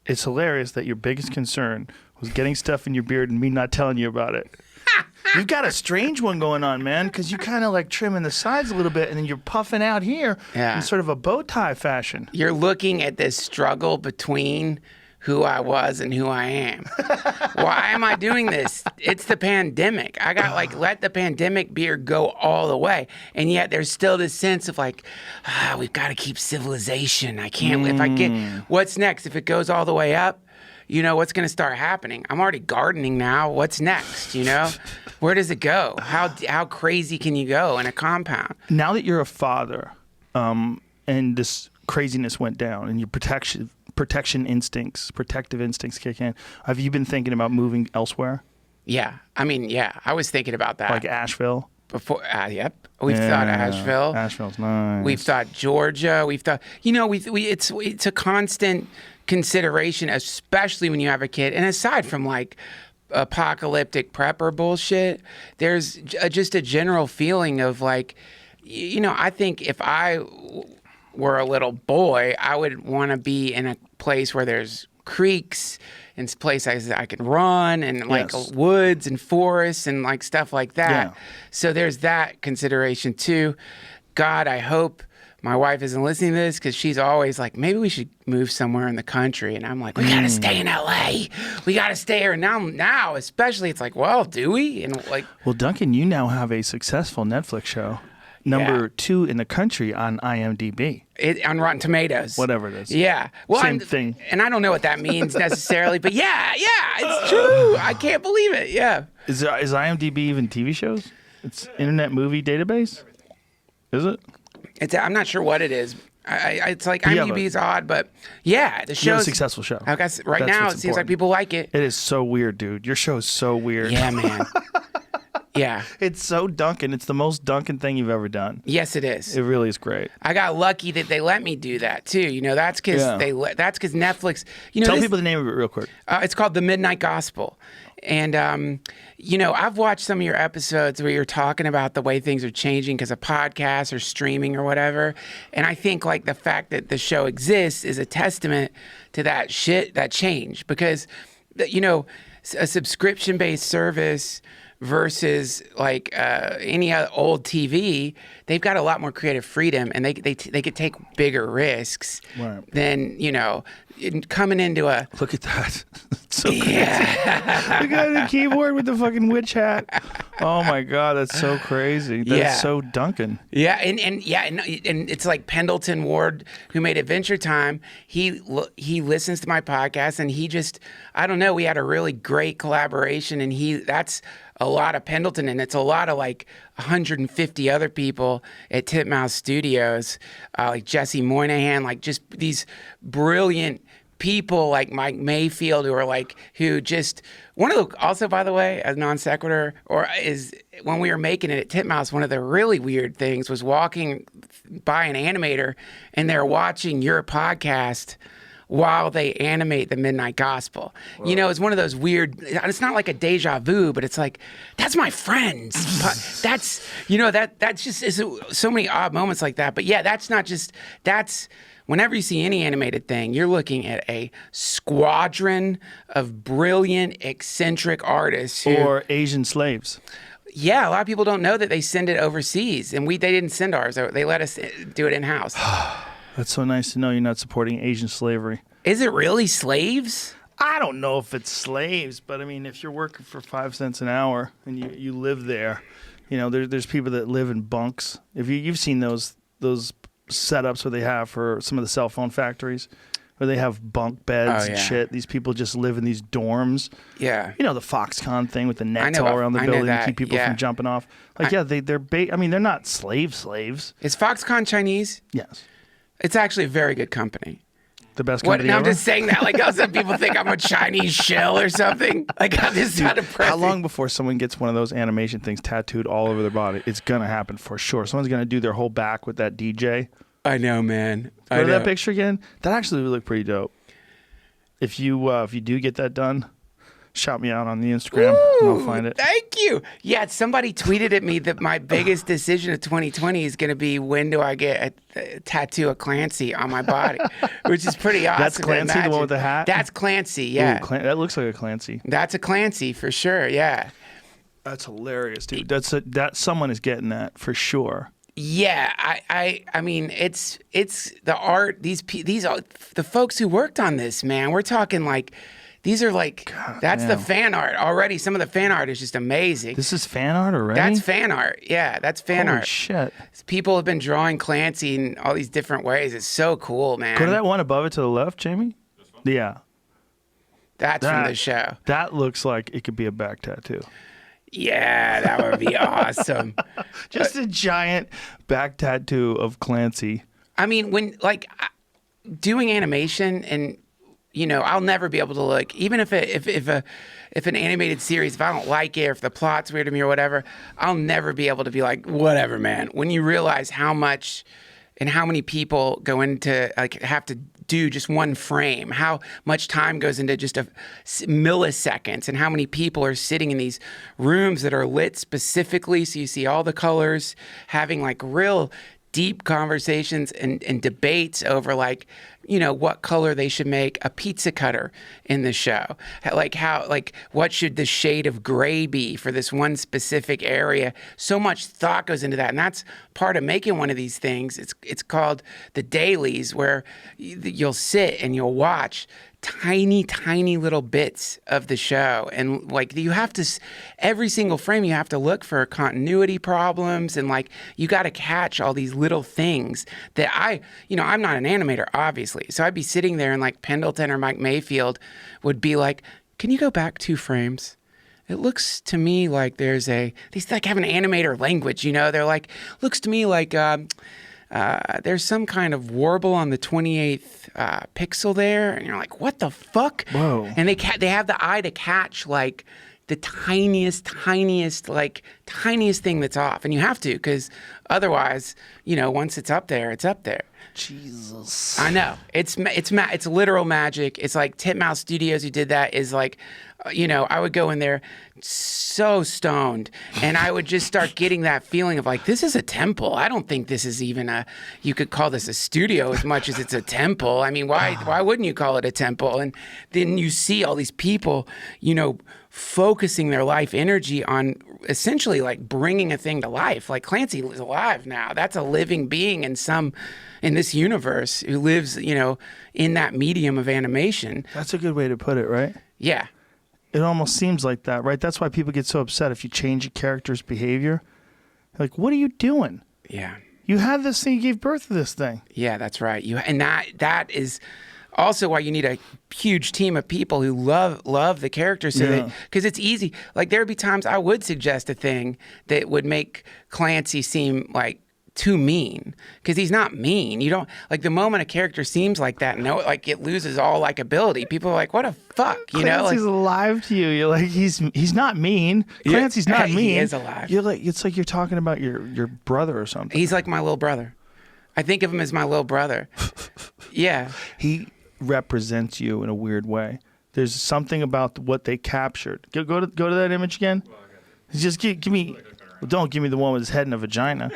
it's hilarious that your biggest concern was getting stuff in your beard and me not telling you about it. You've got a strange one going on, man, because you kind of like trimming the sides a little bit, and then you're puffing out here in sort of a bow tie fashion. You're looking at this struggle between who I was and who I am. Why am I doing this? It's the pandemic. I got let the pandemic beard go all the way. And yet there's still this sense of we've got to keep civilization. I can't, if I get, what's next? If it goes all the way up, what's going to start happening? I'm already gardening now. What's next? Where does it go? How crazy can you go in a compound? Now that you're a father, and this craziness went down, and your protective instincts kick in, have you been thinking about moving elsewhere? Yeah. I mean, yeah. I was thinking about that. Like Asheville? Before, yep. We've thought Asheville. Asheville's nice. We've thought Georgia. We've thought, it's a constant consideration, especially when you have a kid. And aside from apocalyptic prepper bullshit, there's just a general feeling of I think if I were a little boy, I would want to be in a place where there's creeks and places I can run and woods and forests and stuff like that. Yeah. So there's that consideration too. God, I hope my wife isn't listening to this, because she's always like, maybe we should move somewhere in the country. And I'm like, we got to stay in LA. We got to stay here. Now, especially, it's well, do we? And well, Duncan, you now have a successful Netflix show. Number 2 in the country on IMDb. On Rotten Tomatoes. Whatever it is. Yeah. Well, Same thing. And I don't know what that means necessarily, but yeah, it's true. I can't believe it. Yeah. Is IMDb even TV shows? It's Internet Movie Database? Is it? I'm not sure what it is. It's IMDb is odd, but yeah, the show's a successful show. I guess right now it seems like people like it. It is so weird, dude. Your show is so weird. Yeah, man. Yeah. It's so Duncan. It's the most Duncan thing you've ever done. Yes, it is. It really is great. I got lucky that they let me do that too. That's because Netflix. Tell people the name of it real quick. It's called The Midnight Gospel. And, I've watched some of your episodes where you're talking about the way things are changing because of podcasts or streaming or whatever. And I think the fact that the show exists is a testament to that change, because, a subscription-based service versus any other old TV, they've got a lot more creative freedom, and they could take bigger risks than coming into a. Look at that! So crazy. The guy on the keyboard with the fucking witch hat. Oh my God, that's so crazy. That's so Duncan. Yeah, and it's like Pendleton Ward, who made Adventure Time. He listens to my podcast, and he just, I don't know, we had a really great collaboration, and that's a lot of Pendleton, and it's a lot of 150 other people at Titmouse Studios, like Jesse Moynihan, just these brilliant people like Mike Mayfield, who are who just, one of the, also by the way, as non sequitur, is when we were making it at Titmouse, one of the really weird things was walking by an animator and they're watching your podcast while they animate The Midnight Gospel. Wow. It's one of those weird, it's not like a deja vu, but it's that's my friends. That's, that's just, is so many odd moments like that. But yeah, that's whenever you see any animated thing, you're looking at a squadron of brilliant, eccentric artists. Or Asian slaves. Yeah, a lot of people don't know that they send it overseas, and they didn't send ours. They let us do it in-house. That's so nice to know you're not supporting Asian slavery. Is it really slaves? I don't know if it's slaves, but I mean, if you're working for 5 cents an hour and you live there, there's people that live in bunks. If you've seen those setups where they have for some of the cell phone factories, where they have bunk beds and shit. These people just live in these dorms. Yeah. The Foxconn thing with the nets all around the building to keep people from jumping off. They're not slaves. Is Foxconn Chinese? Yes. It's actually a very good company. The best company ever? I'm just saying that some people think I'm a Chinese shell or something. I'm just not impressed. How long before someone gets one of those animation things tattooed all over their body? It's going to happen for sure. Someone's going to do their whole back with that DJ. I know, man. Go to that picture again. That actually would look pretty dope. If you do get that done, shout me out on the Instagram and I'll find it. Thank you. Yeah, somebody tweeted at me that my biggest decision of 2020 is going to be when do I get a tattoo of Clancy on my body, which is pretty awesome. That's Clancy, the one with the hat? That's Clancy, yeah. Ooh, that looks like a Clancy. That's a Clancy for sure, yeah. That's hilarious, dude. That someone is getting that for sure. Yeah, I mean, it's the art. These are the folks who worked on this, man. We're talking like, these are like, that's the fan art already. Some of the fan art is just amazing. This is fan art already? That's fan art. Yeah, that's fan art. Holy shit. People have been drawing Clancy in all these different ways. It's so cool, man. Go to that one above it to the left, Jamie. Yeah. That's from the show. That looks like it could be a back tattoo. Yeah, that would be awesome. Just a giant back tattoo of Clancy. I mean, when like doing animation, and you know, I'll never be able to look, even if an animated series, if I don't like it, or if the plot's weird to me or whatever, I'll never be able to be like, whatever, man. When you realize how much and how many people go into like have to do just one frame, how much time goes into just milliseconds, and how many people are sitting in these rooms that are lit specifically so you see all the colors, having like real deep conversations and debates over like, you know, what color they should make a pizza cutter in the show. Like how, like what should the shade of gray be for this one specific area? So much thought goes into that. And that's part of making one of these things. It's called the dailies, where you'll sit and you'll watch tiny little bits of the show, and like you have to, every single frame you have to look for continuity problems, and like you got to catch all these little things that I'm not an animator obviously, so I'd be sitting there and like Pendleton or Mike Mayfield would be like, can you go back 2 frames? It looks to me like they like have an animator language, you know, they're like, looks to me like there's some kind of warble on the 28th pixel there, and you're like, what the fuck? Whoa. And they have the eye to catch like the tiniest thing that's off, and you have to, because otherwise, you know, once it's up there, it's up there. Jesus. I know. It's literal magic. It's like Titmouse Studios who did that is like, you know, I would go in there so stoned, and I would just start getting that feeling of like, this is a temple. I don't think this is even you could call this a studio as much as it's a temple. I mean, why wouldn't you call it a temple? And then you see all these people, you know, focusing their life energy on essentially like bringing a thing to life. Like Clancy is alive now. That's a living being in this universe who lives, you know, in that medium of animation. That's a good way to put it, right? Yeah. It almost seems like that, right? That's why people get so upset if you change a character's behavior. Like, what are you doing? Yeah. You had this thing, you gave birth to this thing. Yeah, that's right. And that is also why you need a huge team of people who love the characters, so that, because it's easy. Like there would be times I would suggest a thing that would make Clancy seem like too mean, because he's not mean. You don't like the moment a character seems like that, no, like it loses all likability. People are like, what a fuck, you know? Clancy's like, alive to you. You're like, he's not mean. Clancy's not mean. He is alive. You're like, it's like you're talking about your brother or something. He's like my little brother. I think of him as my little brother. Yeah. He represents you in a weird way. There's something about what they captured. Go to that image again. Just give me. Well, don't give me the one with his head in a vagina.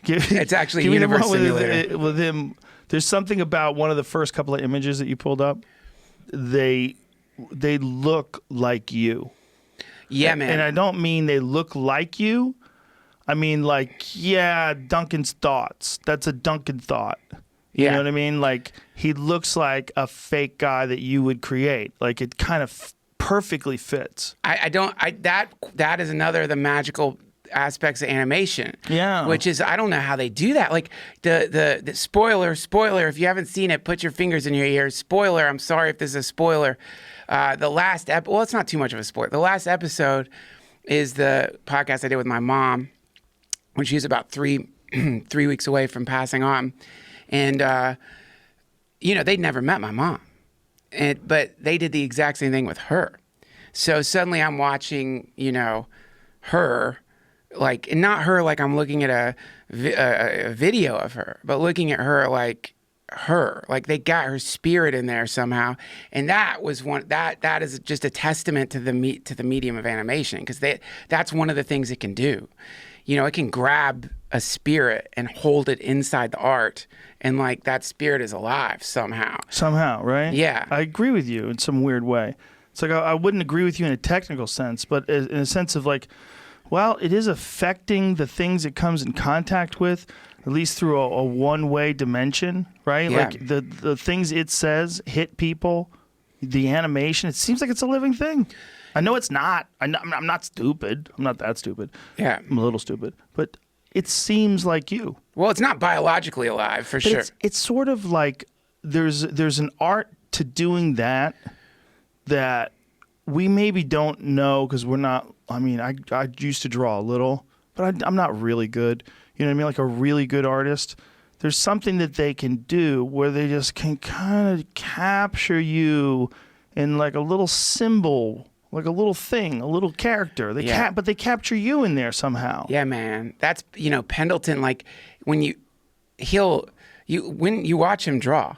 It's actually Universe Simulator. With him, there's something about one of the first couple of images that you pulled up. They look like you. Yeah, man. And I don't mean they look like you. I mean like, yeah, Duncan's thoughts. That's a Duncan thought. You know what I mean? Like he looks like a fake guy that you would create. Like it kind of perfectly fits. That is another of the magical aspects of animation. Yeah. Which is, I don't know how they do that. Like the spoiler, if you haven't seen it, put your fingers in your ears. Spoiler, I'm sorry if this is a spoiler. The last well, it's not too much of a spoiler. The last episode is the podcast I did with my mom when she was about 3 weeks away from passing on. And, you know, they'd never met my mom. But they did the exact same thing with her. So suddenly I'm watching, you know, her, like, and not her like I'm looking at a video of her, but looking at her like her. Like they got her spirit in there somehow, and that was one that is just a testament to the medium of animation, because that's one of the things it can do. You know, it can grab a spirit and hold it inside the art, and like that spirit is alive somehow. Somehow, right? Yeah. I agree with you in some weird way. It's like I wouldn't agree with you in a technical sense, but in a sense of like, well, it is affecting the things it comes in contact with, at least through a one-way dimension, right? Yeah. Like the things it says hit people, the animation, it seems like it's a living thing. I know it's not. I'm not stupid. I'm not that stupid. Yeah. I'm a little stupid. But it seems like you. Well, it's not biologically alive, for But sure. It's sort of like there's an art to doing that we maybe don't know, because we're not. I mean, I used to draw a little, but I'm not really good. You know what I mean? Like a really good artist, there's something that they can do where they just can kind of capture you in like a little symbol, like a little thing, a little character. But they capture you in there somehow. Yeah, man. That's, Pendleton, like when you watch him draw,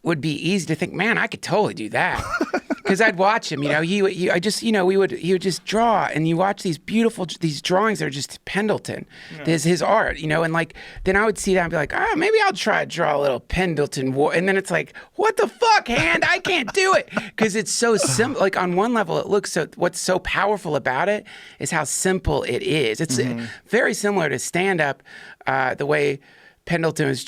would be easy to think, man, I could totally do that. Because I'd watch him, he would just draw, and you watch these drawings that are just Pendleton. Yeah. There's his art, and like, then I would see that and be like, oh, maybe I'll try to draw a little Pendleton. And then it's like, what the fuck, hand? I can't do it. Because it's so simple. Like on one level, what's so powerful about it is how simple it is. It's very similar to stand-up, the way Pendleton is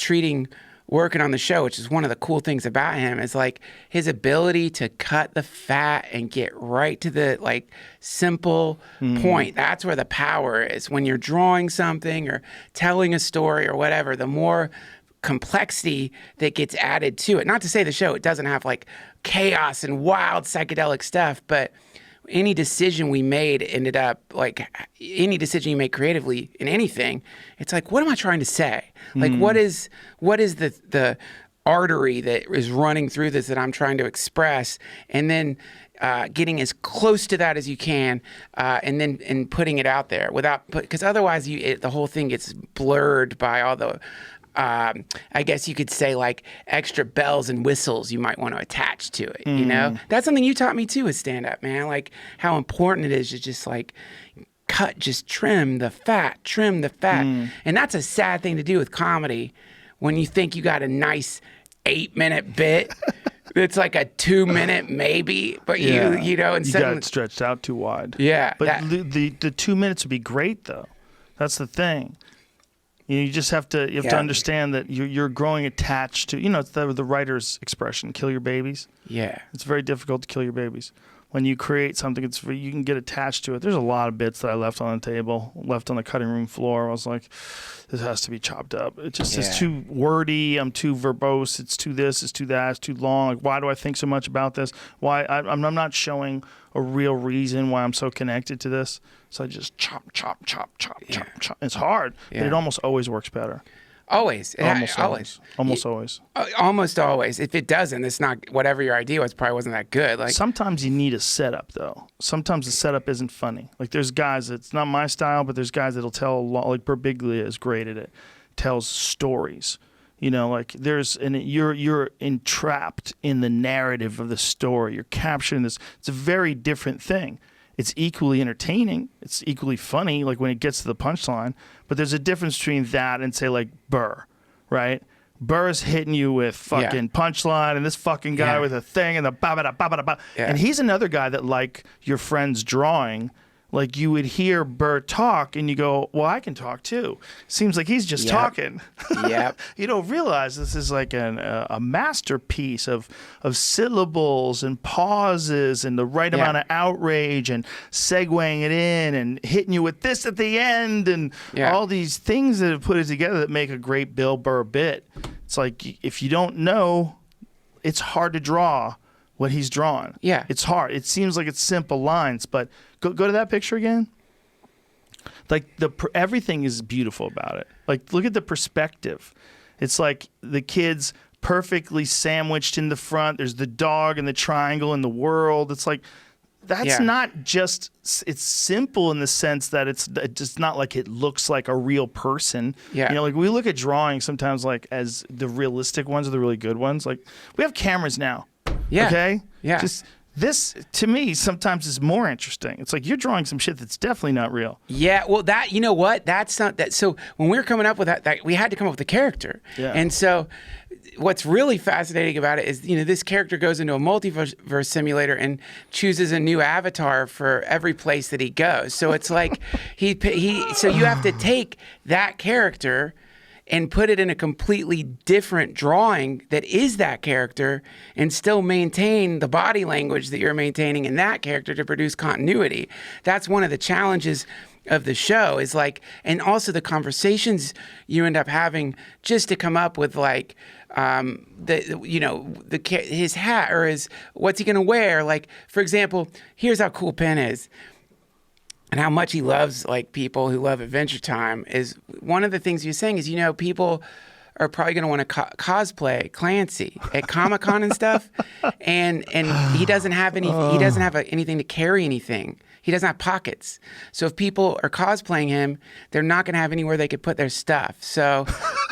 working on the show, which is one of the cool things about him, is like his ability to cut the fat and get right to the like simple point. That's where the power is. When you're drawing something or telling a story or whatever, the more complexity that gets added to it. Not to say the show, it doesn't have like chaos and wild psychedelic stuff, but any decision we made ended up like any decision you make creatively in anything, it's like, what am I trying to say? Like, what is the artery that is running through this that I'm trying to express? And then getting as close to that as you can, and putting it out there because otherwise the whole thing gets blurred by all the I guess you could say like extra bells and whistles you might want to attach to it, That's something you taught me too with stand-up, man. Like how important it is to just like trim the fat. And that's a sad thing to do with comedy when you think you got a nice 8-minute bit. It's like a 2-minute maybe, but instead you got it stretched out too wide. Yeah. But the 2 minutes would be great though. That's the thing. You just have to to understand that you're growing attached to, it's the writer's expression, kill your babies. Yeah. It's very difficult to kill your babies. When you create something, you can get attached to it. There's a lot of bits that I left on the table, left on the cutting room floor. I was like, this has to be chopped up. It just is too wordy. I'm too verbose. It's too this, it's too that, it's too long. Like, why do I think so much about this? Why I'm not showing a real reason why I'm so connected to this. So I just chop. It's hard, but it almost always works better. Always. Almost always. Almost always. If it doesn't, it's not, whatever your idea was probably wasn't that good. Like sometimes you need a setup though. Sometimes the setup isn't funny. Like there's guys, it's not my style, but there's guys that'll tell a lot, like Birbiglia is great at it. Tells stories. Like you're entrapped in the narrative of the story. You're capturing this. It's a very different thing. It's equally entertaining. It's equally funny, like when it gets to the punchline. But there's a difference between that and say like Burr, right? Burr's hitting you with fucking punchline, and this fucking guy with a thing and the ba-ba-da. And he's another guy that, like your friend's drawing, like you would hear Burr talk and you go, well, I can talk too. Seems like he's just talking. Yep. You don't realize this is like a masterpiece of syllables and pauses and the right amount of outrage and segueing it in and hitting you with this at the end and all these things that have put it together that make a great Bill Burr bit. It's like if you don't know, it's hard to draw what he's drawn. Yeah. It's hard. It seems like it's simple lines, but go to that picture again. Like everything is beautiful about it. Like look at the perspective. It's like the kids perfectly sandwiched in the front. There's the dog and the triangle and the world. It's like that's not just, it's simple in the sense that it's just not like it looks like a real person. Yeah. You know, like we look at drawings sometimes like as the realistic ones or the really good ones. Like we have cameras now. Yeah. Okay? Yeah. Just this, to me, sometimes is more interesting. It's like you're drawing some shit that's definitely not real. Yeah, well, you know what? That's not that. So when we were coming up with that we had to come up with a character. Yeah. And so what's really fascinating about it is, this character goes into a multiverse simulator and chooses a new avatar for every place that he goes. So it's like so you have to take that character and put it in a completely different drawing that is that character and still maintain the body language that you're maintaining in that character to produce continuity. That's one of the challenges of the show is like, and also the conversations you end up having just to come up with like, his hat or what's he going to wear? Like, for example, here's how cool Penn is. And how much he loves like people who love Adventure Time is one of the things you're saying is, people are probably going to want to cosplay Clancy at Comic-Con and stuff. And he doesn't have anything to carry anything. He doesn't have pockets. So if people are cosplaying him, they're not going to have anywhere they could put their stuff. So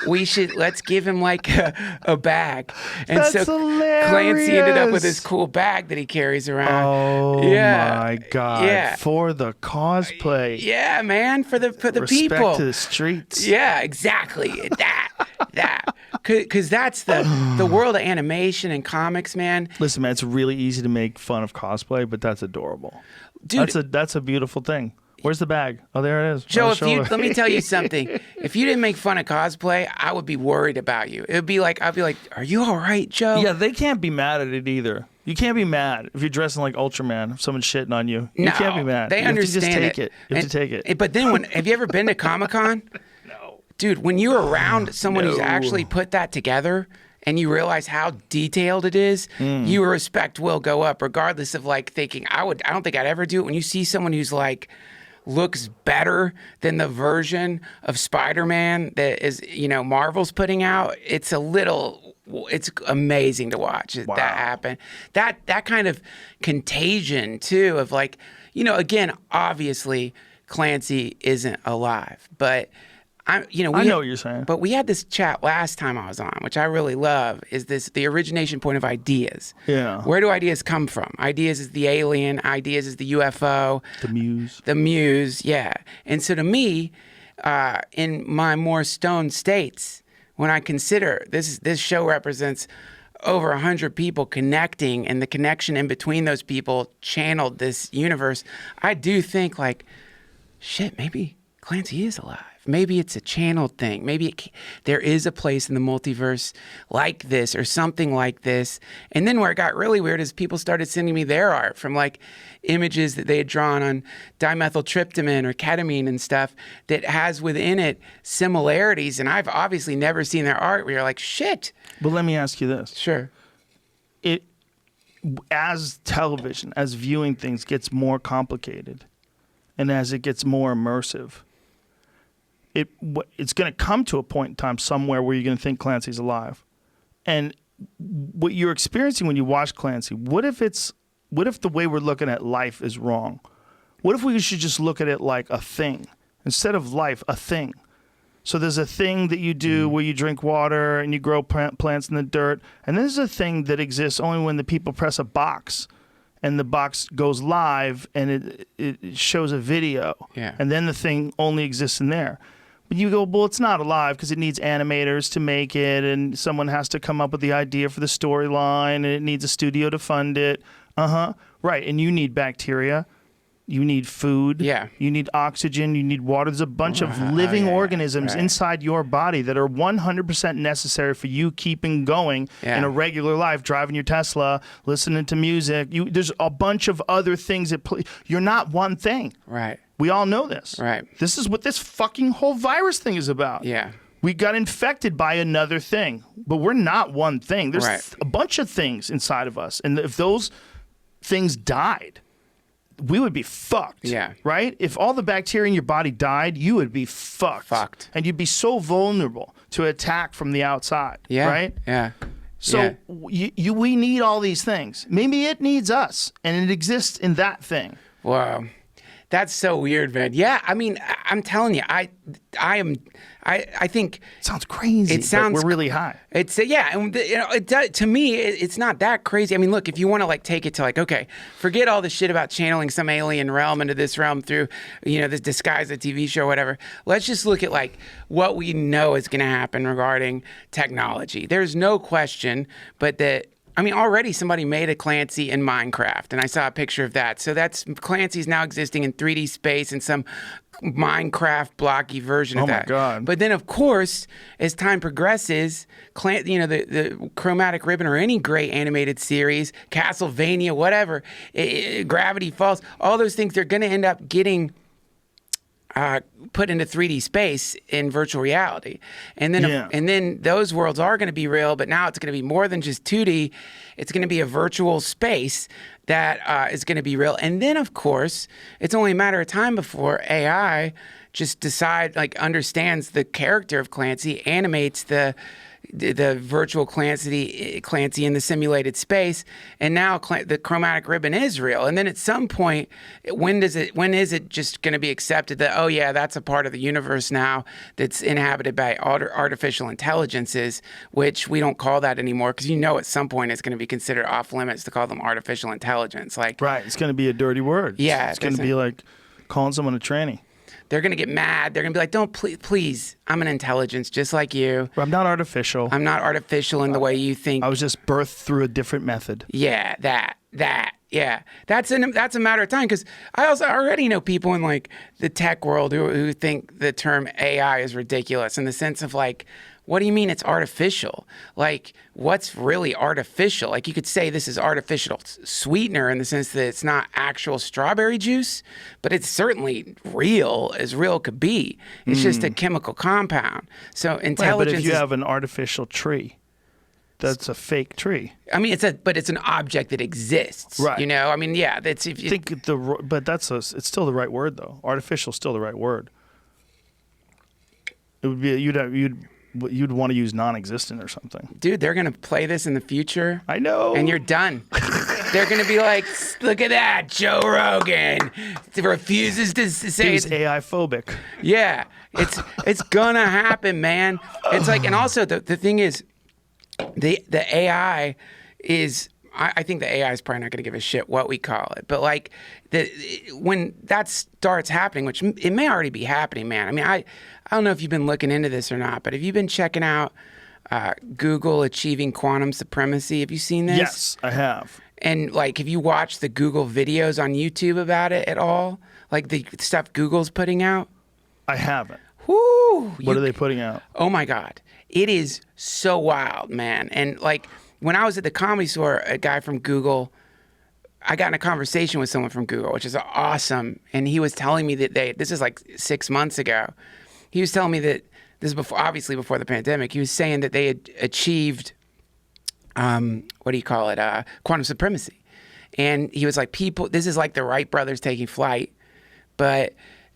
let's give him like a bag. And That's so hilarious. Clancy ended up with this cool bag that he carries around. Oh my God. Yeah. For the cosplay. Yeah, man, for the Respect people. to the streets. Yeah, exactly. that. Because that's the world of animation and comics, man. Listen, man, it's really easy to make fun of cosplay, but that's adorable. Dude, that's a beautiful thing. Where's the bag? Oh, there it is. Joe, let me tell you something. If you didn't make fun of cosplay, I would be worried about you. I'd be like, are you all right, Joe? Yeah, they can't be mad at it either. You can't be mad if you're dressing like Ultraman, if someone's shitting on you. You can't be mad. They understand it. You have to take it. But then have you ever been to Comic-Con? No. Dude, when you're around someone who's actually put that together and you realize how detailed it is, your respect will go up regardless of like thinking, I don't think I'd ever do it. When you see someone who's like, looks better than the version of Spider-Man that is, Marvel's putting out, it's amazing to watch that happen. That kind of contagion too of like, again, obviously Clancy isn't alive, but I know what you're saying. But we had this chat last time I was on, which I really love, is the origination point of ideas. Yeah. Where do ideas come from? Ideas is the alien, ideas is the UFO. The muse, yeah. And so to me, in my more stoned states, when I consider this show represents over 100 people connecting, and the connection in between those people channeled this universe, I do think like, shit, maybe Clancy is alive. Maybe it's a channeled thing. Maybe there is a place in the multiverse like this or something like this. And then where it got really weird is people started sending me their art from like images that they had drawn on dimethyltryptamine or ketamine and stuff that has within it similarities. And I've obviously never seen their art where you're like, shit. But let me ask you this. Sure. As television, as viewing things gets more complicated and as it gets more immersive, it's going to come to a point in time somewhere where you're going to think Clancy's alive. And what you're experiencing when you watch Clancy, what if the way we're looking at life is wrong? What if we should just look at it like a thing? Instead of life, a thing. So there's a thing that you do where you drink water and you grow plants in the dirt. And there's a thing that exists only when the people press a box and the box goes live and it shows a video. Yeah. And then the thing only exists in there. But you go, well, it's not alive because it needs animators to make it, and someone has to come up with the idea for the storyline, and it needs a studio to fund it. Right. And you need bacteria. You need food. Yeah. You need oxygen. You need water. There's a bunch of living organisms inside your body that are 100% necessary for you keeping going in a regular life, driving your Tesla, listening to music. There's a bunch of other things that you're not one thing. Right. We all know this. Right. This is what this fucking whole virus thing is about. Yeah. We got infected by another thing, but we're not one thing. There's a bunch of things inside of us. And if those things died, we would be fucked. Yeah. Right? If all the bacteria in your body died, you would be fucked. Fucked. And you'd be so vulnerable to attack from the outside. Yeah. Right? Yeah. So we need all these things. Maybe it needs us, and it exists in that thing. Wow. That's so weird, man. Yeah, I mean, I'm telling you, I think it sounds crazy. It sounds but we're really high. It's and it does, to me, it's not that crazy. I mean, look, if you want to like take it to like, okay, forget all the shit about channeling some alien realm into this realm through, this disguise, a TV show, or whatever. Let's just look at like what we know is going to happen regarding technology. There's no question, but that. I mean, already somebody made a Clancy in Minecraft, and I saw a picture of that. So that's Clancy's now existing in 3D space in some Minecraft blocky version of that. Oh my God! But then, of course, as time progresses, the Chromatic Ribbon or any great animated series, Castlevania, whatever, Gravity Falls, all those things, they're going to end up getting put into 3D space in virtual reality. And then those worlds are going to be real, but now it's going to be more than just 2D. It's going to be a virtual space that is going to be real. And then, of course, it's only a matter of time before AI just understands the character of Clancy, animates the virtual Clancy in the simulated space, and now the Chromatic Ribbon is real. And then at some point, when is it just going to be accepted that, oh yeah, that's a part of the universe now that's inhabited by artificial intelligences, which we don't call that anymore, because at some point it's going to be considered off limits to call them artificial intelligence. Right, it's going to be a dirty word. Yeah, it's going to be like calling someone a tranny. They're going to get mad. They're going to be like, don't, please, I'm an intelligence just like you. But I'm not artificial. I'm not artificial in the way you think. I was just birthed through a different method. Yeah, that. Yeah, that's a matter of time, because I already know people in like the tech world who think the term AI is ridiculous in the sense of like, what do you mean it's artificial? Like, what's really artificial? Like, you could say this is artificial sweetener in the sense that it's not actual strawberry juice, but it's certainly real as real could be. It's just a chemical compound. So intelligence. But if you have an artificial tree, that's a fake tree. I mean, it's an object that exists. Right. I mean, yeah. That's if you think but it's still the right word though. Artificial is still the right word. It would be you'd want to use non-existent or something. Dude, they're going to play this in the future. I know. And you're done. They're going to be like, look at that, Joe Rogan refuses to say he's AI phobic. Yeah, it's going to happen, man. It's like, and also the thing is, the AI is, I think the AI is probably not going to give a shit what we call it. But like, when that starts happening, which it may already be happening, man. I mean, I don't know if you've been looking into this or not, but have you been checking out Google achieving quantum supremacy? Have you seen this? Yes, I have. And like, have you watched the Google videos on YouTube about it at all? Like the stuff Google's putting out? I haven't. Whoo! What are they putting out? Oh my God. It is so wild, man. And like, when I was at the Comedy Store, a guy from Google, I got in a conversation with someone from Google, which is awesome. And he was telling me that this is like 6 months ago. He was telling me that this is obviously before the pandemic. He was saying that they had achieved, quantum supremacy. And he was like, this is like the Wright brothers taking flight, but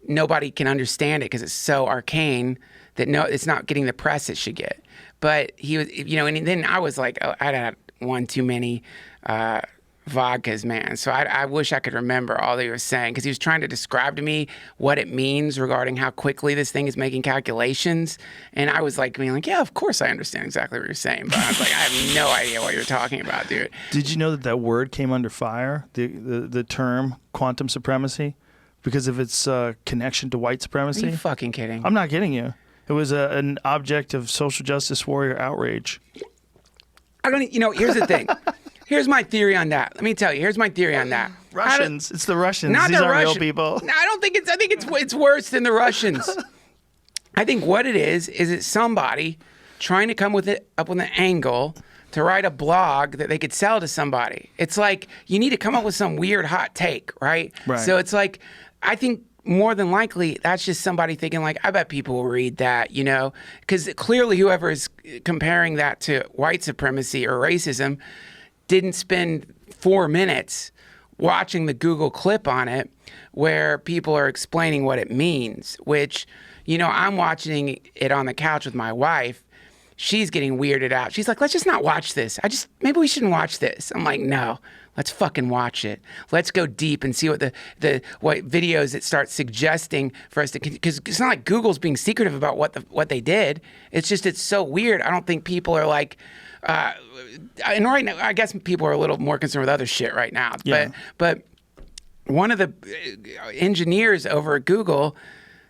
nobody can understand it because it's so arcane that it's not getting the press it should get. But he was, and then I was like, oh, I'd had one too many vodkas, man. So I wish I could remember all that he was saying, because he was trying to describe to me what it means regarding how quickly this thing is making calculations. And I was like, yeah, of course I understand exactly what you're saying. But I was like, I have no idea what you're talking about, dude. Did you know that word came under fire, the term quantum supremacy, because of its connection to white supremacy? Are you fucking kidding? I'm not kidding you. It was an object of social justice warrior outrage. Here's the thing. Here's my theory on that. Let me tell you. Here's my theory on that. Russians. It's the Russians. Not These the aren't Russians. real people. No, I think it's worse than the Russians. I think what it is it's somebody trying to come up with an angle to write a blog that they could sell to somebody. It's like you need to come up with some weird hot take, right? Right. So it's like, I think more than likely that's just somebody thinking like, I bet people will read that, because clearly whoever is comparing that to white supremacy or racism didn't spend 4 minutes watching the Google clip on it where people are explaining what it means, which, I'm watching it on the couch with my wife, she's getting weirded out. She's like, let's just not watch this. Maybe we shouldn't watch this. I'm like, no, let's fucking watch it. Let's go deep and see what what videos it starts suggesting for us to, because it's not like Google's being secretive about what they did. It's just, it's so weird. I don't think people are like, and right now, I guess people are a little more concerned with other shit right now. Yeah. But one of the engineers over at Google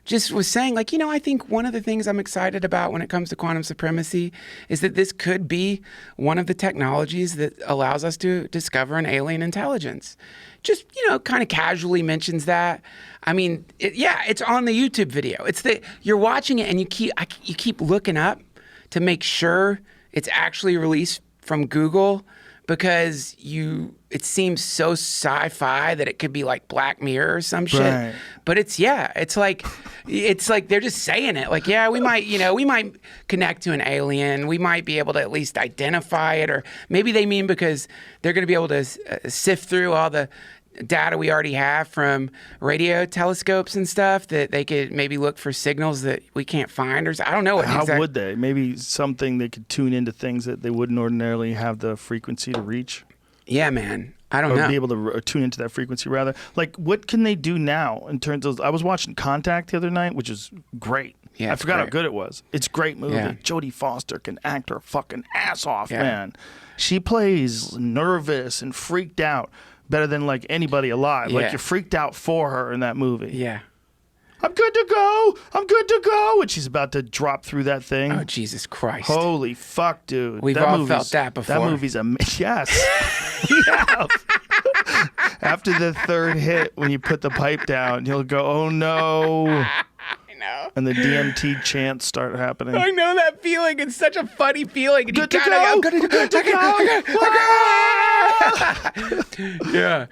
just was saying, like, I think one of the things I'm excited about when it comes to quantum supremacy is that this could be one of the technologies that allows us to discover an alien intelligence. Just, kind of casually mentions that. I mean, it's on the YouTube video. You're watching it and you keep looking up to make sure it's actually released from Google, because it seems so sci-fi that it could be like Black Mirror or some shit. Right. But it's like they're just saying it. Like, yeah, we might connect to an alien. We might be able to at least identify it, or maybe they mean because they're going to be able to sift through all the data we already have from radio telescopes and stuff, that they could maybe look for signals that we can't find, or I don't know. How would they? Maybe something they could tune into things that they wouldn't ordinarily have the frequency to reach. Yeah, man. I don't know. Or be able to tune into that frequency, rather. Like, what can they do now in terms of... I was watching Contact the other night, which is great. Yeah, I forgot how good it was. It's a great movie. Yeah. Jodie Foster can act her fucking ass off, Yeah. man. She plays nervous and freaked out better than, like, anybody alive. Yeah. Like, you're freaked out for her in that movie. Yeah. I'm good to go. I'm good to go. And she's about to drop through that thing. Oh, Jesus Christ. Holy fuck, dude. We've all felt that before. That movie's yes. We have. After the third hit, when you put the pipe down, you'll go, oh no. I know. And the DMT chants start happening. I know that feeling. It's such a funny feeling. Good to go. I'm good to go. Yeah.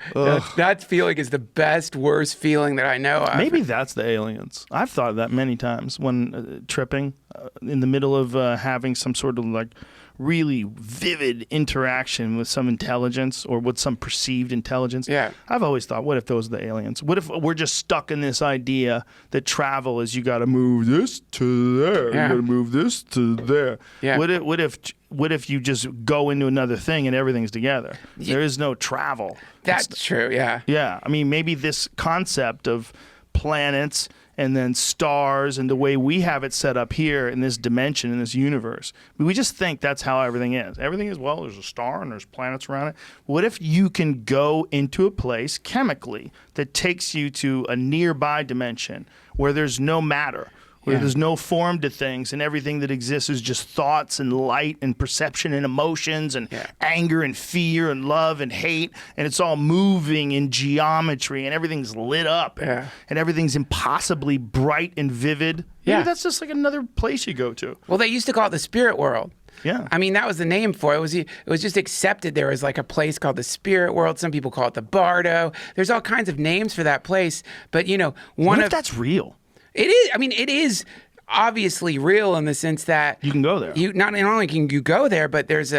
That feeling is the best, worst feeling that I know of. Maybe that's the aliens. I've thought of that many times when tripping in the middle of having some sort of like really vivid interaction with some intelligence or with some perceived intelligence. Yeah. I've always thought, what if those are the aliens? What if we're just stuck in this idea that travel is you got to move this to there, Yeah. you got to move this to there. Yeah. What if you just go into another thing and everything's together? There is no travel. That's true, yeah. Yeah, I mean, maybe this concept of planets and then stars and the way we have it set up here in this dimension, in this universe. We just think that's how everything is. Everything is, well, there's a star and there's planets around it. What if you can go into a place chemically that takes you to a nearby dimension where there's no matter, where there's no form to things, and everything that exists is just thoughts and light and perception and emotions and anger and fear and love and hate, and it's all moving in geometry and everything's lit up and everything's impossibly bright and vivid. Maybe that's just like another place you go to. Well, they used to call it the spirit world. Yeah. I mean, that was the name for it. It was just accepted. There was like a place called the spirit world. Some people call it the Bardo. There's all kinds of names for that place. But, What if that's real? It is. I mean, it is obviously real in the sense that You can go there. Not only can you go there, but there's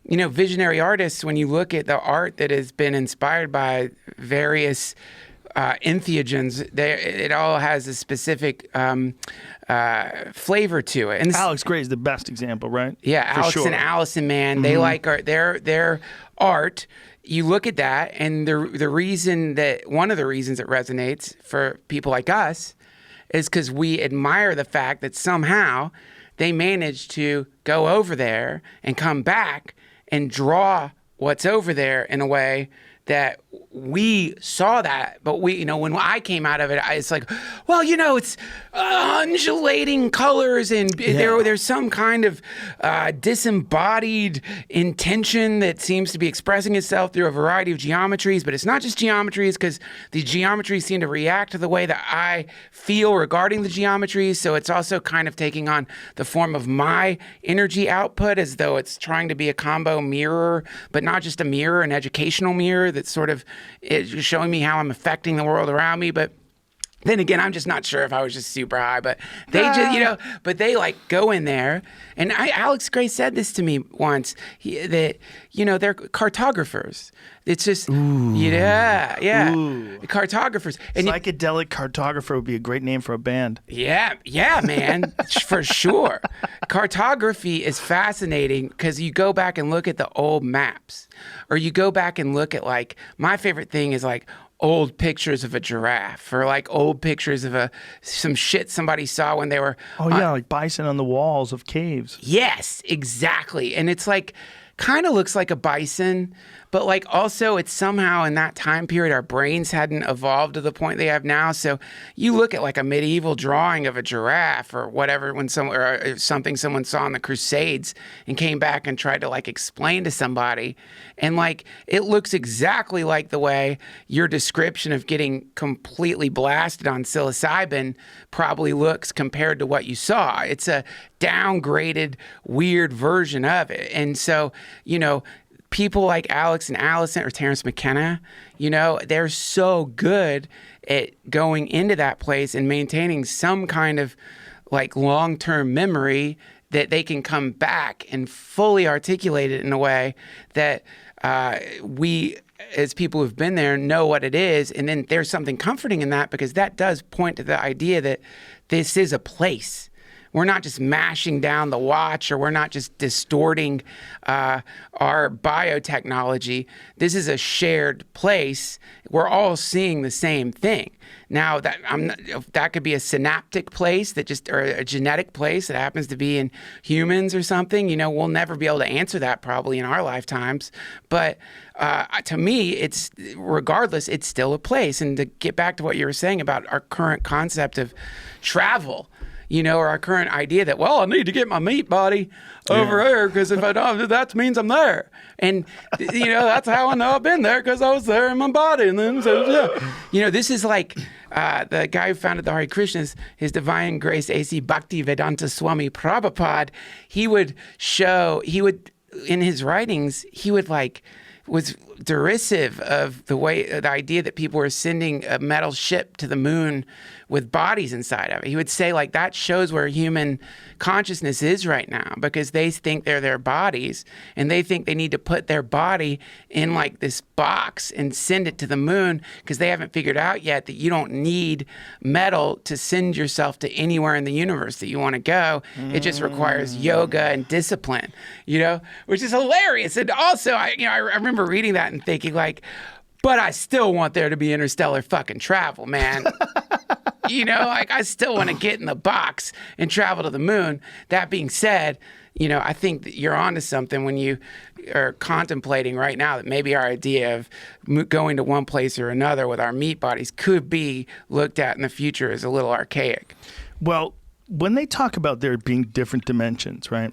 visionary artists. When you look at the art that has been inspired by various entheogens, it all has a specific flavor to it. And Alex Gray is the best example, right? Yeah, For Alex sure. and Allison, man, they like their art. You look at that, and one of the reasons it resonates for people like us is because we admire the fact that somehow they managed to go over there and come back and draw what's over there in a way that we saw that, but when I came out of it, it's like, well, it's undulating colors and there's some kind of disembodied intention that seems to be expressing itself through a variety of geometries, but it's not just geometries because the geometries seem to react to the way that I feel regarding the geometries, so it's also kind of taking on the form of my energy output as though it's trying to be a combo mirror, but not just a mirror, an educational mirror that's sort of showing me how I'm affecting the world around me. But Then again, I'm just not sure if I was just super high, but they just, but they like go in there. And Alex Gray said this to me once, that, they're cartographers. It's just, cartographers. And Psychedelic cartographer would be a great name for a band. Yeah, man, for sure. Cartography is fascinating because you go back and look at the old maps, or you go back and look at, like, my favorite thing is like old pictures of a giraffe, or like old pictures of some shit somebody saw when they were like bison on the walls of caves. Yes, exactly. And it's like kind of looks like a bison, but like also it's somehow in that time period our brains hadn't evolved to the point they have now. So you look at like a medieval drawing of a giraffe or whatever, or something someone saw in the Crusades and came back and tried to like explain to somebody, and like it looks exactly like the way your description of getting completely blasted on psilocybin probably looks compared to what you saw. It's a downgraded, weird version of it. And so, people like Alex and Allison or Terrence McKenna, they're so good at going into that place and maintaining some kind of like long-term memory that they can come back and fully articulate it in a way that we, as people who've been there, know what it is. And then there's something comforting in that, because that does point to the idea that this is a place. We're not just mashing down the watch, or we're not just distorting our biotechnology. This is a shared place. We're all seeing the same thing. Now, that could be a synaptic place or a genetic place that happens to be in humans or something. We'll never be able to answer that probably in our lifetimes. But to me, regardless, it's still a place. And to get back to what you were saying about our current concept of travel, or our current idea that, I need to get my meat body over here, because if I don't, that means I'm there. And, that's how I know I've been there, because I was there in my body. And then, this is like the guy who founded the Hare Krishnas, His Divine Grace A.C. Bhakti Vedanta Swami Prabhupada. He would, in his writings, was derisive of the idea that people were sending a metal ship to the moon with bodies inside of it. He would say, like, that shows where human consciousness is right now, because they think they're their bodies, and they think they need to put their body in like this box and send it to the moon, because they haven't figured out yet that you don't need metal to send yourself to anywhere in the universe that you want to go. It just requires yoga and discipline, which is hilarious. And also, I remember reading that and thinking, like, but I still want there to be interstellar fucking travel, man. I still want to get in the box and travel to the moon. That being said, I think that you're onto something when you are contemplating right now that maybe our idea of going to one place or another with our meat bodies could be looked at in the future as a little archaic. Well, when they talk about there being different dimensions, right?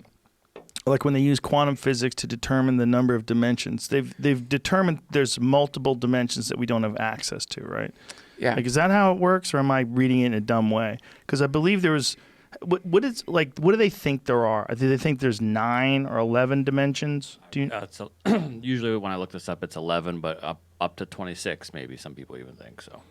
Like when they use quantum physics to determine the number of dimensions, they've determined there's multiple dimensions that we don't have access to, right? Yeah. Like, is that how it works, or am I reading it in a dumb way? Because I believe there was, what do they think there are? Do they think there's 9 or 11 dimensions? Usually when I look this up, it's 11, but up to 26, maybe some people even think so.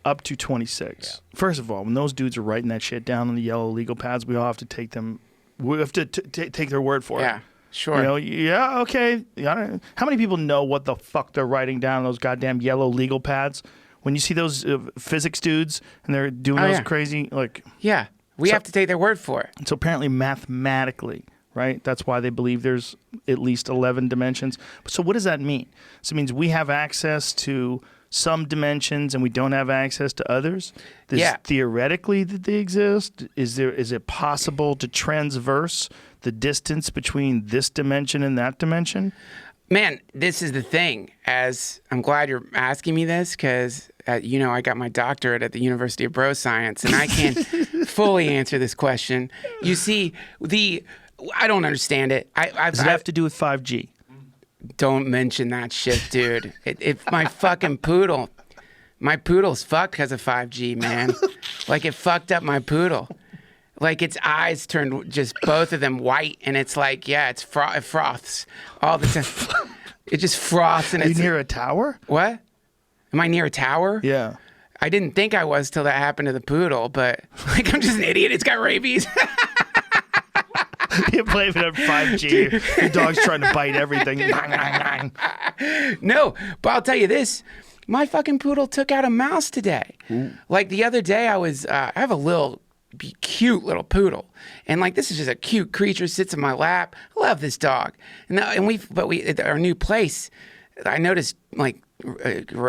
Up to 26. Yeah. First of all, when those dudes are writing that shit down on the yellow legal pads, we all have to take them. We have to take their word for it. Yeah, sure. Okay. How many people know what the fuck they're writing down on those goddamn yellow legal pads? When you see those physics dudes and they're doing those crazy, like... Yeah, we have to take their word for it. So apparently mathematically, right? That's why they believe there's at least 11 dimensions. So what does that mean? So it means we have access to some dimensions and we don't have access to others? Theoretically that they exist? Is it possible to transverse the distance between this dimension and that dimension? Man, this is the thing. As I'm glad you're asking me this, because I got my doctorate at the University of Bro Science, and I can't fully answer this question. You see, I don't understand it. Does it have to do with 5G? Don't mention that shit, dude. If my fucking poodle's fucked because of 5G, man. Like, it fucked up my poodle. Like, its eyes turned just both of them white, and it's like, it froths all the time. It just froths. And Are you near a tower? What? Am I near a tower? Yeah. I didn't think I was till that happened to the poodle, but like I'm just an idiot. It's got rabies. You're playing it at 5G. The dog's trying to bite everything. No, but I'll tell you this. My fucking poodle took out a mouse today. Ooh. Like the other day I was, I have a little cute little poodle. And like, this is just a cute creature, sits in my lap. I love this dog. And we at our new place, I noticed like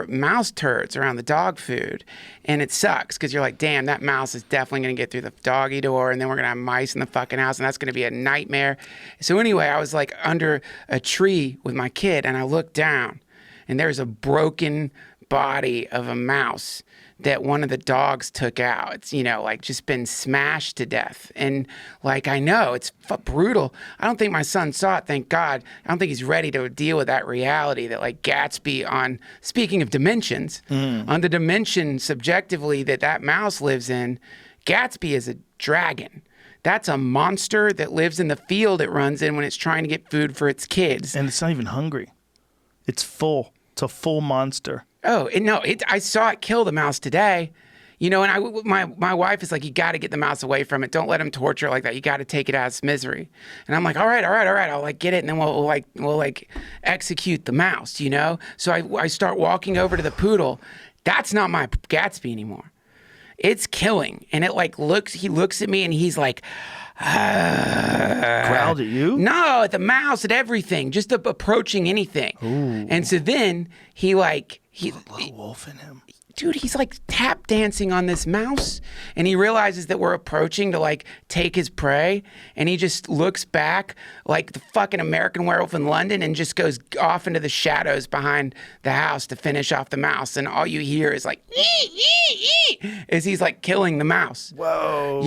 mouse turds around the dog food, and it sucks because you're like, damn, that mouse is definitely going to get through the doggy door, and then we're going to have mice in the fucking house, and that's going to be a nightmare. So anyway, I was like under a tree with my kid, and I looked down, and there's a broken body of a mouse that one of the dogs took out. It's, like just been smashed to death. And like, I know it's brutal. I don't think my son saw it, thank God. I don't think he's ready to deal with that reality that like Gatsby on, speaking of dimensions, on the dimension subjectively that mouse lives in, Gatsby is a dragon. That's a monster that lives in the field it runs in when it's trying to get food for its kids. And it's not even hungry. It's full. It's a full monster. Oh, I saw it kill the mouse today, and my wife is like, you got to get the mouse away from it. Don't let him torture it like that. You got to take it out of its misery. And I'm like, all right. I'll like get it. And then we'll execute the mouse, So I start walking over to the poodle. That's not my Gatsby anymore. It's killing. And it like he looks at me and he's like, growled at you? No, at the mouse, at everything, just approaching anything. Ooh. And so then he little wolf in him. Dude, he's like tap dancing on this mouse, and he realizes that we're approaching to like take his prey, and he just looks back like the fucking American Werewolf in London and just goes off into the shadows behind the house to finish off the mouse, and all you hear is like as he's like killing the mouse. Whoa.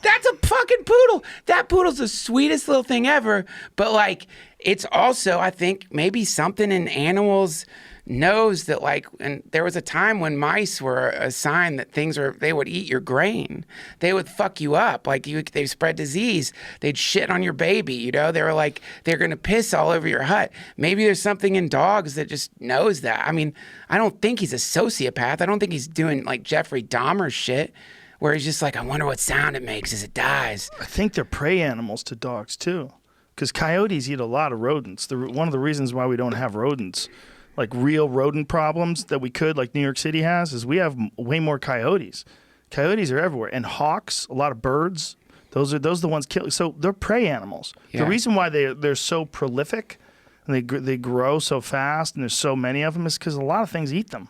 That's a fucking poodle. That poodle's the sweetest little thing ever, but like it's also, I think, maybe something in animals knows that like, and there was a time when mice were a sign that they would eat your grain. They would fuck you up. Like they spread disease. They'd shit on your baby, They were like, they're going to piss all over your hut. Maybe there's something in dogs that just knows that. I mean, I don't think he's a sociopath. I don't think he's doing like Jeffrey Dahmer shit where he's just like, I wonder what sound it makes as it dies. I think they're prey animals to dogs too. Because coyotes eat a lot of rodents. One of the reasons why we don't have rodents, like real rodent problems that we could, like New York City has, is we have way more coyotes. Coyotes are everywhere. And hawks, a lot of birds, those are the ones killing. So they're prey animals. Yeah. The reason why they're so prolific and they grow so fast and there's so many of them is because a lot of things eat them.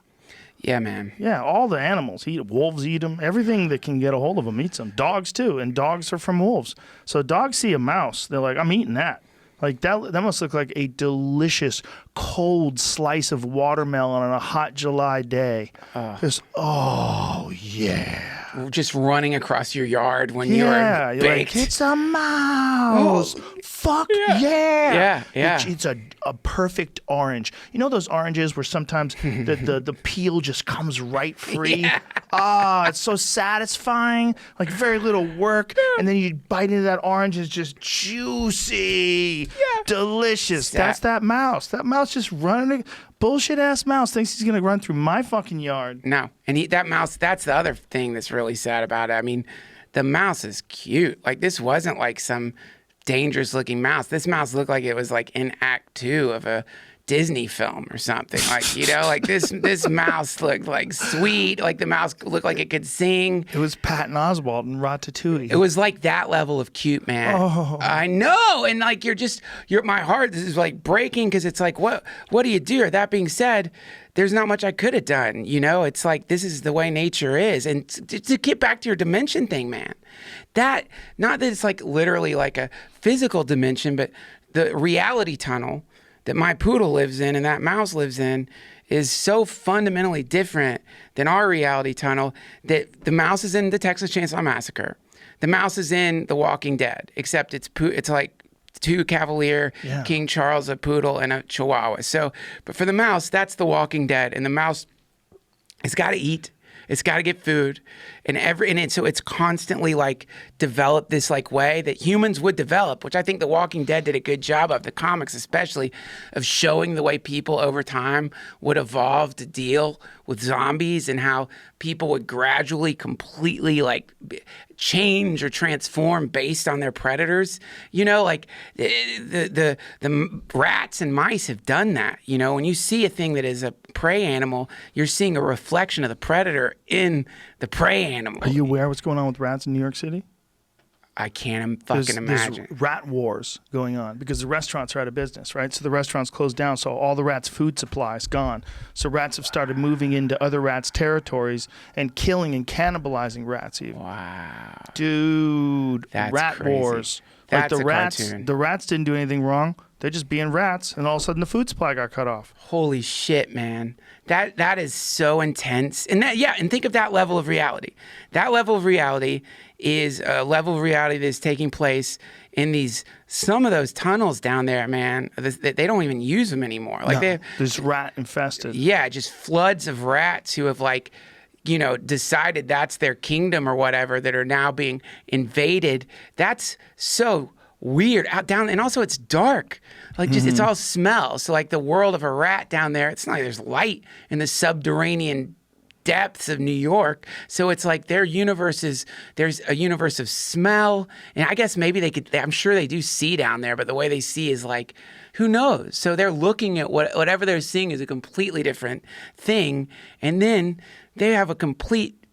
Yeah, man. Yeah, all the animals eat. Wolves eat them. Everything that can get a hold of them eats them. Dogs too, and dogs are from wolves. So dogs see a mouse, they're like, I'm eating that. Like that must look like a delicious cold slice of watermelon on a hot July day. Just, oh yeah. Just running across your yard when you are baked. Like, it's a mouse. Oh, fuck yeah. Yeah. It's a perfect orange. You know those oranges where sometimes the peel just comes right free? Yeah. It's so satisfying. Like very little work. And then you bite into that orange, it's just juicy. Yeah. Delicious. That's that mouse. That mouse just running. Bullshit ass mouse thinks he's gonna run through my fucking yard. No, and that mouse. That's the other thing that's really sad about it. I mean, the mouse is cute. Like this wasn't like some dangerous looking mouse. This mouse looked like it was like in Act 2 of a Disney film or something. Like like this mouse looked like sweet. Like the mouse looked like it could sing. It was Patton Oswalt in Ratatouille. It was like that level of cute, man. Oh. I know, and like my heart is like breaking because it's like what do you do? Or that being said, there's not much I could have done. It's like this is the way nature is. And to get back to your dimension thing, man, that not that it's like literally like a physical dimension, but the reality tunnel that my poodle lives in and that mouse lives in is so fundamentally different than our reality tunnel that the mouse is in the Texas Chainsaw Massacre. The mouse is in The Walking Dead, except it's like two Cavalier, King Charles, a poodle, and a Chihuahua. So, but for the mouse, that's The Walking Dead. And the mouse has got to eat. It's got to get food, so it's constantly like developed this like way that humans would develop, which I think The Walking Dead did a good job of, the comics especially, of showing the way people over time would evolve to deal with zombies and how people would gradually completely like change or transform based on their predators. You know, like the rats and mice have done that. You know, when you see a thing that is a prey animal, you're seeing a reflection of the predator in the prey animal. Are you aware of what's going on with rats in New York City? I can't fucking imagine. There's rat wars going on because the restaurants are out of business, right? So the restaurants closed down, so all the rats' food supply is gone. So rats have started moving into other rats' territories and killing and cannibalizing rats even. Wow. Dude, That's rat crazy. wars. That's like a cartoon. The rats didn't do anything wrong. They're just being rats, and all of a sudden the food supply got cut off. Holy shit, man. That is so intense. And think of that level of reality. That level of reality is a level of reality that's taking place in some of those tunnels down there, man. They don't even use them anymore. Like there's rat infested. Yeah, just floods of rats who have like, you know, decided that's their kingdom or whatever, that are now being invaded. That's so weird out down, and also it's dark, like just it's all smell. So like the world of a rat down there, it's not like there's light in the subterranean depths of New York. So it's like there's a universe of smell, and I guess maybe I'm sure they do see down there, but the way they see is like, who knows? So they're looking at whatever they're seeing is a completely different thing, and then they have a complete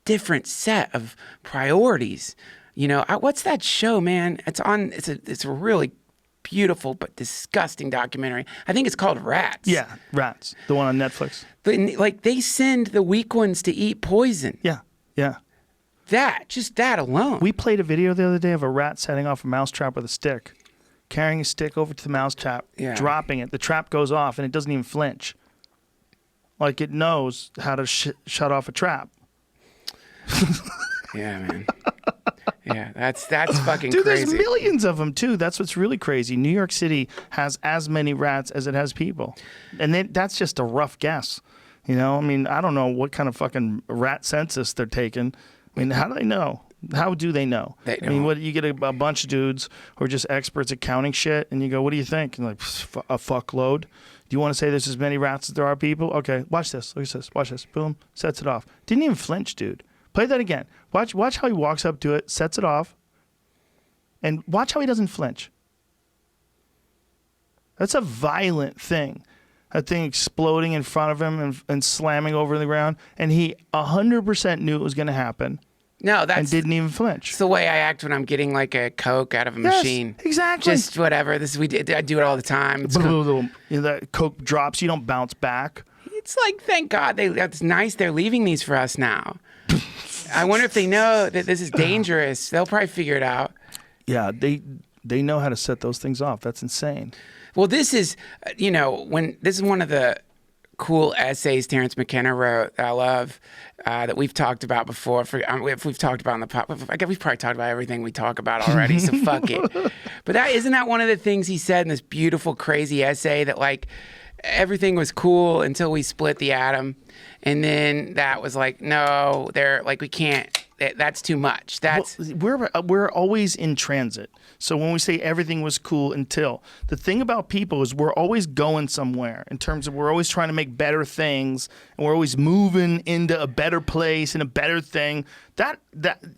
different set of priorities. You know, what's that show, man? It's a really beautiful but disgusting documentary. I think it's called Rats. Yeah, Rats. The one on Netflix. But like they send the weak ones to eat poison. Yeah. Just that alone. We played a video the other day of a rat setting off a mousetrap with a stick, carrying a stick over to the mousetrap, dropping it. The trap goes off and it doesn't even flinch. Like it knows how to shut off a trap. Yeah, man. Yeah, that's fucking Dude, crazy. there's millions of them, too. That's what's really crazy. New York City has as many rats as it has people. And that's just a rough guess. You know, I mean, I don't know what kind of fucking rat census they're taking. I mean, how do they know? How do they know? I mean, what you get a bunch of dudes who are just experts at counting shit, and you go, what do you think? And like, a fuckload. Do you want to say there's as many rats as there are people? Okay, watch this. Look at this. Watch this. Boom. Sets it off. Didn't even flinch, dude. Play that again. Watch how he walks up to it, sets it off, and watch how he doesn't flinch. That's a violent thing. That thing exploding in front of him and slamming over the ground, and he 100% knew it was going to happen. No, and didn't even flinch. It's the way I act when I'm getting like a Coke out of a machine. Exactly. Just whatever. I do it all the time. That Coke drops, you don't bounce back. It's like, thank God, that's nice. They're leaving these for us now. I wonder if they know that this is dangerous. They'll probably figure it out. Yeah, they know how to set those things off. That's insane. Well, this is, this is one of the cool essays Terrence McKenna wrote that I love, that we've talked about before. We've talked about on the podcast. I guess we've probably talked about everything we talk about already, so fuck it. But isn't that one of the things he said in this beautiful, crazy essay, that like everything was cool until we split the atom, and then that was like, no, they're like, we can't. That's too much. We're always in transit. So when we say everything was cool until, the thing about people is we're always going somewhere, in terms of we're always trying to make better things, and we're always moving into a better place and a better thing. That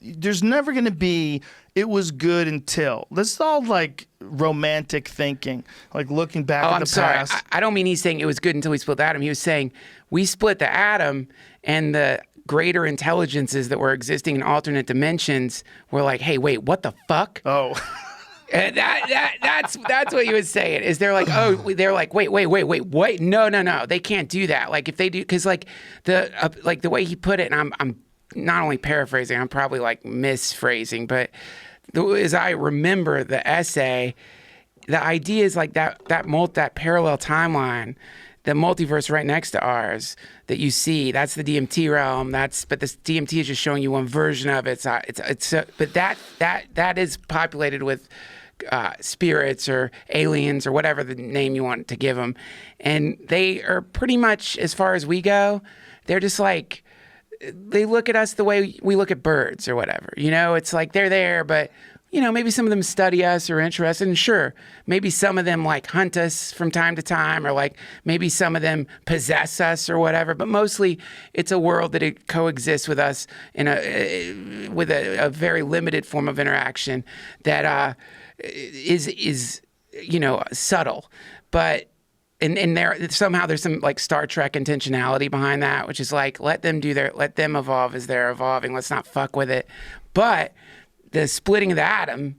there's never going to be it was good until. This is all like romantic thinking, like looking back at the past. Sorry. I don't mean he's saying it was good until we split the atom. He was saying we split the atom, and the greater intelligences that were existing in alternate dimensions were like, hey, wait, what the fuck? Oh. And that's what he was saying. Is they're like, wait, no, they can't do that. Like if they do, because like the way he put it, and I'm not only paraphrasing, I'm probably like misphrasing, but as I remember the essay, the idea is like that parallel timeline, the multiverse right next to ours that you see, that's the DMT realm. But this DMT is just showing you one version of it. But that is populated with spirits or aliens or whatever the name you want to give them, and they are pretty much, as far as we go, they're just like they look at us the way we look at birds or whatever. You know, it's like they're there, but you know, maybe some of them study us or interested, and sure, maybe some of them like hunt us from time to time, or like maybe some of them possess us or whatever. But mostly, it's a world that it coexists with us in a very limited form of interaction that is you know, subtle, but. And there somehow there's some like Star Trek intentionality behind that, which is like let them evolve as they're evolving. Let's not fuck with it. But the splitting of the atom,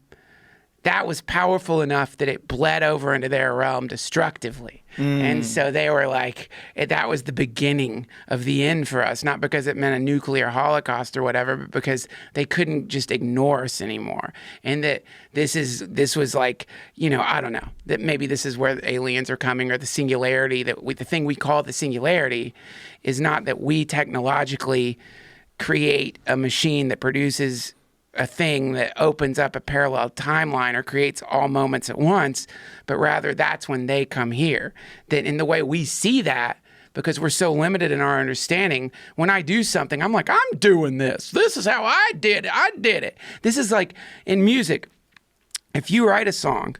that was powerful enough that it bled over into their realm destructively. And so they were like, that was the beginning of the end for us, not because it meant a nuclear holocaust or whatever, but because they couldn't just ignore us anymore. And that this was like, you know, I don't know, that maybe this is where the aliens are coming, or the singularity, the thing we call the singularity is not that we technologically create a machine that produces a thing that opens up a parallel timeline or creates all moments at once, but rather that's when they come here. That in the way we see that, because we're so limited in our understanding, when I do something, I'm like, I'm doing this. This is how I did it. I did it. This is like in music. If you write a song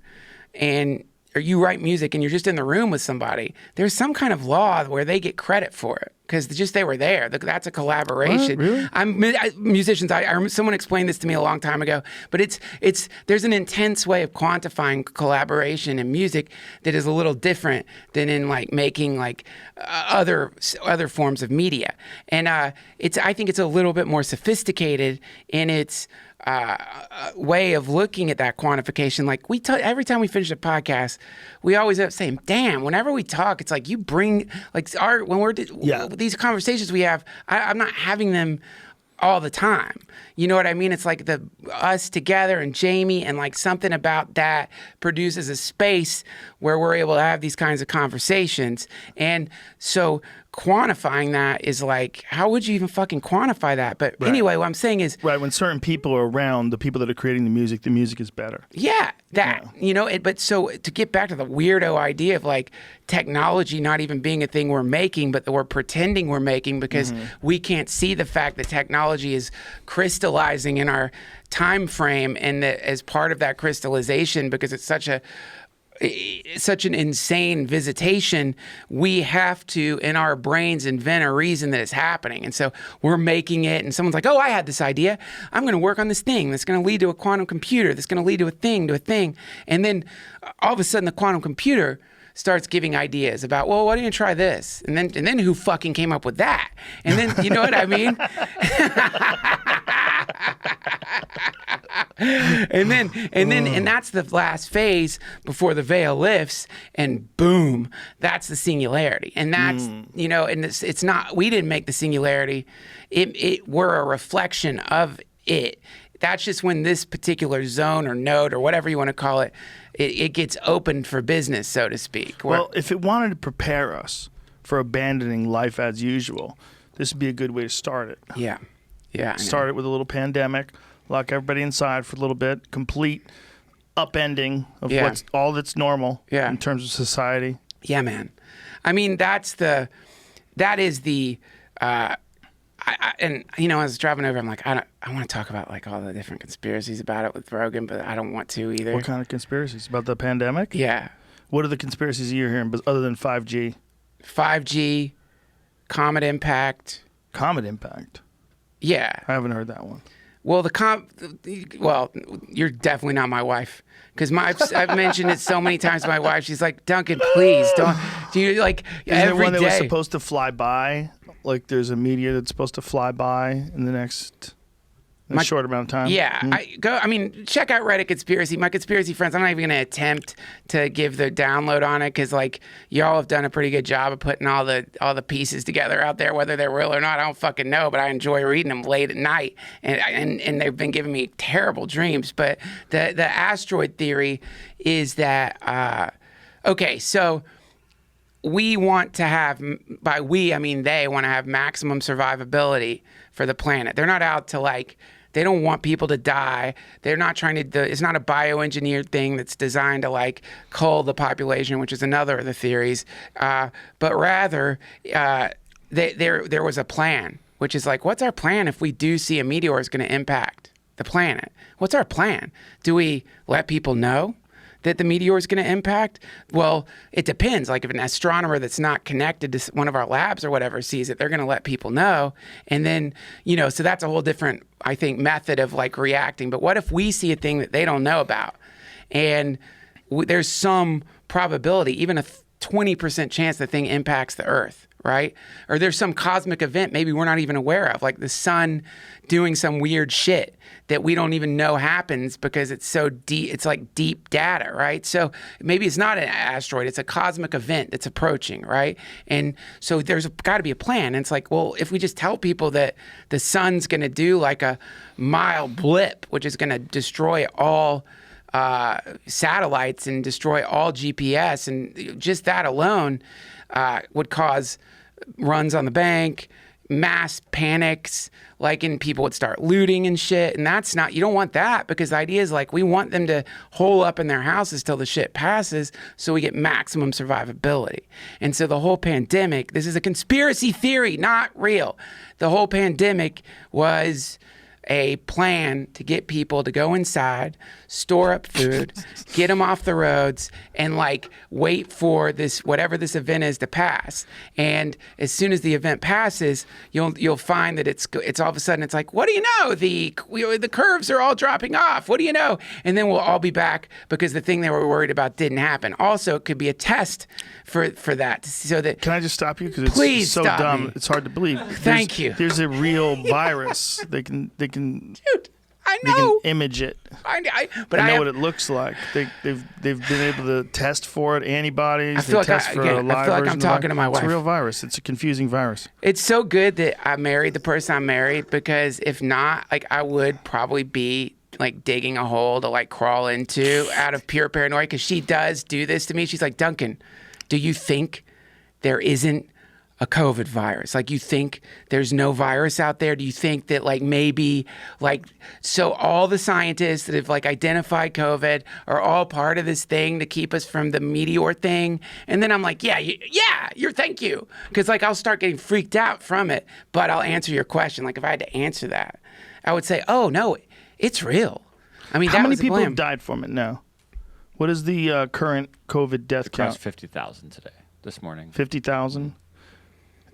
or you write music and you're just in the room with somebody, there's some kind of law where they get credit for it because just they were there. That's a collaboration. What? Really? Musicians. Someone explained this to me a long time ago, but there's an intense way of quantifying collaboration in music that is a little different than in like making like other forms of media. And I think it's a little bit more sophisticated in its way of looking at that quantification. Like every time we finish a podcast, we always end up saying, damn, whenever we talk, it's like you bring like these conversations we have, I'm not having them all the time. You know what I mean? It's like us together and Jamie, and like something about that produces a space where we're able to have these kinds of conversations. And so quantifying that is like, how would you even fucking quantify that? But anyway, what I'm saying is... Right, when certain people are around, the people that are creating the music is better. Yeah, you know, but so to get back to the weirdo idea of like technology not even being a thing we're making, but that we're pretending we're making because we can't see the fact that technology is crystallizing in our time frame, and that as part of that crystallization, because it's such an insane visitation, we have to, in our brains, invent a reason that it's happening. And so we're making it, and someone's like, oh, I had this idea. I'm going to work on this thing that's going to lead to a quantum computer, that's going to lead to a thing. And then all of a sudden the quantum computer starts giving ideas about, well, why don't you try this? And then who fucking came up with that? And then, you know what I mean? and that's the last phase before the veil lifts, and boom, that's the singularity. And that's, you know, and it's not, we didn't make the singularity. We're a reflection of it. That's just when this particular zone or node or whatever you want to call it, it gets opened for business, so to speak. Well, if it wanted to prepare us for abandoning life as usual, this would be a good way to start it. Yeah. Start it with a little pandemic, lock everybody inside for a little bit, complete upending of what's all that's normal in terms of society. Yeah, man. I mean, that is the, and you know, I was driving over, I'm like, I want to talk about like all the different conspiracies about it with Rogan, but I don't want to either. What kind of conspiracies? About the pandemic? Yeah. What are the conspiracies you're hearing, other than 5G? 5G, comet impact. Comet impact? Yeah. I haven't heard that one. Well, well, you're definitely not my wife, because I've mentioned it so many times to my wife. She's like, Duncan, please don't. Do you like Is there one that was supposed to fly by? Like there's a meteor that's supposed to fly by in the next short amount of time? Yeah. Check out Reddit Conspiracy. My conspiracy friends, I'm not even going to attempt to give the download on it, because like y'all have done a pretty good job of putting all the pieces together out there, whether they're real or not. I don't fucking know, but I enjoy reading them late at night, and they've been giving me terrible dreams. But the asteroid theory is that okay, so we want to have, by we, I mean they want to have maximum survivability for the planet. They're not out to like, they don't want people to die. They're not trying to, it's not a bioengineered thing that's designed to like cull the population, which is another of the theories. But rather, there was a plan which is like, what's our plan if we do see a meteor is going to impact the planet? What's our plan? Do we let people know that the meteor is going to impact? Well, it depends. Like if an astronomer that's not connected to one of our labs or whatever sees it, they're going to let people know. And then, so that's a whole different, I think, method of like reacting. But what if we see a thing that they don't know about? And there's some probability, even a 20% chance the thing impacts the Earth, right? Or there's some cosmic event maybe we're not even aware of, like the sun doing some weird shit that we don't even know happens because it's so deep. It's like deep data, right? So maybe it's not an asteroid. It's a cosmic event that's approaching, right? And so there's got to be a plan. And it's like, well, if we just tell people that the sun's going to do like a mild blip, which is going to destroy all satellites and destroy all GPS, and just that alone would cause runs on the bank, mass panics, and people would start looting and shit. And that's not, you don't want that, because the idea is like we want them to hole up in their houses till the shit passes so we get maximum survivability. And so the whole pandemic, this is a conspiracy theory, not real. The whole pandemic was a plan to get people to go inside, store up food, get them off the roads, and wait for this, whatever this event is, to pass. And as soon as the event passes, you'll find that it's all of a sudden it's like, what do you know? The curves are all dropping off. What do you know? And then we'll all be back because the thing they were worried about didn't happen. Also, it could be a test for that, so that. Can I just stop you? Because Please it's so stop dumb. me. It's hard to believe. Thank you. There's a real virus. They can. Dude, I They know. can image it. But I know what it looks like. They've been able to test for it, antibodies. I feel like test for a live I feel like version I'm of the talking to my virus. wife. It's a real virus. It's a confusing virus. It's so good that I married the person I married, because if not, I would probably be digging a hole to crawl into out of pure paranoia, because she does do this to me. She's like, Duncan, do you think there isn't a COVID virus? You think there's no virus out there? Do you think that maybe so all the scientists that have identified COVID are all part of this thing to keep us from the meteor thing? And then I'm like, thank you. Because I'll start getting freaked out from it, but I'll answer your question. If I had to answer that, I would say, oh no, it's real. I mean, how many was the people blame. have died from it now? What is the current COVID death Across count? 50,000 today, this morning. 50,000.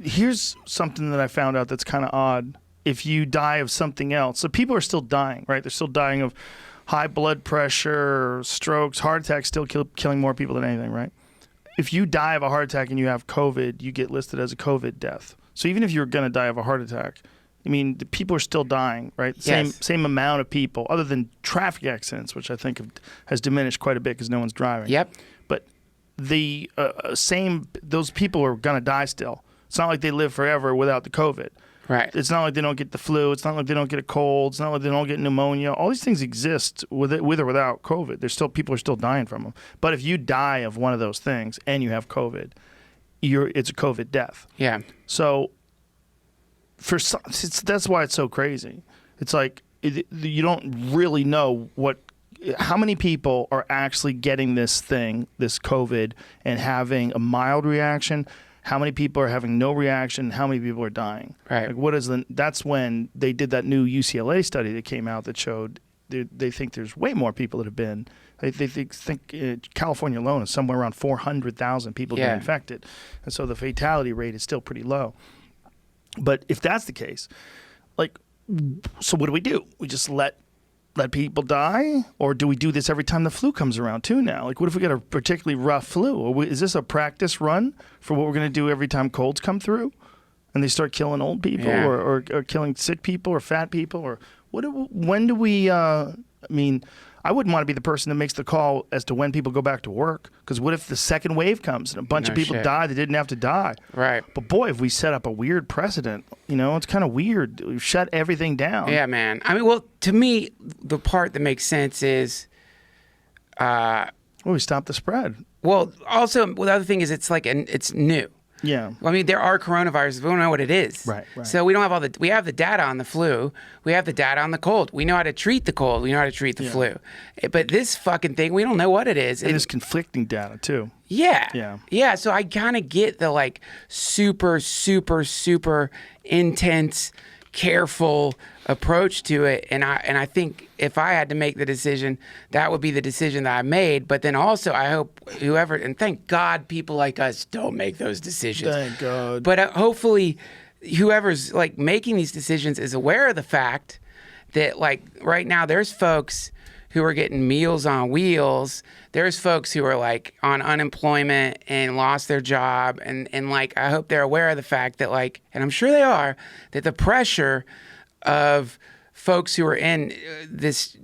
Here's something that I found out that's kind of odd. If you die of something else, so people are still dying, right? They're still dying of high blood pressure, strokes, heart attacks, still killing more people than anything, right? If you die of a heart attack and you have COVID, you get listed as a COVID death. So even if you're going to die of a heart attack, I mean, the people are still dying, right? Yes. Same amount of people, other than traffic accidents, which I think has diminished quite a bit because no one's driving. Yep. But the those people are going to die still. It's not like they live forever without the COVID. Right. It's not like they don't get the flu. It's not like they don't get a cold. It's not like they don't get pneumonia. All these things exist with or without COVID. People are still dying from them. But if you die of one of those things and you have COVID, it's a COVID death. Yeah. So that's why it's so crazy. It's you don't really know how many people are actually getting this thing, this COVID, and having a mild reaction. How many people are having no reaction? How many people are dying? Right. That's when they did that new UCLA study that came out that showed they think there's way more people that have been. They think California alone is somewhere around 400,000 people getting infected, and so the fatality rate is still pretty low. But if that's the case, so what do? We just let people die, or do we do this every time the flu comes around too now? What if we get a particularly rough flu? Is this a practice run for what we're going to do every time colds come through and they start killing old people or killing sick people or fat people? Or when do we, I wouldn't want to be the person that makes the call as to when people go back to work, because what if the second wave comes and a bunch of people die that didn't have to die? Right. But boy, if we set up a weird precedent, it's kind of weird. We've shut everything down. Yeah, man. I mean, well, to me, the part that makes sense is, we stop the spread. well, also, the other thing is it's new. Yeah. I mean, there are coronaviruses. We don't know what it is. Right. So we don't have we have the data on the flu. We have the data on the cold. We know how to treat the cold. We know how to treat the flu. But this fucking thing, we don't know what it is. And there's conflicting data too. Yeah. So I kind of get the like super, super, super intense, careful approach to it, and I think if I had to make the decision, that would be the decision that I made. But then also, I hope whoever, and thank God, people like us don't make those decisions. Thank God. But hopefully, whoever's like making these decisions is aware of the fact that like right now there's folks who are getting Meals on Wheels. There's folks who are like on unemployment and lost their job. And like, I hope they're aware of the fact that like, and I'm sure they are, that the pressure of folks who are in this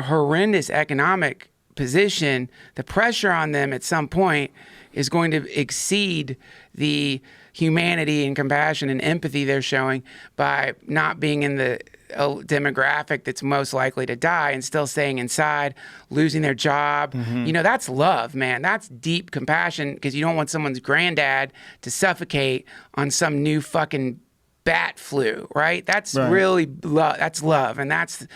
horrendous economic position, the pressure on them at some point is going to exceed the humanity and compassion and empathy they're showing by not being in the demographic that's most likely to die and still staying inside, losing their job. You know, that's love, man. That's deep compassion, because you don't want someone's granddad to suffocate on some new fucking bat flu, right? That's really love. That's love, and that's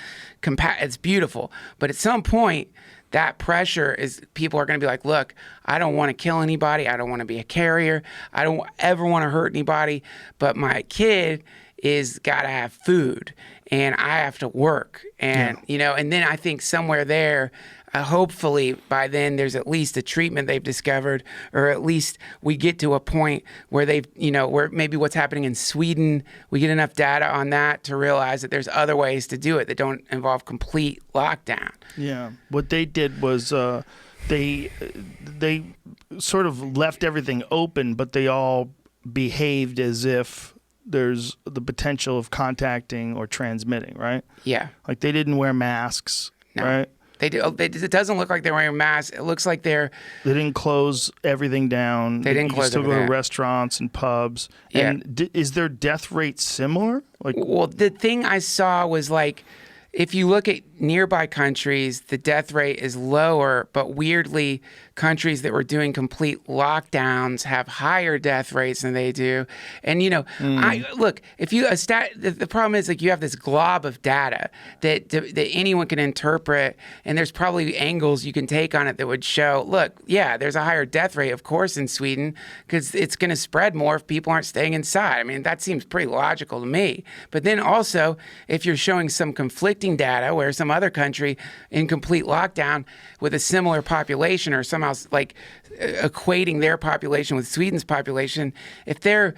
it's beautiful. But at some point, that pressure is, people are going to be like, look, I don't want to kill anybody. I don't want to be a carrier. I don't ever want to hurt anybody. But my kid is got to have food, and I have to work. And, you know, and then I think somewhere there, hopefully by then there's at least a treatment they've discovered, or at least we get to a point where they've, you know, where maybe what's happening in Sweden, we get enough data on that to realize that there's other ways to do it that don't involve complete lockdown. Yeah. What they did was they sort of left everything open, but they all behaved as if there's the potential of contacting or transmitting, right? Yeah. Like they didn't wear masks, right? They do. It doesn't look like they're wearing masks. It looks like they didn't close everything down. They didn't you close still everything go to down. restaurants and pubs. Yeah. And is their death rate similar? Like, well, the thing I saw was like, if you look at nearby countries, the death rate is lower, but weirdly, countries that were doing complete lockdowns have higher death rates than they do. And, you know, look, if you, the problem is like you have this glob of data that anyone can interpret, and there's probably angles you can take on it that would show, look, yeah, there's a higher death rate, of course, in Sweden, because it's going to spread more if people aren't staying inside. I mean, that seems pretty logical to me. But then also, if you're showing some conflicting data where some other country in complete lockdown with a similar population, or somehow like equating their population with Sweden's population, if they've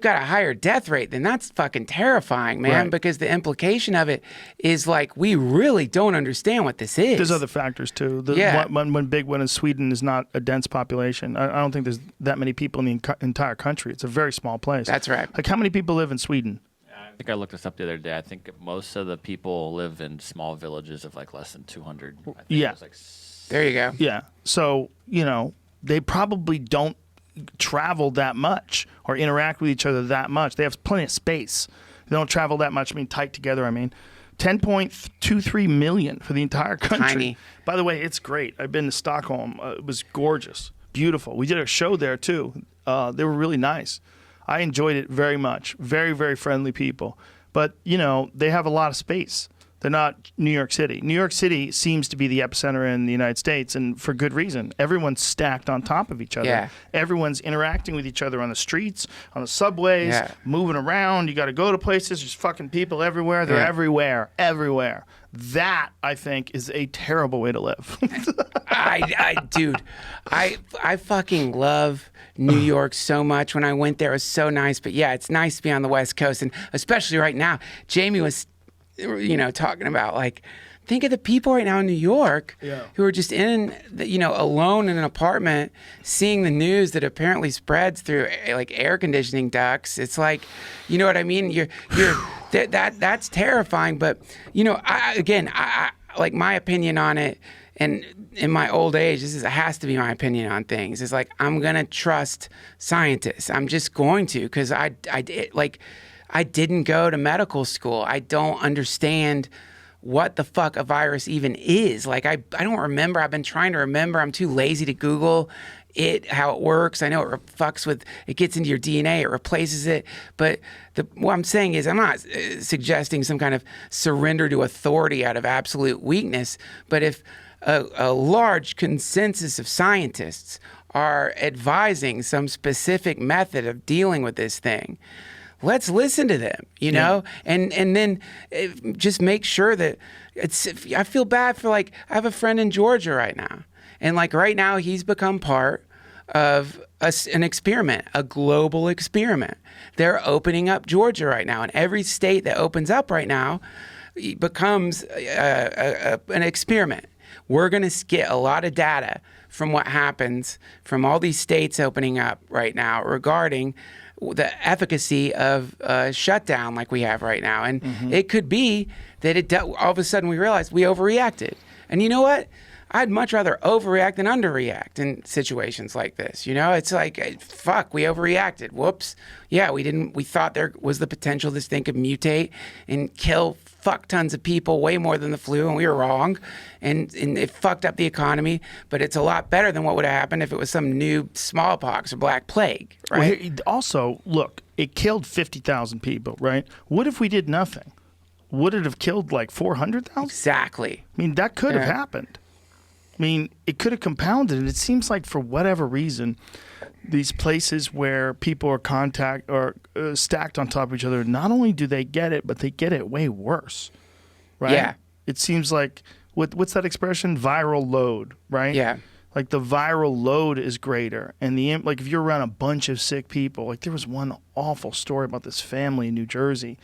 got a higher death rate, then that's fucking terrifying, man. Right. Because the implication of it is like, we really don't understand what this is. there's other factors too. One big one is Sweden is not a dense population. I don't think there's that many people in the entire country. It's a very small place. That's right. Like, how many people live in Sweden? I think I looked this up the other day. I think most of the people live in small villages of like less than 200. I think Yeah. it was like There you go. Yeah. So, you know, they probably don't travel that much or interact with each other that much. They have plenty of space. They don't travel that much. I mean, tight together. I mean, 10.23 million for the entire country. Tiny. By the way, it's great. I've been to Stockholm. It was gorgeous. Beautiful. We did a show there too. They were really nice. I enjoyed it very much. Very, very friendly people. But, you know, they have a lot of space. They're not New York City. New York City seems to be the epicenter in the United States, and for good reason. Everyone's stacked on top of each other. Yeah. Everyone's interacting with each other on the streets, on the subways, moving around. You got to go to places. There's fucking people everywhere. They're everywhere. That, I think, is a terrible way to live. Dude, I fucking love New York so much. When I went there, it was so nice. But yeah, it's nice to be on the West Coast, and especially right now. Jamie was, you know, talking about like, think of the people right now in New York who are just alone in an apartment, seeing the news that apparently spreads through like air conditioning ducts. It's like, you know what I mean? That's terrifying. But you know, I like, my opinion on it. And in my old age, has to be my opinion on things. It's like, I'm gonna trust scientists. I'm just going to, because I didn't go to medical school. I don't understand what the fuck a virus even is. Like, I don't remember. I've been trying to remember. I'm too lazy to Google. how it works. I know it gets into your DNA, it replaces it. But what I'm saying is I'm not suggesting some kind of surrender to authority out of absolute weakness. But if a large consensus of scientists are advising some specific method of dealing with this thing, let's listen to them, you know, and then just make sure that I feel bad for, like, I have a friend in Georgia right now, and like right now he's become part of an experiment, a global experiment. They're opening up Georgia right now, and every state that opens up right now becomes an experiment. We're going to get a lot of data from what happens from all these states opening up right now regarding the efficacy of shutdown like we have right now. And it could be that all of a sudden we realize we overreacted. And you know what? I'd much rather overreact than underreact in situations like this. You know, it's like, fuck, we overreacted. Whoops. Yeah, we thought there was the potential this thing could mutate and kill fuck tons of people, way more than the flu, and we were wrong. And it fucked up the economy, but it's a lot better than what would have happened if it was some new smallpox or black plague, right? Well, also, look, it killed 50,000 people, right? What if we did nothing? Would it have killed like 400,000? Exactly. I mean, that could have happened. I mean, it could have compounded, and it seems like for whatever reason, these places where people are stacked on top of each other, not only do they get it, but they get it way worse, right? Yeah. It seems like, what's that expression? Viral load, right? Yeah. Like the viral load is greater, and like if you're around a bunch of sick people, like there was one awful story about this family in New Jersey.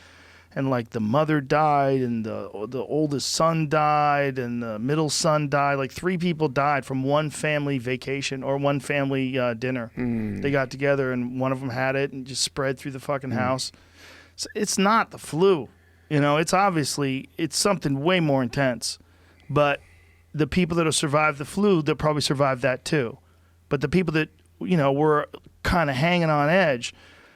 And like the mother died, and the oldest son died, and the middle son died. Like 3 people died from one family vacation or one family dinner. They got together, and one of them had it, and just spread through the fucking house. So it's not the flu, you know. It's something way more intense. But the people that have survived the flu, they'll probably survive that too. But the people that, you know, were kind of hanging on edge,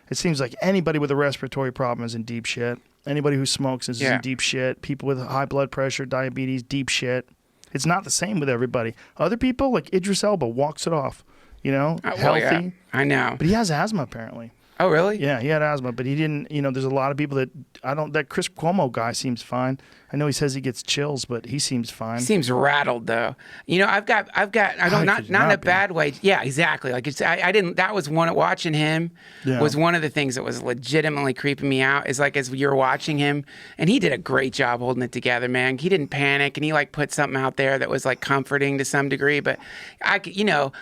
it seems like anybody with a respiratory problem is in deep shit. Anybody who smokes is in deep shit. People with high blood pressure, diabetes, deep shit. It's not the same with everybody. Other people, like Idris Elba, walks it off. You know, healthy. Yeah. I know. But he has asthma, apparently. Oh, really? Yeah, he had asthma, but he didn't, you know, there's a lot of people that Chris Cuomo guy seems fine. I know he says he gets chills, but he seems fine. Seems rattled though. You know, I don't, not in a bad way. Yeah, exactly. Like that was watching him was one of the things that was legitimately creeping me out, is like, as you're watching him, and he did a great job holding it together, man. He didn't panic, and he like put something out there that was like comforting to some degree, but I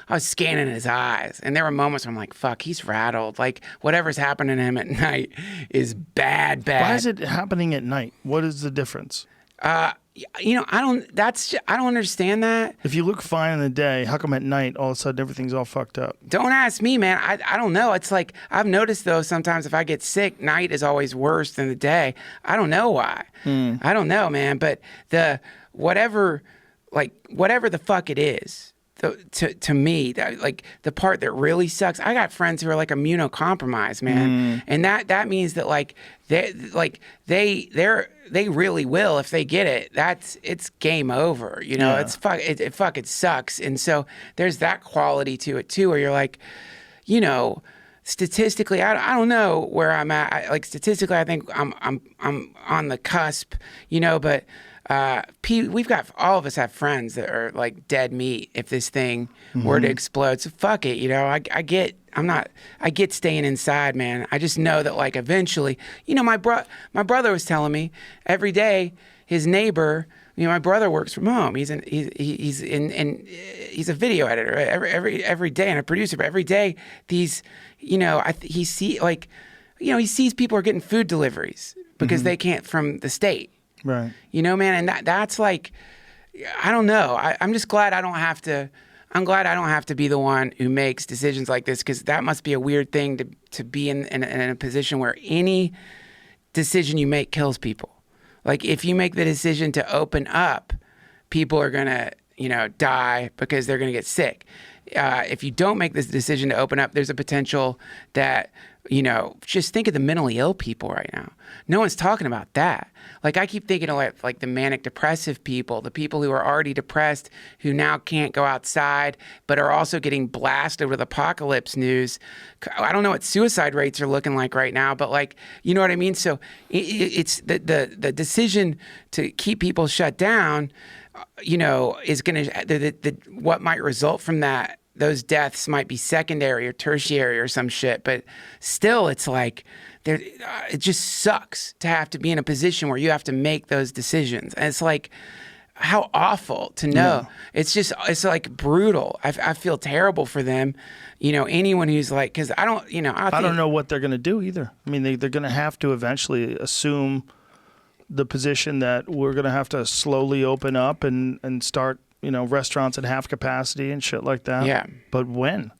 was scanning his eyes, and there were moments where I'm like, fuck, he's rattled. Like whatever's happening to him at night is bad. Why is it happening at night? What is the difference? You know, I don't understand that. If you look fine in the day, how come at night all of a sudden everything's all fucked up? Don't ask me, man. I don't know. It's like, I've noticed though, sometimes if I get sick, night is always worse than the day. I don't know why. I don't know, man. But whatever the fuck it is, to me, like the part that really sucks, I got friends who are like immunocompromised, man, and that means that like they really will, if they get it, it's game over, you know. It fucking sucks. And so there's that quality to it too, where you're like, you know, statistically, I don't know where I'm at. Like statistically, I think I'm on the cusp, you know, but. All of us have friends that are like dead meat if this thing were to explode. So fuck it, you know. I get staying inside, man. I just know that like eventually, you know, my brother was telling me every day his neighbor. You know, my brother works from home. He's a video editor every day, and a producer. But every day, he sees people are getting food deliveries because they can't from the state. Right. You know, man, and that's like, I don't know. I'm just glad I don't have to. I'm glad I don't have to be the one who makes decisions like this, because that must be a weird thing to be in a position where any decision you make kills people. Like if you make the decision to open up, people are gonna, you know, die because they're gonna get sick. if you don't make this decision to open up, there's a potential that, you know, just think of the mentally ill people right now. No one's talking about that. Like, I keep thinking of like the manic depressive people, the people who are already depressed, who now can't go outside, but are also getting blasted with apocalypse news. I don't know what suicide rates are looking like right now, but like, you know what I mean? So it's the decision to keep people shut down, you know, is going to, what might result from that, those deaths might be secondary or tertiary or some shit, but still it's like, it just sucks to have to be in a position where you have to make those decisions. And it's like, how awful to know. Yeah. It's like brutal. I feel terrible for them. You know, anyone who's like, because I don't, you know, I don't know what they're going to do either. I mean, they're going to have to eventually assume the position that we're going to have to slowly open up and start, you know, restaurants at half capacity and shit like that. Yeah. But when?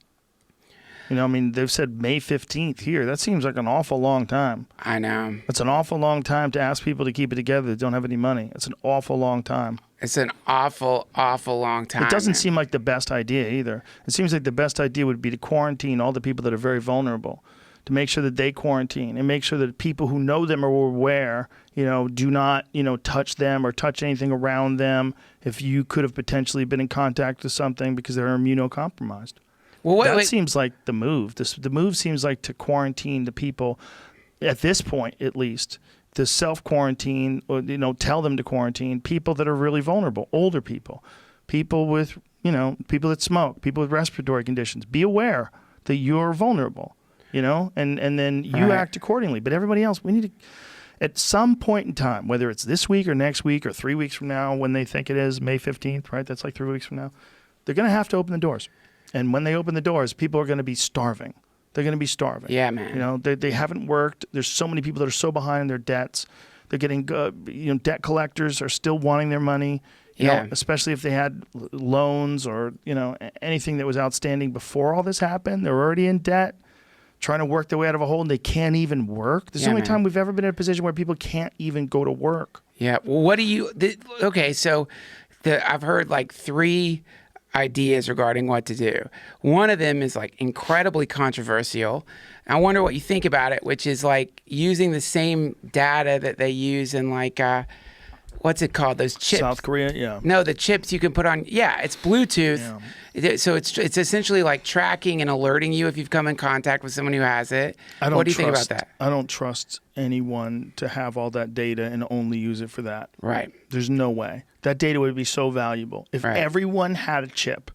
You know, I mean, they've said May 15th here. That seems like an awful long time. I know. It's an awful long time to ask people to keep it together that don't have any money. It's an awful long time. It's an awful, awful long time. It doesn't seem like the best idea either. It seems like the best idea would be to quarantine all the people that are very vulnerable, to make sure that they quarantine and make sure that people who know them or are aware, you know, do not, you know, touch them or touch anything around them if you could have potentially been in contact with something because they're immunocompromised. Well, that seems like the move. The move seems like to quarantine the people, at this point at least, to self-quarantine or, you know, tell them to quarantine people that are really vulnerable, older people with, you know, people that smoke, people with respiratory conditions. Be aware that you're vulnerable, you know, and then you act accordingly. But everybody else, we need to, at some point in time, whether it's this week or next week or 3 weeks from now when they think it is, May 15th, right? That's like 3 weeks from now. They're going to have to open the doors. And when they open the doors, people are going to be starving. They're going to be starving. Yeah, man. You know, they haven't worked. There's so many people that are so behind in their debts. They're getting, you know, debt collectors are still wanting their money. You know, especially if they had loans or, you know, anything that was outstanding before all this happened. They're already in debt, trying to work their way out of a hole, and they can't even work. This is the only time we've ever been in a position where people can't even go to work. Yeah. Well, what do you? Okay, so I've heard like 3 ideas regarding what to do. One of them is like incredibly controversial. I wonder what you think about it, which is like using the same data that they use in like what's it called? Those chips. South Korea, yeah. No, the chips you can put on. Yeah, it's Bluetooth. Yeah. So it's essentially like tracking and alerting you if you've come in contact with someone who has it. What do you think about that? I don't trust anyone to have all that data and only use it for that. Right. There's no way. That data would be so valuable. If everyone had a chip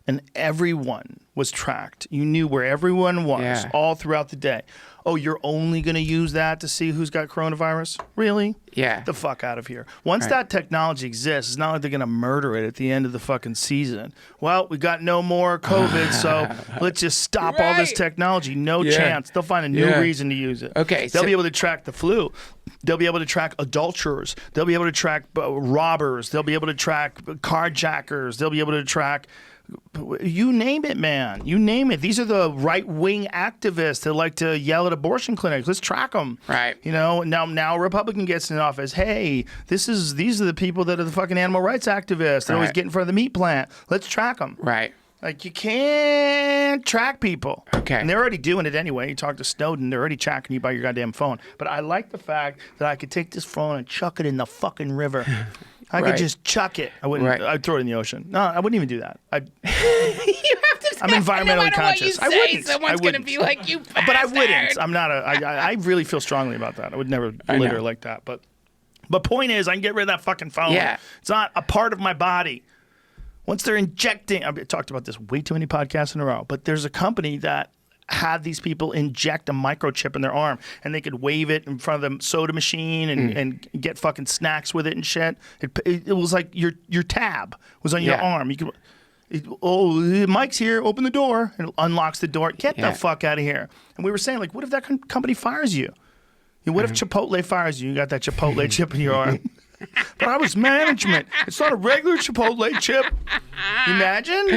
and everyone was tracked, you knew where everyone was all throughout the day. Oh, you're only going to use that to see who's got coronavirus? Really? Yeah. Get the fuck out of here. Once that technology exists, it's not like they're going to murder it at the end of the fucking season. Well, we got no more COVID, so let's just stop all this technology. No chance. They'll find a new reason to use it. Okay. They'll be able to track the flu. They'll be able to track adulterers. They'll be able to track robbers. They'll be able to track carjackers. They'll be able to track... You name it, man. You name it. These are the right-wing activists that like to yell at abortion clinics. Let's track them. Right. You know, now a Republican gets in office. Hey, these are the people that are the fucking animal rights activists that always get in front of the meat plant. Let's track them. Right. Like, you can't track people. Okay. And they're already doing it anyway. You talk to Snowden, they're already tracking you by your goddamn phone. But I like the fact that I could take this phone and chuck it in the fucking river. I could just chuck it. I wouldn't. I'd throw it in the ocean. No, I wouldn't even do that. You have to. I'm environmentally conscious. I wouldn't. Someone's going to be like, you bastard. But I wouldn't. I'm not I really feel strongly about that. I would never litter like that. But point is, I can get rid of that fucking phone. Yeah. It's not a part of my body. Once they're injecting, I've talked about this way too many podcasts in a row, but there's a company that had these people inject a microchip in their arm, and they could wave it in front of the soda machine and get fucking snacks with it and shit. It was like your tab was on your arm. You could, Mike's here, open the door, and it unlocks the door. Get the fuck out of here. And we were saying, like, what if that company fires you? What if Chipotle fires you? You got that Chipotle chip in your arm. But I was management. It's not a regular Chipotle chip. Imagine?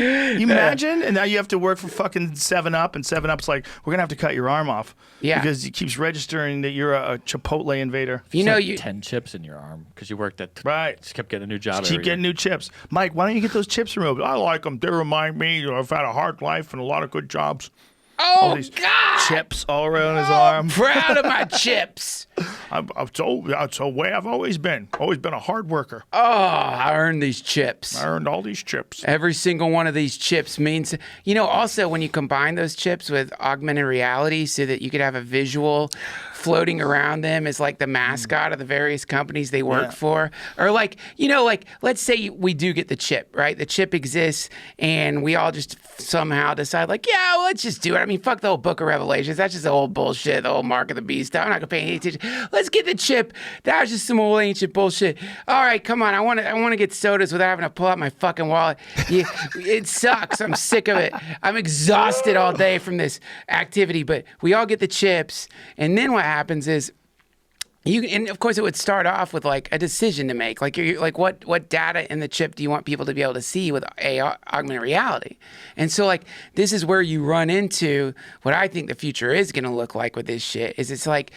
And now you have to work for fucking 7-Up, and 7-Up's like, we're going to have to cut your arm off. Yeah. Because he keeps registering that you're a Chipotle invader. You know, Like 10 chips in your arm because you worked at. Right. Just kept getting a new job. Keep getting new chips. Mike, why don't you get those chips removed? I like them. They remind me I've had a hard life and a lot of good jobs. All Oh, these God. chips all around his arm. Proud of my chips. I've told that's the way I've always been. Always been a hard worker. Oh, I earned these chips. I earned all these chips. Every single one of these chips means, you know, also when you combine those chips with augmented reality so that you could have a visual floating around them as like the mascot of the various companies they work for. Or like, you know, like let's say we do get the chip, right? The chip exists and we all just somehow decide like, yeah, well, let's just do it. I mean, fuck the whole Book of Revelations. That's just the old bullshit, the old Mark of the Beast stuff. I'm not gonna pay any attention. Let's get the chip. That was just some old ancient bullshit. All right, come on. I want to get sodas without having to pull out my fucking wallet. Yeah, it sucks. I'm sick of it. I'm exhausted all day from this activity. But we all get the chips, and then what happens is and of course it would start off with like a decision to make. Like you're like what data in the chip do you want people to be able to see with augmented reality? And so like this is where you run into what I think the future is going to look like with this shit. Is it's like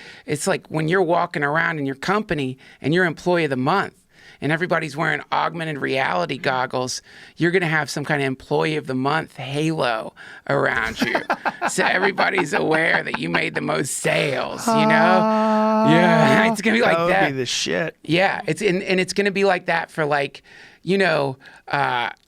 when you're walking around in your company and you're employee of the month and everybody's wearing augmented reality goggles, you're going to have some kind of employee of the month halo around you. So everybody's aware that you made the most sales, you know? Yeah, it's going to be like that. That would be the shit. Yeah, and it's going to be like that for like, you know,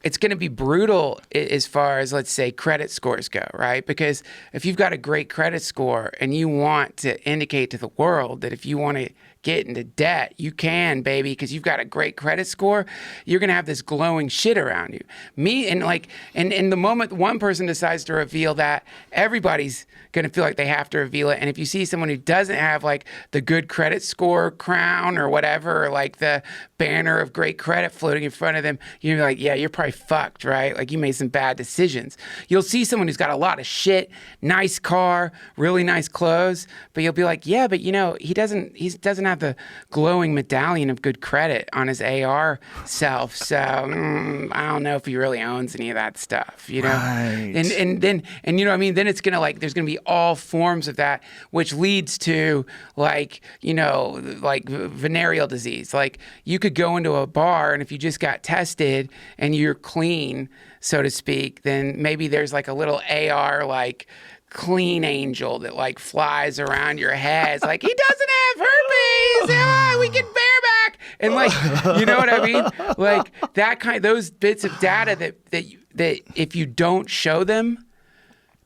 it's going to be brutal as far as, let's say, credit scores go, right? Because if you've got a great credit score and you want to indicate to the world that if you want to get into debt, you can, baby, because you've got a great credit score, you're going to have this glowing shit around you. And the moment one person decides to reveal that, everybody's going to feel like they have to reveal it. And if you see someone who doesn't have like the good credit score crown or whatever, or like the banner of great credit floating in front of them, you're gonna be like, yeah, you're probably fucked, right? Like you made some bad decisions. You'll see someone who's got a lot of shit, nice car, really nice clothes, but you'll be like, yeah, but you know, he doesn't have the glowing medallion of good credit on his AR self. So I don't know if he really owns any of that stuff, you know? Right. And you know what I mean? Then it's gonna like, there's gonna be all forms of that, which leads to like, you know, like venereal disease. Like you could go into a bar and if you just got tested and you're clean, so to speak, then maybe there's like a little AR like clean angel that like flies around your head. It's like, he doesn't have herpes. We get bareback. And like, you know what I mean? Like that those bits of data that if you don't show them,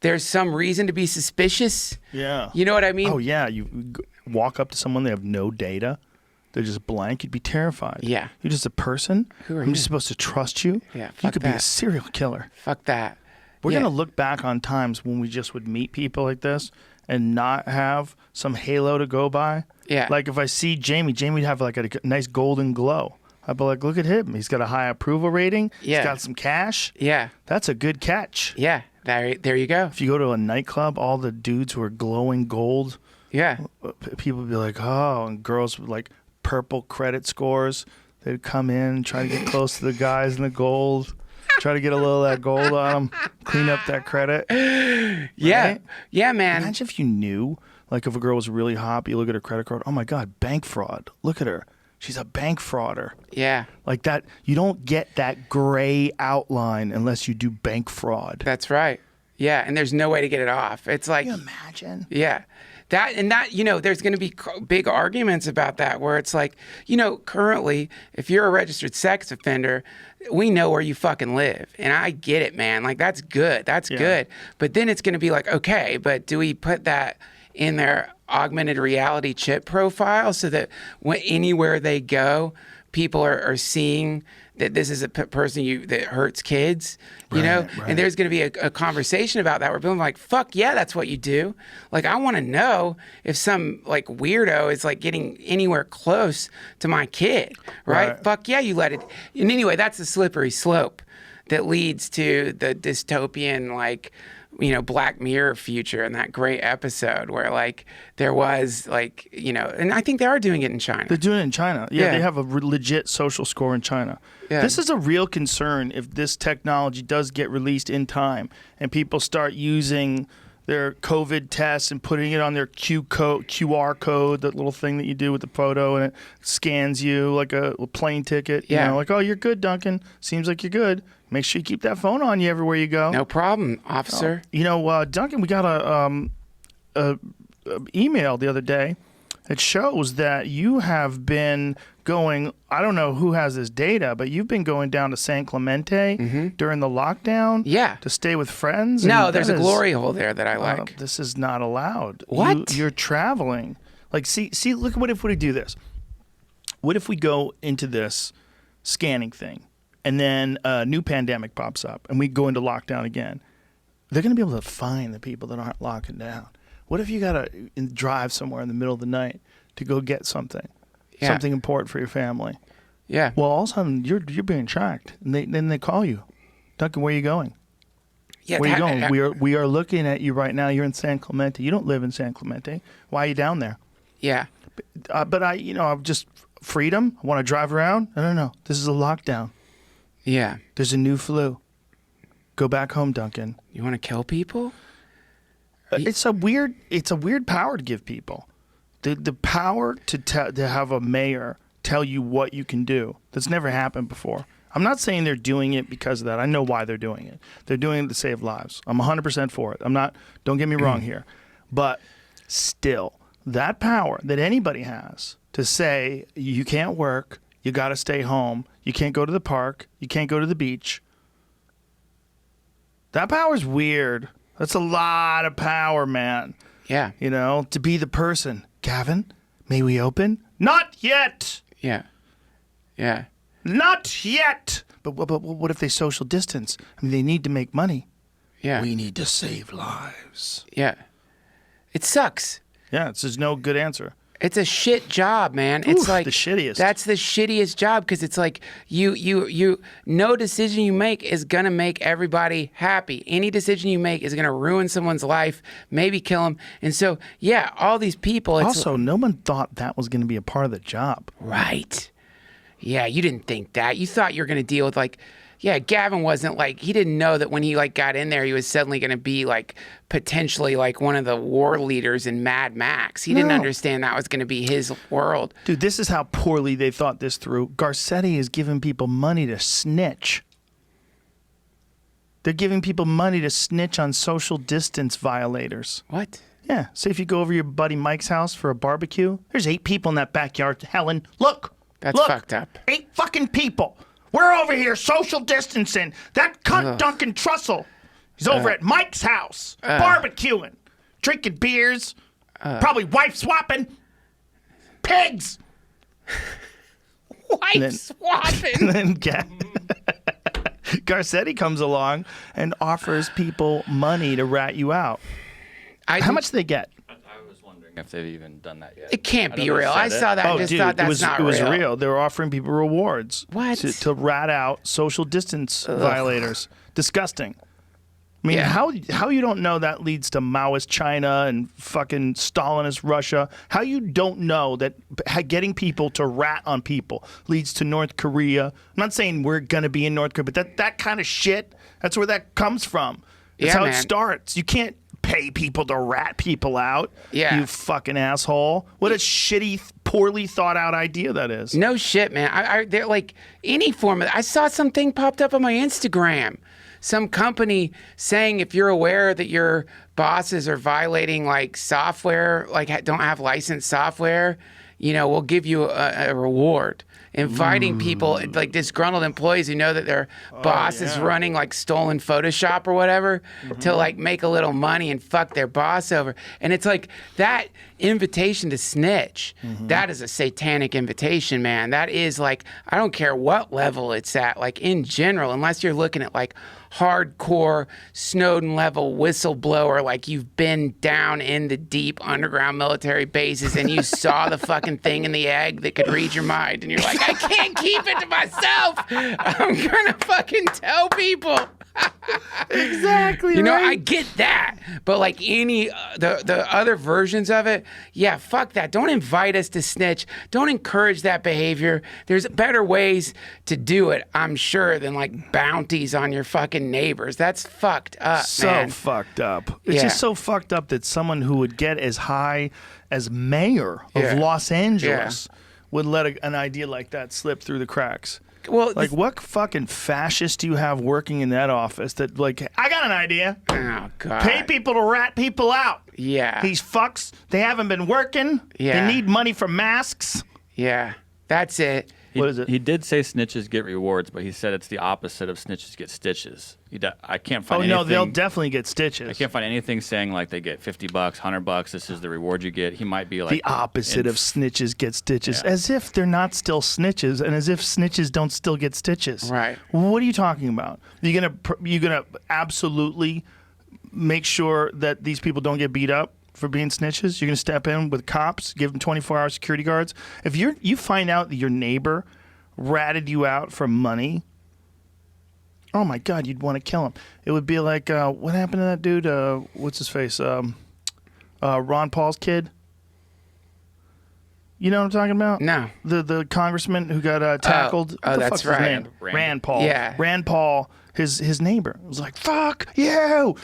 there's some reason to be suspicious. Yeah. You know what I mean? Oh, yeah. You walk up to someone, they have no data. They're just blank. You'd be terrified. Yeah. You're just a person. Who are I'm you? just supposed to trust you. Yeah, You fuck could be that. a serial killer. Fuck that. We're Yeah. going to look back on times when we just would meet people like this and not have some halo to go by. Yeah. Like if I see Jamie would have like a nice golden glow. I'd be like, look at him. He's got a high approval rating. Yeah. He's got some cash. Yeah. That's a good catch. Yeah. There you go. If you go to a nightclub, all the dudes who are glowing gold, Yeah. people would be like, oh, and girls with like purple credit scores. They'd come in, try to get close to the guys in the gold, try to get a little of that gold on them, clean up that credit. Yeah. Right? Yeah, man. Imagine if you knew, like if a girl was really hot, but you look at her credit card, oh my God, bank fraud. Look at her. She's a bank frauder. Yeah. Like that, you don't get that gray outline unless you do bank fraud. That's right. Yeah. And there's no way to get it off. It's like, Can you imagine? yeah. That, you know, there's going to be big arguments about that where it's like, you know, currently, if you're a registered sex offender, we know where you fucking live. And I get it, man. Like, that's good. That's good. But then it's going to be like, okay, but do we put that in their augmented reality chip profile so that anywhere they go, people are seeing that this is a person that hurts kids, you know? Right. And there's going to be a conversation about that where people are like, fuck yeah, that's what you do. Like, I want to know if some like weirdo is like getting anywhere close to my kid, right? Fuck yeah, you let it. And anyway, that's a slippery slope that leads to the dystopian, like, Black Mirror future in that great episode where like there was like, and I think they are doing it in China. They're doing it in China. Yeah, Yeah. they have a legit social score in China. Yeah. This is a real concern if this technology does get released in time and people start using their COVID tests and putting it on their QR code, that little thing that you do with the photo, and it scans you like a plane ticket. Yeah. Like, oh, you're good, Duncan. Seems like you're good. Make sure you keep that phone on you everywhere you go. No problem, officer. Duncan, we got a email the other day. It shows that you have been going, I don't know who has this data, but you've been going down to San Clemente during the lockdown Yeah. to stay with friends. No, and there's a that is- glory hole there that I like. This is not allowed. What? You're traveling. Like, see, look at what if we do this. What if we go into this scanning thing and then a new pandemic pops up and we go into lockdown again? They're going to be able to find the people that aren't locking down. What if you got to drive somewhere in the middle of the night to go get something important for your family? Yeah. Well, all of a sudden you're being tracked, and then they call you, Duncan. Where are you going? Yeah. Where are you going? We are looking at you right now. You're in San Clemente. You don't live in San Clemente. Why are you down there? Yeah. But I'm just freedom. I want to drive around. No. This is a lockdown. Yeah. There's a new flu. Go back home, Duncan. You want to kill people? It's a weird power to give people. The power to have a mayor tell you what you can do. That's never happened before. I'm not saying they're doing it because of that. I know why they're doing it. They're doing it to save lives. I'm 100% for it. Don't get me wrong here. But still, that power that anybody has to say you can't work, you got to stay home, you can't go to the park, you can't go to the beach. That power's weird. That's a lot of power, man. Yeah. To be the person. Gavin, may we open? Not yet. Yeah. Yeah. Not yet. But what if they social distance? I mean, they need to make money. Yeah. We need to save lives. Yeah. It sucks. Yeah, there's no good answer. It's a shit job, man. It's Oof, like the shittiest. That's the shittiest job because it's like you no decision you make is gonna make everybody happy. Any decision you make is gonna ruin someone's life, maybe kill them. And so, yeah, all these people. It's Also, no one thought that was going to be a part of the job. right. Yeah, you didn't think that. You thought you were gonna deal with like. Yeah, Gavin wasn't like, he didn't know that when he like got in there, he was suddenly going to be like potentially like one of the war leaders in Mad Max. He didn't No. understand that was going to be his world. Dude, this is how poorly they thought this through. Garcetti is giving people money to snitch. They're giving people money to snitch on social distance violators. What? Yeah, say if you go over to your buddy Mike's house for a barbecue, there's 8 people in that backyard. Helen, look. That's look, fucked up. 8 fucking people. We're over here social distancing. That cunt Duncan Trussell, he's over at Mike's house, barbecuing, drinking beers, probably wife swapping, pigs. Wife swapping. And then Garcetti comes along and offers people money to rat you out. How much do they get? I was wondering if they've even done that yet. It can't I be know they real. said I it. saw that and just thought that's not it real. was real. They were offering people rewards What? to rat out social distance violators. Disgusting. I mean, Yeah. how you don't know that leads to Maoist China and fucking Stalinist Russia? How you don't know that getting people to rat on people leads to North Korea? I'm not saying we're gonna be in North Korea, but that kind of shit, that's where that comes from. That's Yeah, how it man. starts. You can't pay people to rat people out. Yeah. You fucking asshole. What a shitty, poorly thought out idea that is. No shit, man. They're like any form of. I saw something popped up on my Instagram. Some company saying if you're aware that your bosses are violating like software, like don't have licensed software, we'll give you a reward. Inviting people, like disgruntled employees who know that their boss is running like stolen Photoshop or whatever to like make a little money and fuck their boss over. And it's like that invitation to snitch, that is a satanic invitation, man. That is like, I don't care what level it's at, like in general, unless you're looking at like hardcore Snowden level whistleblower, like you've been down in the deep underground military bases and you saw the fucking thing in the egg that could read your mind and you're like, I can't keep it to myself. I'm gonna fucking tell people. Exactly. You know, right? I get that, but like any the other versions of it, yeah, fuck that. Don't invite us to snitch. Don't encourage that behavior. There's better ways to do it, I'm sure, than like bounties on your fucking neighbors. That's fucked up, so man. fucked up. It's Yeah. just so fucked up that someone who would get as high as mayor of Yeah. Los Angeles would let an idea like that slip through the cracks. Well, Like, what fucking fascist do you have working in that office that, like, I got an idea. oh god, Pay people to rat people out. yeah, These fucks, they haven't been working. Yeah. They need money for masks. yeah, that's it. What is it? He did say snitches get rewards, but he said it's the opposite of snitches get stitches. I can't Oh, find anything. no, they'll definitely get stitches. I can't find anything saying like they get $50, $100. This is the reward you get. He might be like The opposite of snitches get stitches. As if they're not still snitches, and as if snitches don't still get stitches. Right. What are you talking about? You're gonna absolutely make sure that these people don't get beat up for being snitches? You're gonna step in with cops, give them 24-hour security guards? If you find out that your neighbor ratted you out for money, oh my God, you'd want to kill him. It would be like, what happened to that dude? What's his face? Ron Paul's kid. You know what I'm talking about? No. The congressman who got tackled. Oh, What the that's fuck's his right. name? Rand. Rand Paul. Yeah. Rand Paul, his neighbor, was like, fuck you.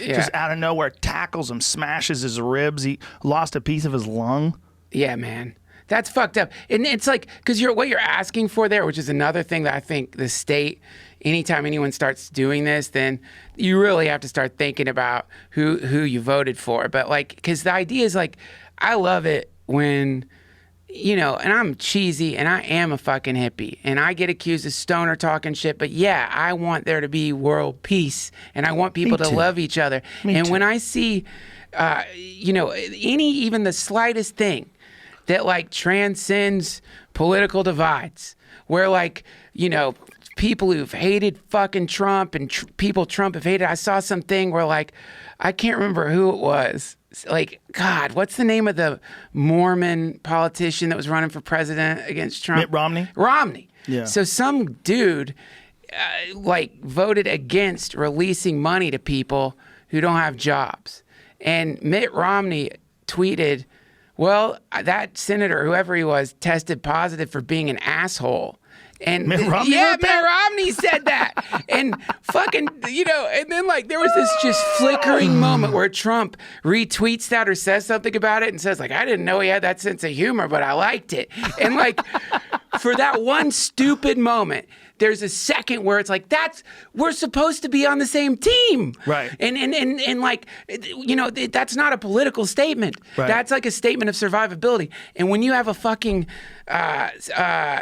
Yeah. Just out of nowhere tackles him, smashes his ribs. He lost a piece of his lung. Yeah, man. That's fucked up. And it's like, because what you're asking for there, which is another thing that I think the state, anytime anyone starts doing this, then you really have to start thinking about who you voted for. But like, because the idea is like, I love it when, you know, and I'm cheesy and I am a fucking hippie and I get accused of stoner talking shit. But yeah, I want there to be world peace and I want people to too. love each other. Me too. When I see, you know, even the slightest thing that like transcends political divides, where like, you know, people who've hated fucking Trump and people Trump have hated. I saw something where like, I can't remember who it was. Like, God, what's the name of the Mormon politician that was running for president against Trump? Mitt Romney? Romney. Yeah. So some dude like voted against releasing money to people who don't have jobs. And Mitt Romney tweeted, well, that senator, whoever he was, tested positive for being an asshole. And Mitt Romney yeah, wrote Mitt that? Romney said that. And fucking, you know, and then like there was this just flickering moment where Trump retweets that or says something about it and says like, I didn't know he had that sense of humor, but I liked it. And like for that one stupid moment, there's a second where it's like, we're supposed to be on the same team. Right. And like, you know, that's not a political statement. Right. That's like a statement of survivability. And when you have a fucking,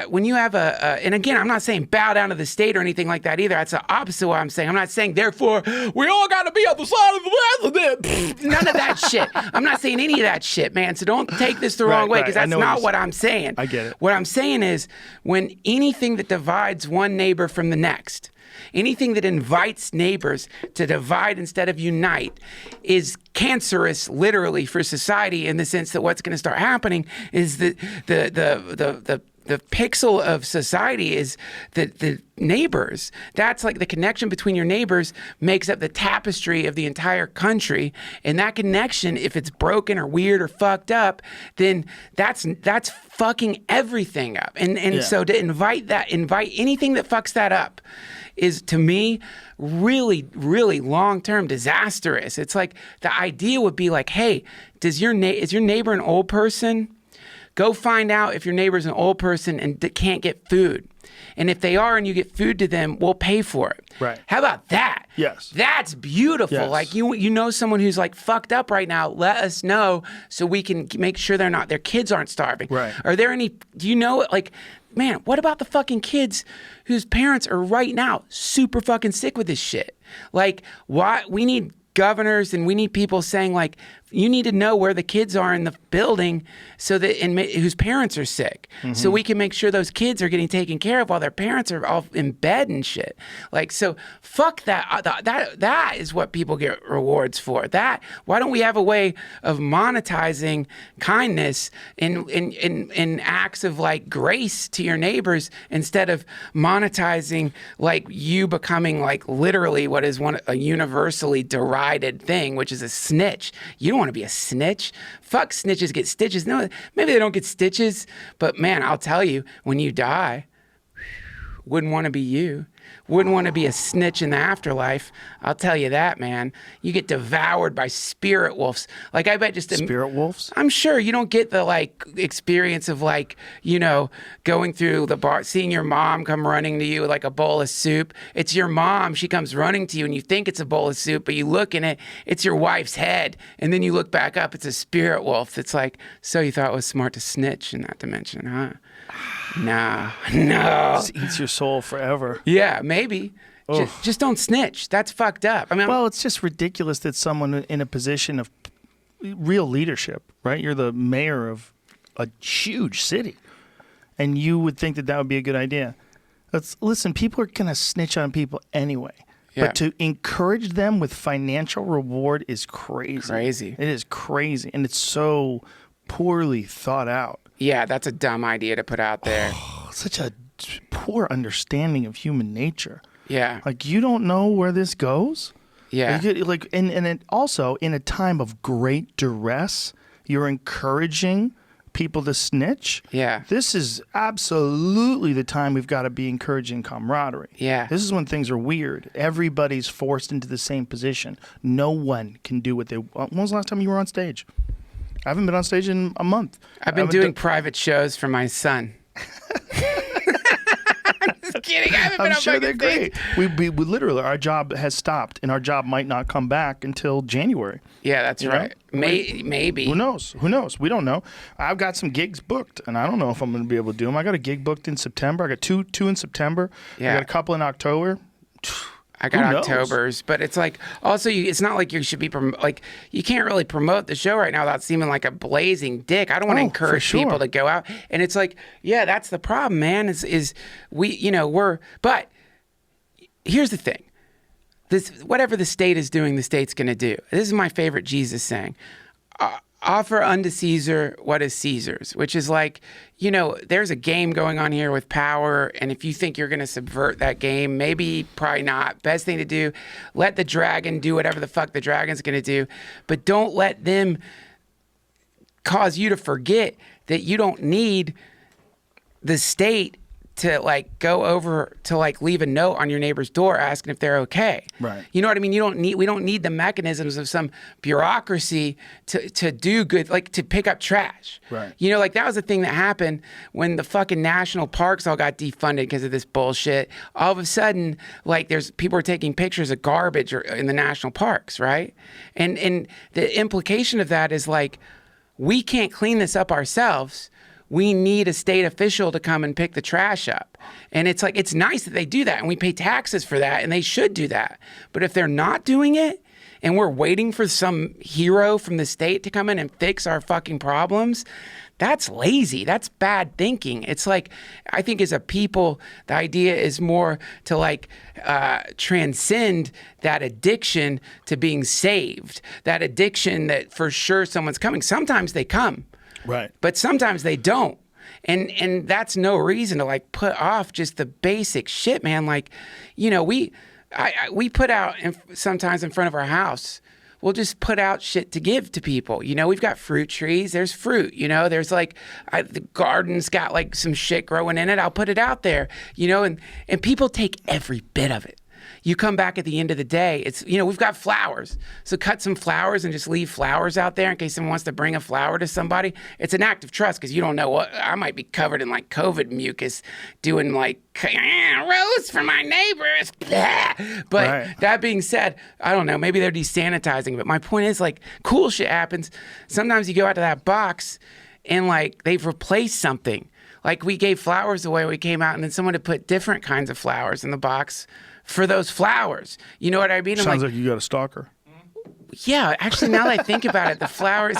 when you have and again, I'm not saying bow down to the state or anything like that either. That's the opposite of what I'm saying. I'm not saying, therefore, we all got to be on the side of the president. None of that shit. I'm not saying any of that shit, man. So don't take this the wrong way, because right. I that's know what not you're what I'm saying. I get it. What I'm saying is when anything that divides one neighbor from the next, anything that invites neighbors to divide instead of unite is cancerous, literally, for society, in the sense that what's going to start happening is that the pixel of society is the neighbors. That's like the connection between your neighbors makes up the tapestry of the entire country. And that connection, if it's broken or weird or fucked up, then that's fucking everything up. And so to invite anything that fucks that up is, to me, really, really long-term disastrous. It's like the idea would be like, hey, is your neighbor an old person? Go find out if your neighbor's an old person and can't get food. And if they are and you get food to them, we'll pay for it. Right. How about that? Yes. That's beautiful. Yes. Like you know someone who's like fucked up right now, let us know so we can make sure their kids aren't starving. Right. Are there any, do you know, like, man, what about the fucking kids whose parents are right now super fucking sick with this shit? Like, why we need governors and we need people saying like, you need to know where the kids are in the building so that whose parents are sick, so we can make sure those kids are getting taken care of while their parents are all in bed and shit. Like, so fuck that. That is what people get rewards for. That, why don't we have a way of monetizing kindness in acts of like grace to your neighbors, instead of monetizing like you becoming like literally what is a universally derided thing, which is a snitch. You don't want to be a snitch. Fuck, snitches get stitches. No, maybe they don't get stitches, but man, I'll tell you, when you die, wouldn't want to be you. Wouldn't want to be a snitch in the afterlife. I'll tell you that, man. You get devoured by spirit wolves. Like, I bet just Spirit wolves? I'm sure you don't get the like experience of like, you know, going through the bar, seeing your mom come running to you with like a bowl of soup. It's your mom. She comes running to you and you think it's a bowl of soup, but you look in it, it's your wife's head. And then you look back up, it's a spirit wolf. It's like, so you thought it was smart to snitch in that dimension, huh? No. It eats your soul forever. Yeah, maybe. Just don't snitch. That's fucked up. I mean, well, it's just ridiculous that someone in a position of real leadership, right? You're the mayor of a huge city, and you would think that would be a good idea. Listen, people are going to snitch on people anyway. Yeah. But to encourage them with financial reward is crazy. It is crazy, and it's so poorly thought out. Yeah, that's a dumb idea to put out there. Such a poor understanding of human nature. Yeah. Like, you don't know where this goes? Yeah. And it also, in a time of great duress, you're encouraging people to snitch. Yeah. This is absolutely the time we've got to be encouraging camaraderie. Yeah. This is when things are weird. Everybody's forced into the same position. No one can do what they... When was the last time you were on stage? I haven't been on stage in a month. I've been doing private shows for my son. I'm just kidding. I haven't been I'm on sure they're stage. great. We literally, our job has stopped, and our job might not come back until January. Yeah, that's right. Maybe. Who knows? We don't know. I've got some gigs booked, and I don't know if I'm going to be able to do them. I got a gig booked in September. I got two in September. Yeah. I got a couple in October. I got October's, but it's like, also, it's not like you should be, like, you can't really promote the show right now without seeming like a blazing dick. I don't want to encourage people to go out. And it's like, yeah, that's the problem, man, is we, you know, but here's the thing. Whatever the state is doing, the state's going to do. This is my favorite Jesus saying. Offer unto Caesar what is Caesar's, which is like, you know, there's a game going on here with power, and if you think you're going to subvert that game, probably not. Best thing to do, let the dragon do whatever the fuck the dragon's going to do, but don't let them cause you to forget that you don't need the state to like go over to like leave a note on your neighbor's door asking if they're okay. Right. You know what I mean? We don't need the mechanisms of some bureaucracy to do good, like to pick up trash. Right. You know, like that was the thing that happened when the fucking national parks all got defunded because of this bullshit. All of a sudden, like people are taking pictures of garbage in the national parks, right? And the implication of that is like, we can't clean this up ourselves. We need a state official to come and pick the trash up. And it's like, it's nice that they do that, and we pay taxes for that, and they should do that. But if they're not doing it, and we're waiting for some hero from the state to come in and fix our fucking problems, that's lazy. That's bad thinking. It's like, I think as a people, the idea is more to like transcend that addiction to being saved, that addiction that for sure someone's coming. Sometimes they come. Right. But sometimes they don't. And that's no reason to like put off just the basic shit, man. Like, you know, we put out sometimes in front of our house, we'll just put out shit to give to people. You know, we've got fruit trees. There's fruit, you know, there's like the garden's got like some shit growing in it. I'll put it out there, you know, and people take every bit of it. You come back at the end of the day, it's, you know, we've got flowers. So cut some flowers and just leave flowers out there in case someone wants to bring a flower to somebody. It's an act of trust because you don't know what, I might be covered in like COVID mucus doing like, rose for my neighbors. But That being said, I don't know, maybe they're desanitizing. But my point is like cool shit happens. Sometimes you go out to that box and like they've replaced something. Like we gave flowers away when we came out and then someone had put different kinds of flowers in the box for those flowers. You know what I mean? Sounds like you got a stalker. Yeah, actually, now that I think about it, the flowers.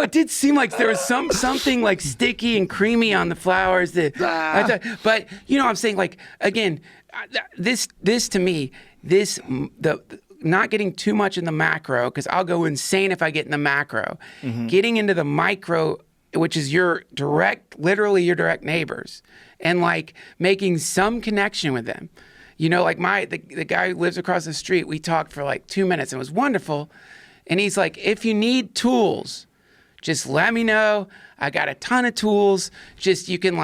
It did seem like there was something like sticky and creamy on the flowers that I thought, but I'm saying, like, again, this to me, the not getting too much in the macro, because I'll go insane if I get in the macro. Getting into the micro, which is literally your direct neighbors, and like making some connection with them. Like the guy who lives across the street, we talked for like 2 minutes and it was wonderful. And he's like, if you need tools, just let me know. I got a ton of tools. Just, you can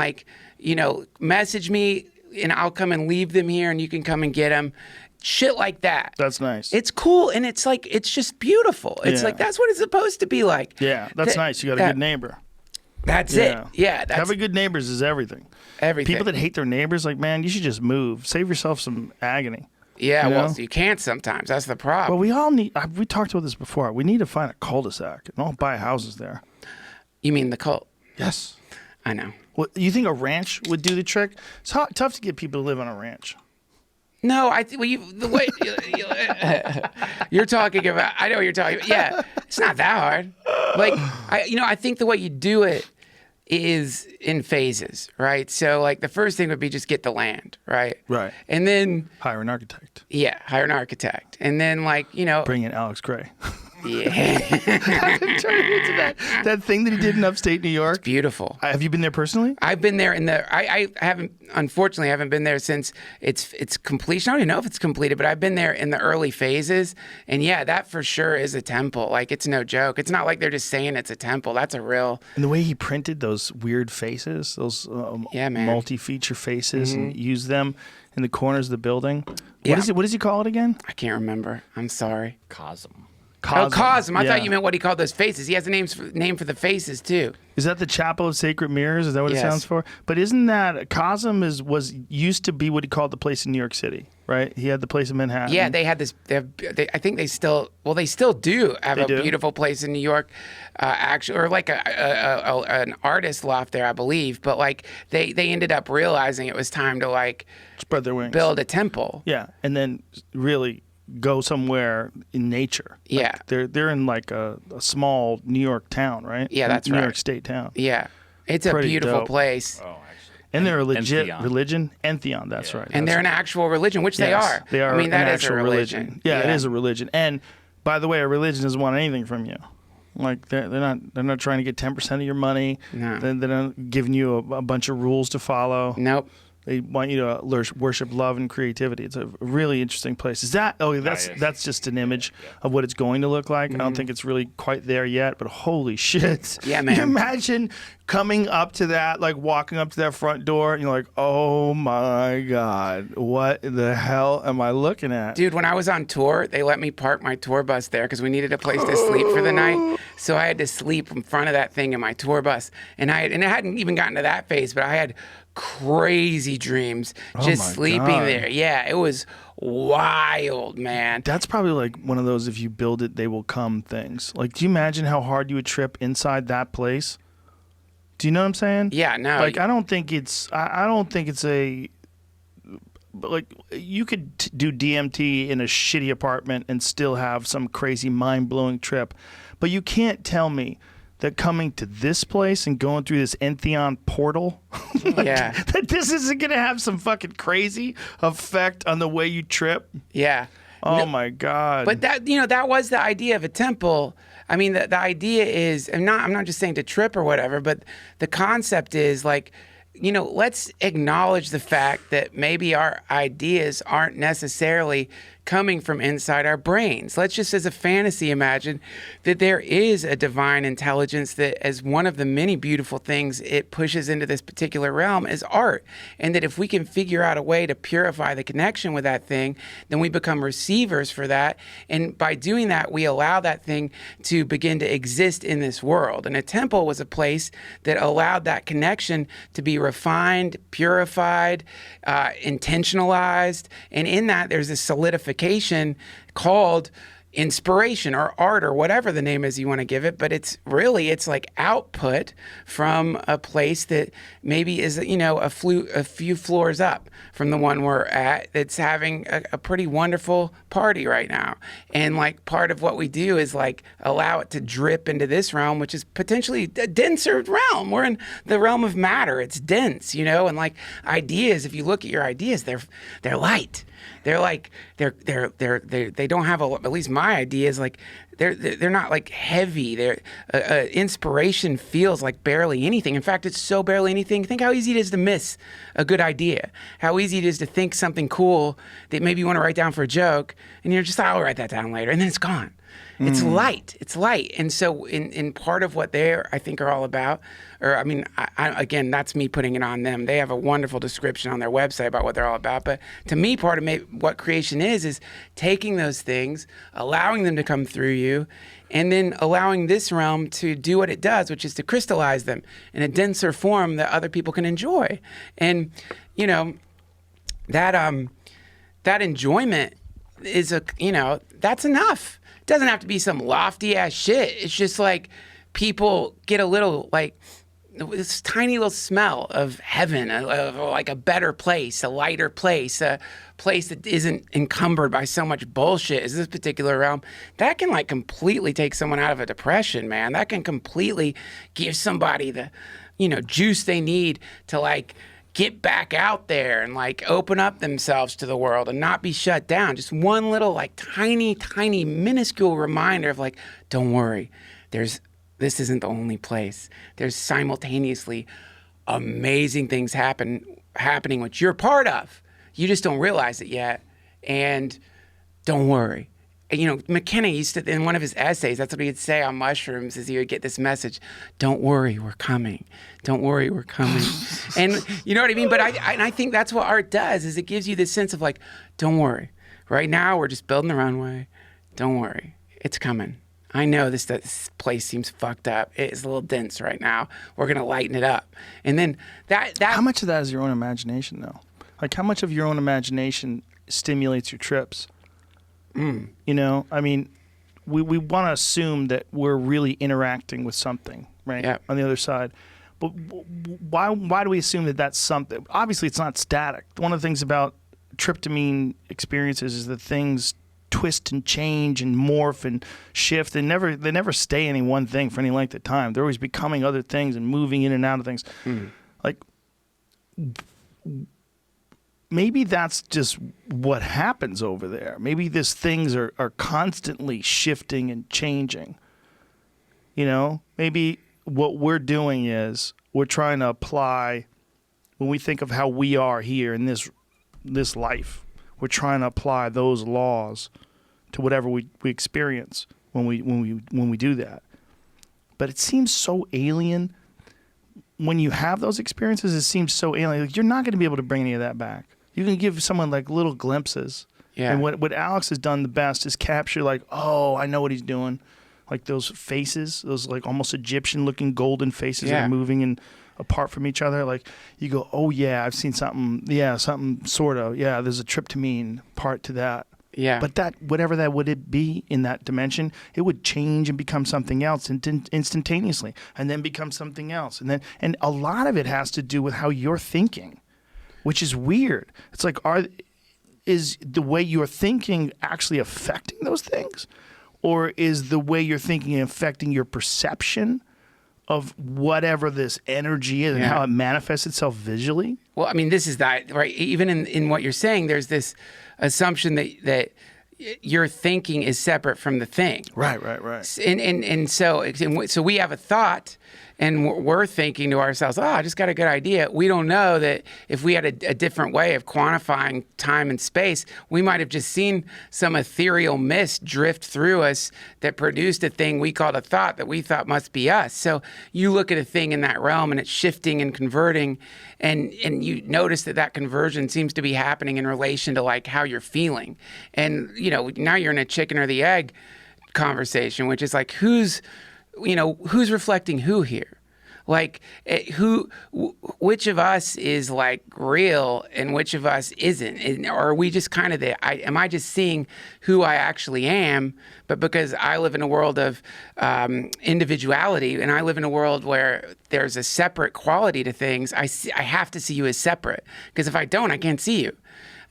message me and I'll come and leave them here and you can come and get them. Shit like that. That's nice. It's cool. And it's like, it's just beautiful. It's like, that's what it's supposed to be like. Yeah, that's nice. You got a good neighbor. That's it. Yeah. Having good neighbors is everything. Everything. People that hate their neighbors, like, man, you should just move. Save yourself some agony. Yeah, well, you can't sometimes. That's the problem. Well, we all need, we talked about this before. We need to find a cul-de-sac and all buy houses there. You mean the cult? Yes. I know. Well, you think a ranch would do the trick? It's tough to get people to live on a ranch. No, the way you're talking about, I know what you're talking about. Yeah, it's not that hard. Like, I think the way you do it is in phases, right? So, like, the first thing would be just get the land, right? Right. And then hire an architect. Yeah, hire an architect, and then bring in Alex Gray. Yeah. I've been trying to get to that thing that he did in upstate New York. It's beautiful. Have you been there personally? I've been there I haven't been there since it's completion. I don't even know if it's completed, but I've been there in the early phases. And yeah, that for sure is a temple. Like, it's no joke. It's not like they're just saying it's a temple. That's a real. And the way he printed those weird faces, those multi-feature faces, and used them in the corners of the building. What does he call it again? I can't remember. I'm sorry. Cosm. Cosm. I thought you meant what he called those faces. He has a name for the faces too. Is that the Chapel of Sacred Mirrors? Is that what it sounds for? But isn't that Cosm was used to be what he called the place in New York City, right? He had the place in Manhattan. Yeah, they had this. I think they still do have a beautiful place in New York, actually, or like an artist loft there, I believe. But like they ended up realizing it was time to like spread their wings, build a temple. Yeah, and then really go somewhere in nature. Yeah. They're in like a small New York town, right? Yeah, that's New right. New York State town. Yeah. It's Pretty a beautiful dope. place. Oh, actually. And they're a legit Entheon. religion. Entheon, that's right. And they're an actual religion, which they are. They are. I mean, that is a actual religion. Yeah, it is a religion. And by the way, a religion doesn't want anything from you. Like they're not trying to get 10% of your money. No. They're not giving you a bunch of rules to follow. Nope. They want you to worship love and creativity. It's a really interesting place. Is that? Oh, that's just an image of what it's going to look like. I don't think it's really quite there yet. But holy shit! Yeah, man. Imagine coming up to that, like walking up to that front door, and you're like, oh my god, what the hell am I looking at? Dude, when I was on tour, they let me park my tour bus there because we needed a place to sleep for the night. So I had to sleep in front of that thing in my tour bus, and it hadn't even gotten to that phase, but I had crazy dreams just sleeping there. Yeah, it was wild, man. That's probably like one of those if you build it, they will come things. Like, do you imagine how hard you would trip inside that place? Do you know what I'm saying? Yeah, no. Like, I don't think it's a. But like, you could do DMT in a shitty apartment and still have some crazy mind-blowing trip, but you can't tell me that coming to this place and going through this Entheon portal, that this isn't going to have some fucking crazy effect on the way you trip. Yeah. Oh my God. But that was the idea of a temple. I mean, the idea is, I'm not just saying to trip or whatever, but the concept is like, let's acknowledge the fact that maybe our ideas aren't necessarily coming from inside our brains. Let's just, as a fantasy, imagine that there is a divine intelligence that, as one of the many beautiful things it pushes into this particular realm, is art. And that if we can figure out a way to purify the connection with that thing, then we become receivers for that. And by doing that, we allow that thing to begin to exist in this world. And a temple was a place that allowed that connection to be refined, purified, intentionalized. And in that, there's a solidification called inspiration or art or whatever the name is you want to give it, but it's like output from a place that maybe is, a few floors up from the one we're at, that's having a pretty wonderful party right now. And like part of what we do is like allow it to drip into this realm, which is potentially a denser realm. We're in the realm of matter. It's dense, and like ideas, if you look at your ideas, they're light. They're like they don't have at least my ideas, like they're not like heavy. They're inspiration feels like barely anything. In fact, it's so barely anything. Think how easy it is to miss a good idea. How easy it is to think something cool that maybe you want to write down for a joke, and you're just, I'll write that down later, and then it's gone. It's light. It's light. And so in part of what they, I think, are all about, or I mean, again, that's me putting it on them. They have a wonderful description on their website about what they're all about. But to me, part of what creation is taking those things, allowing them to come through you, and then allowing this realm to do what it does, which is to crystallize them in a denser form that other people can enjoy. And, that enjoyment is that's enough. It doesn't have to be some lofty ass shit. It's just like people get a little like this tiny little smell of heaven, of like a better place, a lighter place, a place that isn't encumbered by so much bullshit as this particular realm. That can like completely take someone out of a depression, man. That can completely give somebody the, juice they need to like get back out there and like open up themselves to the world and not be shut down. Just one little like tiny, tiny, minuscule reminder of like, don't worry, this isn't the only place. There's simultaneously amazing things happening which you're part of. You just don't realize it yet. And don't worry. And, McKenna used to, in one of his essays, that's what he'd say on mushrooms, is he would get this message, don't worry, we're coming. Don't worry, we're coming. And you know what I mean? But I think that's what art does, is it gives you this sense of like, don't worry. Right now, we're just building the runway. Don't worry. It's coming. I know this place seems fucked up. It's a little dense right now. We're going to lighten it up. And then that... How much of that is your own imagination, though? Like, how much of your own imagination stimulates your trips? I mean, we want to assume that we're really interacting with something, right? Yeah. On the other side. But why do we assume that that's something? Obviously, it's not static. One of the things about tryptamine experiences is that things twist and change and morph and shift. They never stay any one thing for any length of time. They're always becoming other things and moving in and out of things. Like, maybe that's just what happens over there. Maybe these things are constantly shifting and changing. Maybe what we're doing is we're trying to apply, when we think of how we are here in this life, we're trying to apply those laws to whatever we experience when we do that. But it seems so alien. When you have those experiences, it seems so alien. Like, you're not going to be able to bring any of that back. You can give someone like little glimpses. Yeah. And what Alex has done the best is capture like, oh, I know what he's doing. Like those faces, those like almost Egyptian looking golden faces that are moving and apart from each other. Like you go, oh yeah, I've seen something. Yeah, something sort of. Yeah, there's a tryptamine part to that. Yeah. But that, whatever that would it be in that dimension, it would change and become something else instantaneously, and then become something else. And a lot of it has to do with how you're thinking, which is weird. It's like, is the way you're thinking actually affecting those things? Or is the way you're thinking affecting your perception of whatever this energy is and how it manifests itself visually? Well, I mean, this is that, right? Even in what you're saying, there's this assumption that your thinking is separate from the thing. Right. And so we have a thought, and we're thinking to ourselves, I just got a good idea. We don't know that if we had a different way of quantifying time and space, we might have just seen some ethereal mist drift through us that produced a thing we called a thought that we thought must be us. So you look at a thing in that realm and it's shifting and converting, and you notice that conversion seems to be happening in relation to like how you're feeling. And, now you're in a chicken or the egg conversation, which is like, who's reflecting who here? Like, which of us is like real and which of us isn't? And, or are we just kind of am I just seeing who I actually am? But because I live in a world of individuality, and I live in a world where there's a separate quality to things, I have to see you as separate. Because if I don't, I can't see you.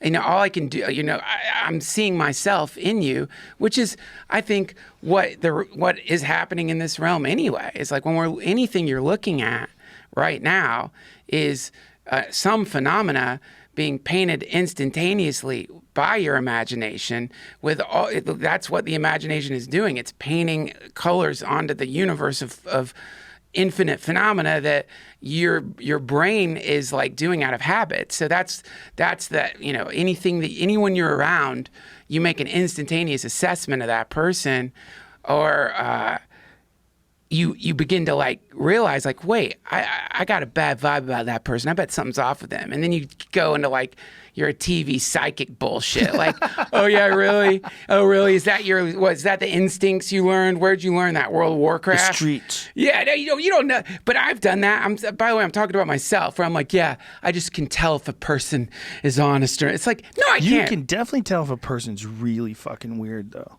All I can do, I'm seeing myself in you, which is, I think, what is happening in this realm anyway. It's like anything you're looking at right now is some phenomena being painted instantaneously by your imagination. That's what the imagination is doing. It's painting colors onto the universe of infinite phenomena that your brain is like doing out of habit. So that's anyone you're around, you make an instantaneous assessment of that person, or you begin to like realize like, wait, I got a bad vibe about that person. I bet something's off with them. And then you go into like you're a TV psychic bullshit. Like, oh yeah, really? Oh really? Is that is that the instincts you learned? Where'd you learn that? World of Warcraft? The streets. Yeah, no, you don't know. But I've done that. By the way, I'm talking about myself, where I'm like, yeah, I just can tell if a person is honest or it's like, no, I can't. You can definitely tell if a person's really fucking weird though.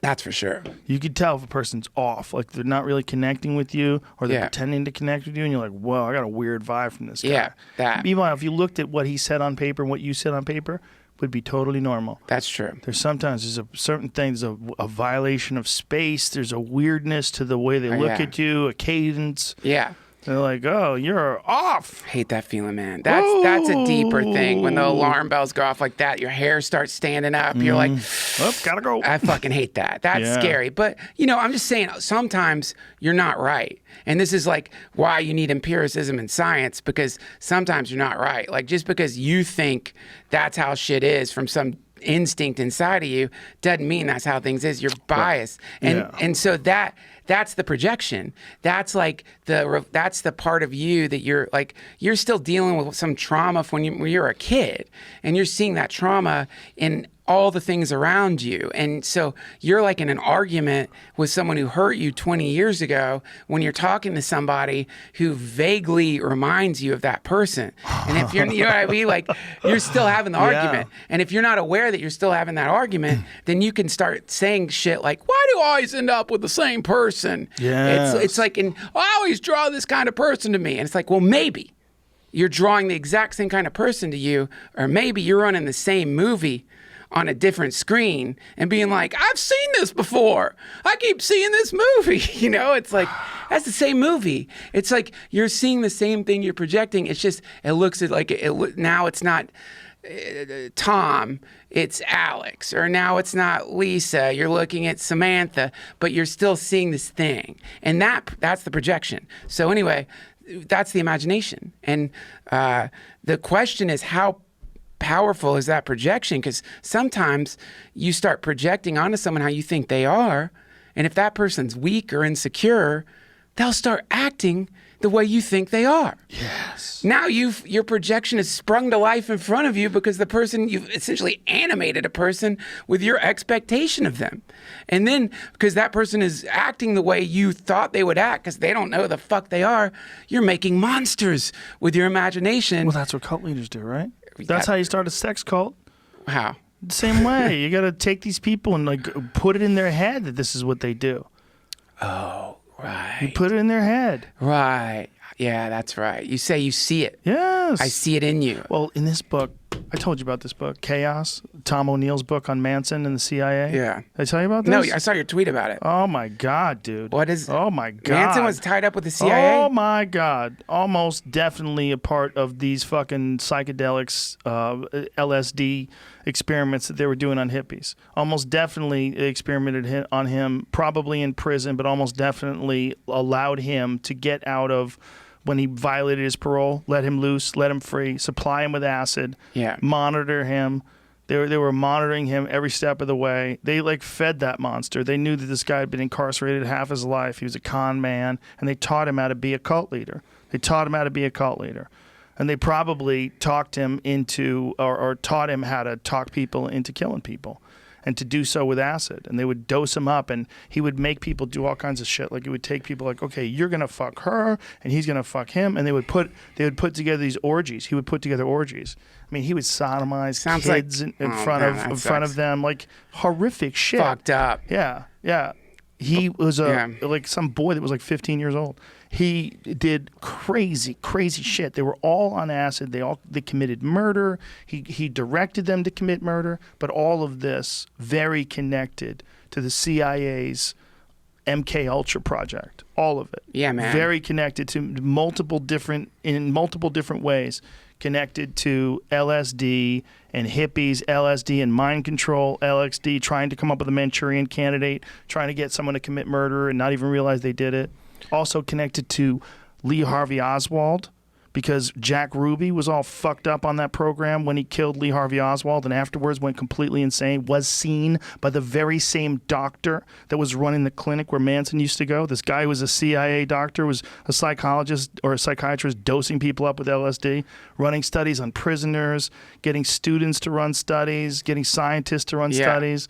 That's for sure. You could tell if a person's off, like they're not really connecting with you, or they're pretending to connect with you, and you're like, whoa, I got a weird vibe from this guy. Yeah, that. Meanwhile, if you looked at what he said on paper and what you said on paper, would be totally normal. That's true. There's sometimes a certain things, a violation of space. There's a weirdness to the way they look at you, a cadence. Yeah. They're like, oh, you're off. I hate that feeling, man. That's a deeper thing. When the alarm bells go off like that, your hair starts standing up. You're like, oh, gotta go. I fucking hate that. That's scary. But, I'm just saying, sometimes you're not right. And this is like why you need empiricism in science, because sometimes you're not right. Like just because you think that's how shit is from some instinct inside of you doesn't mean that's how things is. You're biased. And so that's the projection. That's like that's the part of you that you're still dealing with some trauma from when you're a kid, and you're seeing that trauma in all the things around you. And so you're like in an argument with someone who hurt you 20 years ago when you're talking to somebody who vaguely reminds you of that person. And if you're, you know what I mean? Like you're still having the argument. And if you're not aware that you're still having that argument, then you can start saying shit like, why do I always end up with the same person? Yeah. It's like, I always draw this kind of person to me. And it's like, well, maybe you're drawing the exact same kind of person to you, or maybe you're running the same movie on a different screen and being like, I've seen this before. I keep seeing this movie. It's like, that's the same movie. It's like you're seeing the same thing you're projecting. It's just, it looks like now it's not Tom, it's Alex, or now it's not Lisa. You're looking at Samantha, but you're still seeing this thing. And that's the projection. So anyway, that's the imagination. And the question is, how powerful is that projection? Because sometimes you start projecting onto someone how you think they are, and if that person's weak or insecure, they'll start acting the way you think they are. Yes. Now your projection is sprung to life in front of you because you've essentially animated a person with your expectation of them. And then because that person is acting the way you thought they would act because they don't know who the fuck they are, you're making monsters with your imagination. Well, that's what cult leaders do, right? That's how you start a sex cult. How? The same way. You got to take these people and like put it in their head that this is what they do. Oh, right. You put it in their head. Right. Yeah, that's right. You say you see it. Yes. I see it in you. Well, in this book, I told you about this book, Chaos, Tom O'Neill's book on Manson and the CIA. Yeah. Did I tell you about this? No, I saw your tweet about it. Oh, my God, dude. What is... Oh, my God. Manson was tied up with the CIA? Oh, my God. Almost definitely a part of these fucking psychedelics, LSD experiments that they were doing on hippies. Almost definitely experimented on him, probably in prison, but almost definitely allowed him to get out of... When he violated his parole, let him loose, let him free, supply him with acid, monitor him. They were monitoring him every step of the way. They like fed that monster. They knew that this guy had been incarcerated half his life. He was a con man, and they taught him how to be a cult leader. And they probably talked him into, or taught him how to talk people into killing people. and to do so with acid. And they would dose him up, and he would make people do all kinds of shit. Like, he would take people like, okay, you're gonna fuck her, and he's gonna fuck him, and they would put together these orgies. He would put together orgies. I mean, he would sodomize kids in front of them, like horrific shit. Fucked up. Yeah. He was like some boy that was like 15 years old. He did crazy shit. They were all on acid. They committed murder. He directed them to commit murder. But all of this very connected to the CIA's MK Ultra project. All of it. Yeah, man. Very connected to multiple different ways. Connected to LSD and hippies, LSD and mind control, LSD, trying to come up with a Manchurian candidate, trying to get someone to commit murder and not even realize they did it. Also connected to Lee Harvey Oswald, because Jack Ruby was all fucked up on that program when he killed Lee Harvey Oswald, and afterwards went completely insane, was seen by the very same doctor that was running the clinic where Manson used to go. This guy who was a CIA doctor, was a psychologist or a psychiatrist dosing people up with LSD, running studies on prisoners, getting students to run studies, getting scientists to run studies.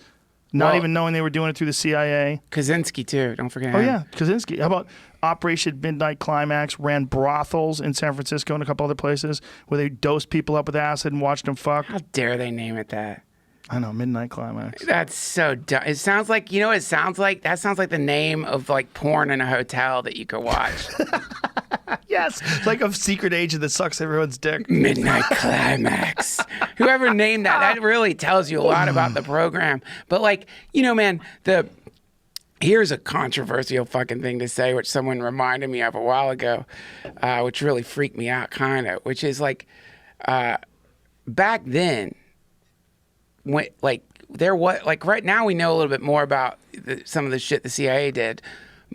Not even knowing they were doing it through the CIA. Kaczynski, too. Don't forget him. Oh, yeah. Kaczynski. How about Operation Midnight Climax? Ran brothels in San Francisco and a couple other places where they dosed people up with acid and watched them fuck. How dare they name it that? I know, Midnight Climax. That's so dumb. It sounds like, you know what it sounds like? That sounds like the name of like porn in a hotel that you could watch. Yes. It's like a secret agent that sucks everyone's dick. Midnight Climax. Whoever named that really tells you a lot about the program. But like, you know, man, here's a controversial fucking thing to say, which someone reminded me of a while ago, which really freaked me out kind of, which is like, back then, when like there was like right now we know a little bit more about some of the shit the CIA did.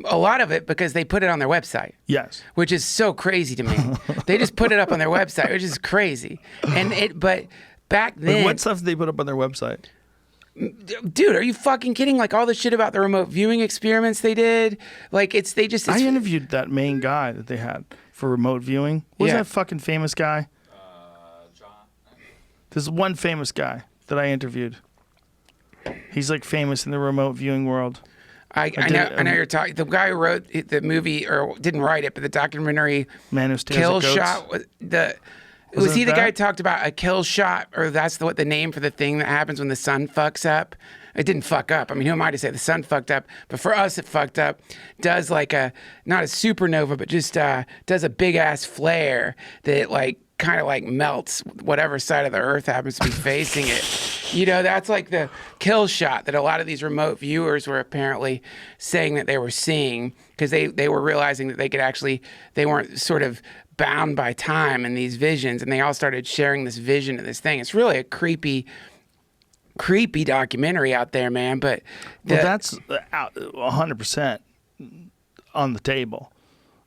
A lot of it because they put it on their website. Yes. Which is so crazy to me. They just put it up on their website, which is crazy. But back then, like what stuff did they put up on their website? Dude, are you fucking kidding? Like all the shit about the remote viewing experiments they did. Like I interviewed that main guy that they had for remote viewing. What's that fucking famous guy? John. There's one famous guy that I interviewed. He's like famous in the remote viewing world. I know you're talking. The guy who wrote the movie, or didn't write it, but the documentary Man Who Stares Kill at Goats. Shot. Was he the guy who talked about a kill shot, or that's what the name for the thing that happens when the sun fucks up? It didn't fuck up. I mean, who am I to say the sun fucked up? But for us, it fucked up. Does like not a supernova, but just does a big ass flare that like kind of like melts whatever side of the earth happens to be facing it. You know, that's like the kill shot that a lot of these remote viewers were apparently saying that they were seeing, because they were realizing that they weren't sort of bound by time in these visions, and they all started sharing this vision of this thing. It's really a creepy documentary out there, man. But that's 100% on the table.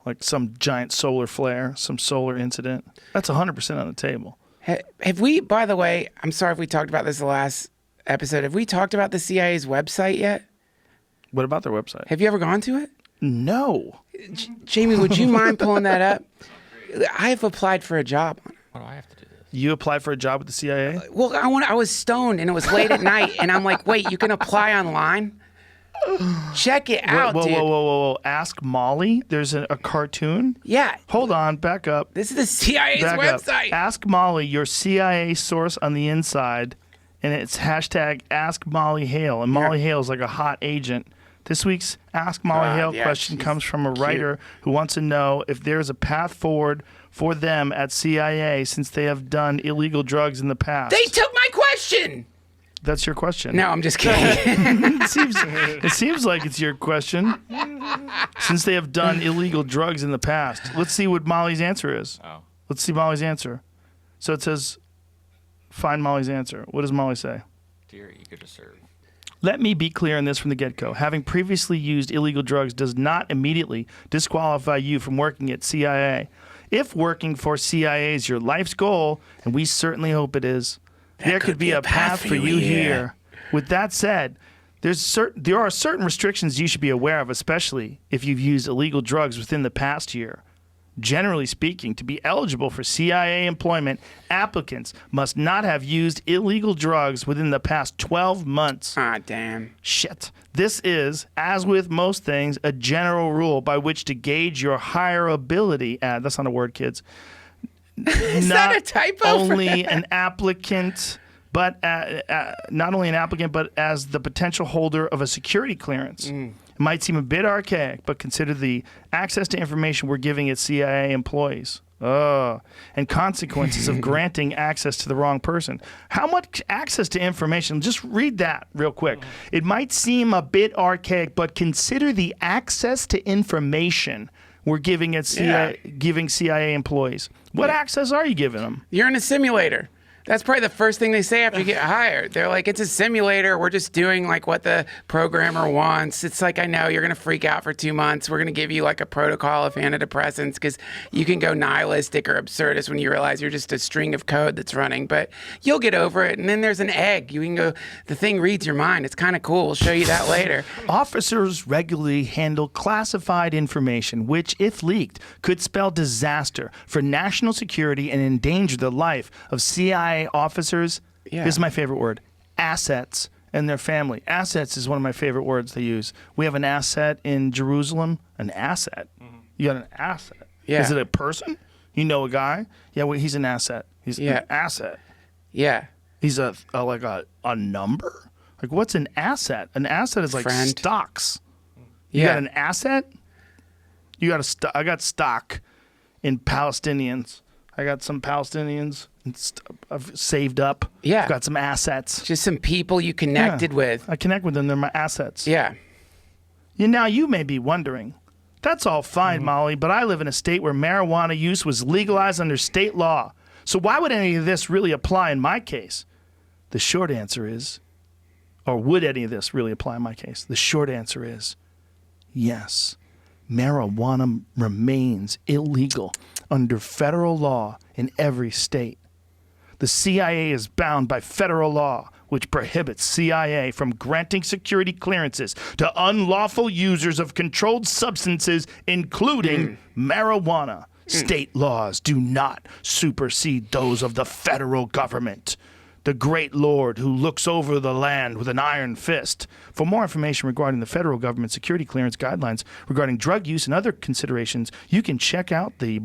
Like some giant solar flare, some solar incident. That's 100% on the table. Have we, by the way, I'm sorry if we talked about this the last episode. Have we talked about the CIA's website yet? What about their website? Have you ever gone to it? No. Jamie, would you mind pulling that up? I've applied for a job on it. Why do I have to do this? You applied for a job with the CIA? Well, I was stoned and it was late at night, and I'm like, wait, you can apply online? Check it out, dude. Whoa. Ask Molly. There's a cartoon? Yeah. Hold on. Back up. This is the CIA's website. Ask Molly, your CIA source on the inside, and it's hashtag Ask Molly Hale. And Molly Hale is like a hot agent. This week's Ask Molly Hale question comes from a writer who wants to know if there's a path forward for them at CIA since they have done illegal drugs in the past. They took my question. That's your question. No, I'm just kidding. it seems like it's your question. Since they have done illegal drugs in the past. Let's see what Molly's answer is. Oh. Let's see Molly's answer. So it says, find Molly's answer. What does Molly say? Dear eager to serve. Let me be clear on this from the get-go. Having previously used illegal drugs does not immediately disqualify you from working at CIA. If working for CIA is your life's goal, and we certainly hope it is, there could be a path for you here. With that said, there are certain restrictions you should be aware of, especially if you've used illegal drugs within the past year. Generally speaking, to be eligible for CIA employment, applicants must not have used illegal drugs within the past 12 months. Ah, damn. Shit. This is, as with most things, a general rule by which to gauge your hireability. That's not a word, kids. Is that a typo? Only an applicant, but not only an applicant, but as the potential holder of a security clearance. It might seem a bit archaic, but consider the access to information we're giving its CIA employees. And consequences of granting access to the wrong person. How much access to information? Just read that real quick. It might seem a bit archaic, but consider the access to information we're giving at CIA employees. What access are you giving them? You're in a simulator. That's probably the first thing they say after you get hired. They're like, it's a simulator. We're just doing like what the programmer wants. It's like, I know you're going to freak out for 2 months. We're going to give you like a protocol of antidepressants because you can go nihilistic or absurdist when you realize you're just a string of code that's running, but you'll get over it. And then there's an egg. You can go, the thing reads your mind. It's kind of cool. We'll show you that later. Officers regularly handle classified information, which, if leaked, could spell disaster for national security and endanger the life of CIA officers. Yeah. This is my favorite word: assets and their family. Assets is one of my favorite words they use. We have an asset in Jerusalem. An asset. You got an asset. Yeah. Is it a person? You know a guy? Yeah, well, he's an asset. He's an asset. Yeah. He's a number? Like, what's an asset? An asset is like Friend. stocks. You got an asset? You got I got stock in Palestinians. I got some Palestinians I've saved up. Yeah. I've got some assets. Just some people you connected with. I connect with them. They're my assets. Yeah. Now, you may be wondering, that's all fine, Molly, but I live in a state where marijuana use was legalized under state law. So why would any of this really apply in my case? The short answer is, or would any of this really apply in my case? The short answer is yes. Marijuana remains illegal under federal law in every state. The CIA is bound by federal law, which prohibits CIA from granting security clearances to unlawful users of controlled substances, including marijuana. State laws do not supersede those of the federal government, the great Lord who looks over the land with an iron fist. For more information regarding the federal government security clearance guidelines regarding drug use and other considerations, you can check out the...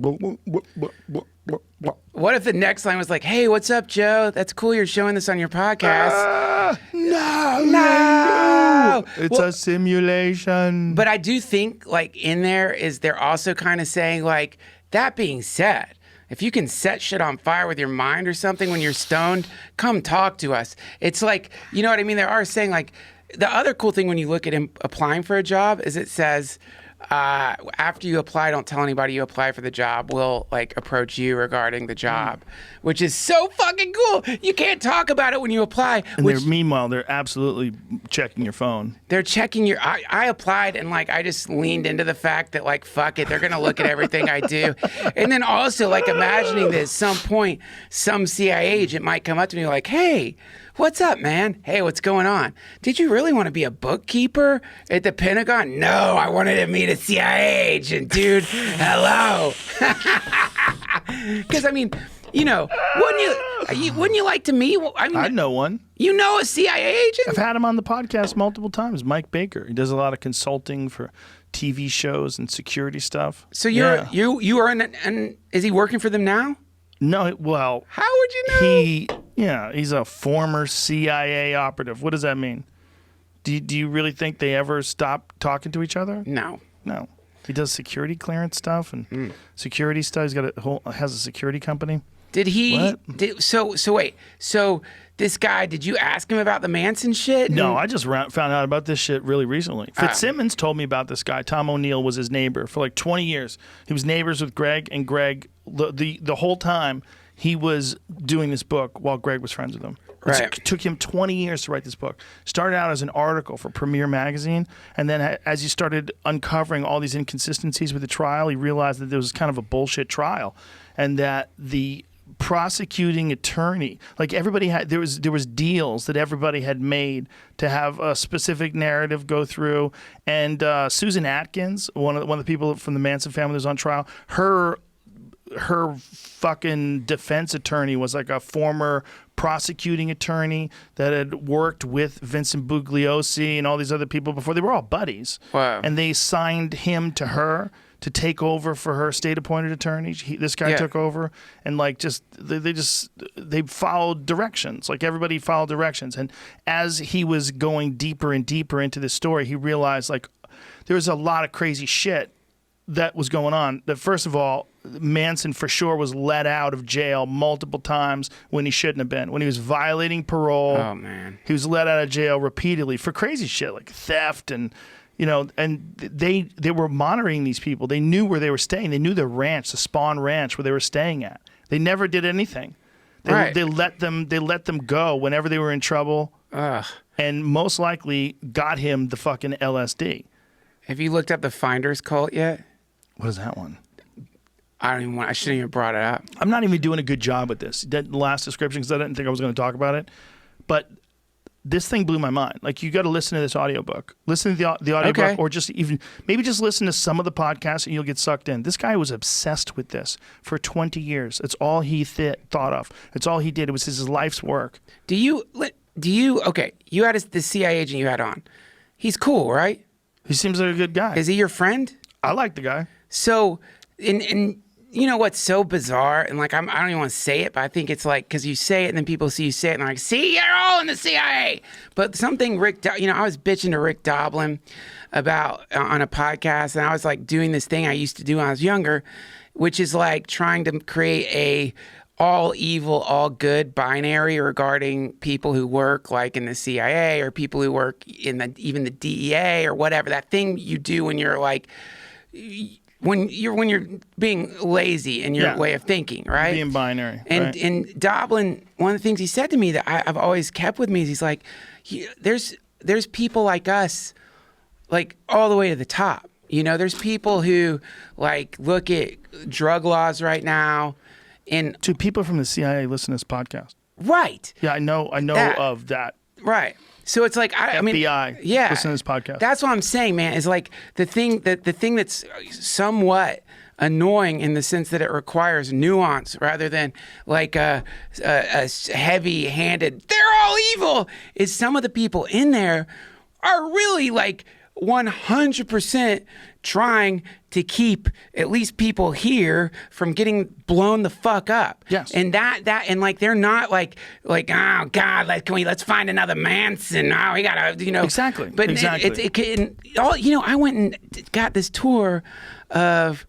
What if the next line was like, hey, what's up, Joe? That's cool you're showing this on your podcast. No! It's a simulation. But I do think, like, in there is they're also kind of saying, like, that being said, if you can set shit on fire with your mind or something when you're stoned, come talk to us. It's like, you know what I mean? They are saying, like, the other cool thing when you look at him applying for a job is it says, after you apply, don't tell anybody you apply for the job. We'll like approach you regarding the job, which is so fucking cool. You can't talk about it when you apply. And meanwhile, they're absolutely checking your phone. They're checking your. I applied and like I just leaned into the fact that like fuck it, they're gonna look at everything I do, and then also like imagining that at some point some CIA agent might come up to me like, hey. What's up, man? Hey, what's going on? Did you really want to be a bookkeeper at the Pentagon? No, I wanted to meet a CIA agent, dude. Hello. Because, I mean, you know, wouldn't you like to meet? I mean, I know one. You know a CIA agent? I've had him on the podcast multiple times. Mike Baker. He does a lot of consulting for TV shows and security stuff. So you are an is he working for them now? No, well... How would you know? He's a former CIA operative. What does that mean? Do you really think they ever stop talking to each other? No. No. He does security clearance stuff and security stuff. He's got has a security company. Did he... What? So wait. So this guy, did you ask him about the Manson shit? No, I just found out about this shit really recently. Fitzsimmons told me about this guy. Tom O'Neill was his neighbor for like 20 years. He was neighbors with Greg, and Greg, the whole time, he was doing this book while Greg was friends with him. Right. It took him 20 years to write this book. Started out as an article for Premiere Magazine, and then as he started uncovering all these inconsistencies with the trial, he realized that there was kind of a bullshit trial, and that the prosecuting attorney, like everybody had, there was deals that everybody had made to have a specific narrative go through, and Susan Atkins, one of the people from the Manson family that was on trial, her her fucking defense attorney was like a former prosecuting attorney that had worked with Vincent Bugliosi and all these other people before. They were all buddies. Wow. And they signed him to her to take over for her state-appointed attorney. This guy took over, and like they followed directions. Like everybody followed directions. And as he was going deeper and deeper into this story, he realized like there was a lot of crazy shit that was going on. That first of all, Manson for sure was let out of jail multiple times when he shouldn't have been. When he was violating parole, Oh man. he was let out of jail repeatedly for crazy shit like theft and and they were monitoring these people. They knew where they were staying. They knew the ranch, the Spawn Ranch, where they were staying at. They never did anything. They let them go whenever they were in trouble. Ugh. And most likely got him the fucking LSD. Have you looked up the Finders cult yet? What is that one? I shouldn't even brought it up. I'm not even doing a good job with this. That last description, because I didn't think I was going to talk about it. But this thing blew my mind. Like, you got to listen to this audiobook. Listen to the audiobook, Okay. or maybe just listen to some of the podcasts and you'll get sucked in. This guy was obsessed with this for 20 years. It's all he thought of. It's all he did. It was his life's work. Okay, you had the CIA agent you had on. He's cool, right? He seems like a good guy. Is he your friend? I like the guy. So, and you know what's so bizarre? And like, I don't even want to say it, but I think it's like, because you say it and then people see you say it and they're like, see, you're all in the CIA. But something I was bitching to Rick Doblin about on a podcast, and I was like doing this thing I used to do when I was younger, which is like trying to create a all evil, all good binary regarding people who work like in the CIA or people who work in even the DEA or whatever. That thing you do when you're like, when you're being lazy in your way of thinking, right? Being binary. And right. and Doblin, one of the things he said to me that I've always kept with me is he's like, there's people like us, like all the way to the top. There's people who like look at drug laws right now. And do people from the CIA listen to this podcast? Right. Yeah, I know that, of that. Right. So it's like I mean, FBI. Yeah. Listen to this podcast. That's what I'm saying, man. Is like the thing that's somewhat annoying in the sense that it requires nuance rather than like a heavy-handed. They're all evil. Is some of the people in there are really like 100% trying to keep at least people here from getting blown the fuck up. Yes. And and like they're not like oh God, let's find another Manson. Oh, we gotta Exactly. But exactly. I went and got this tour of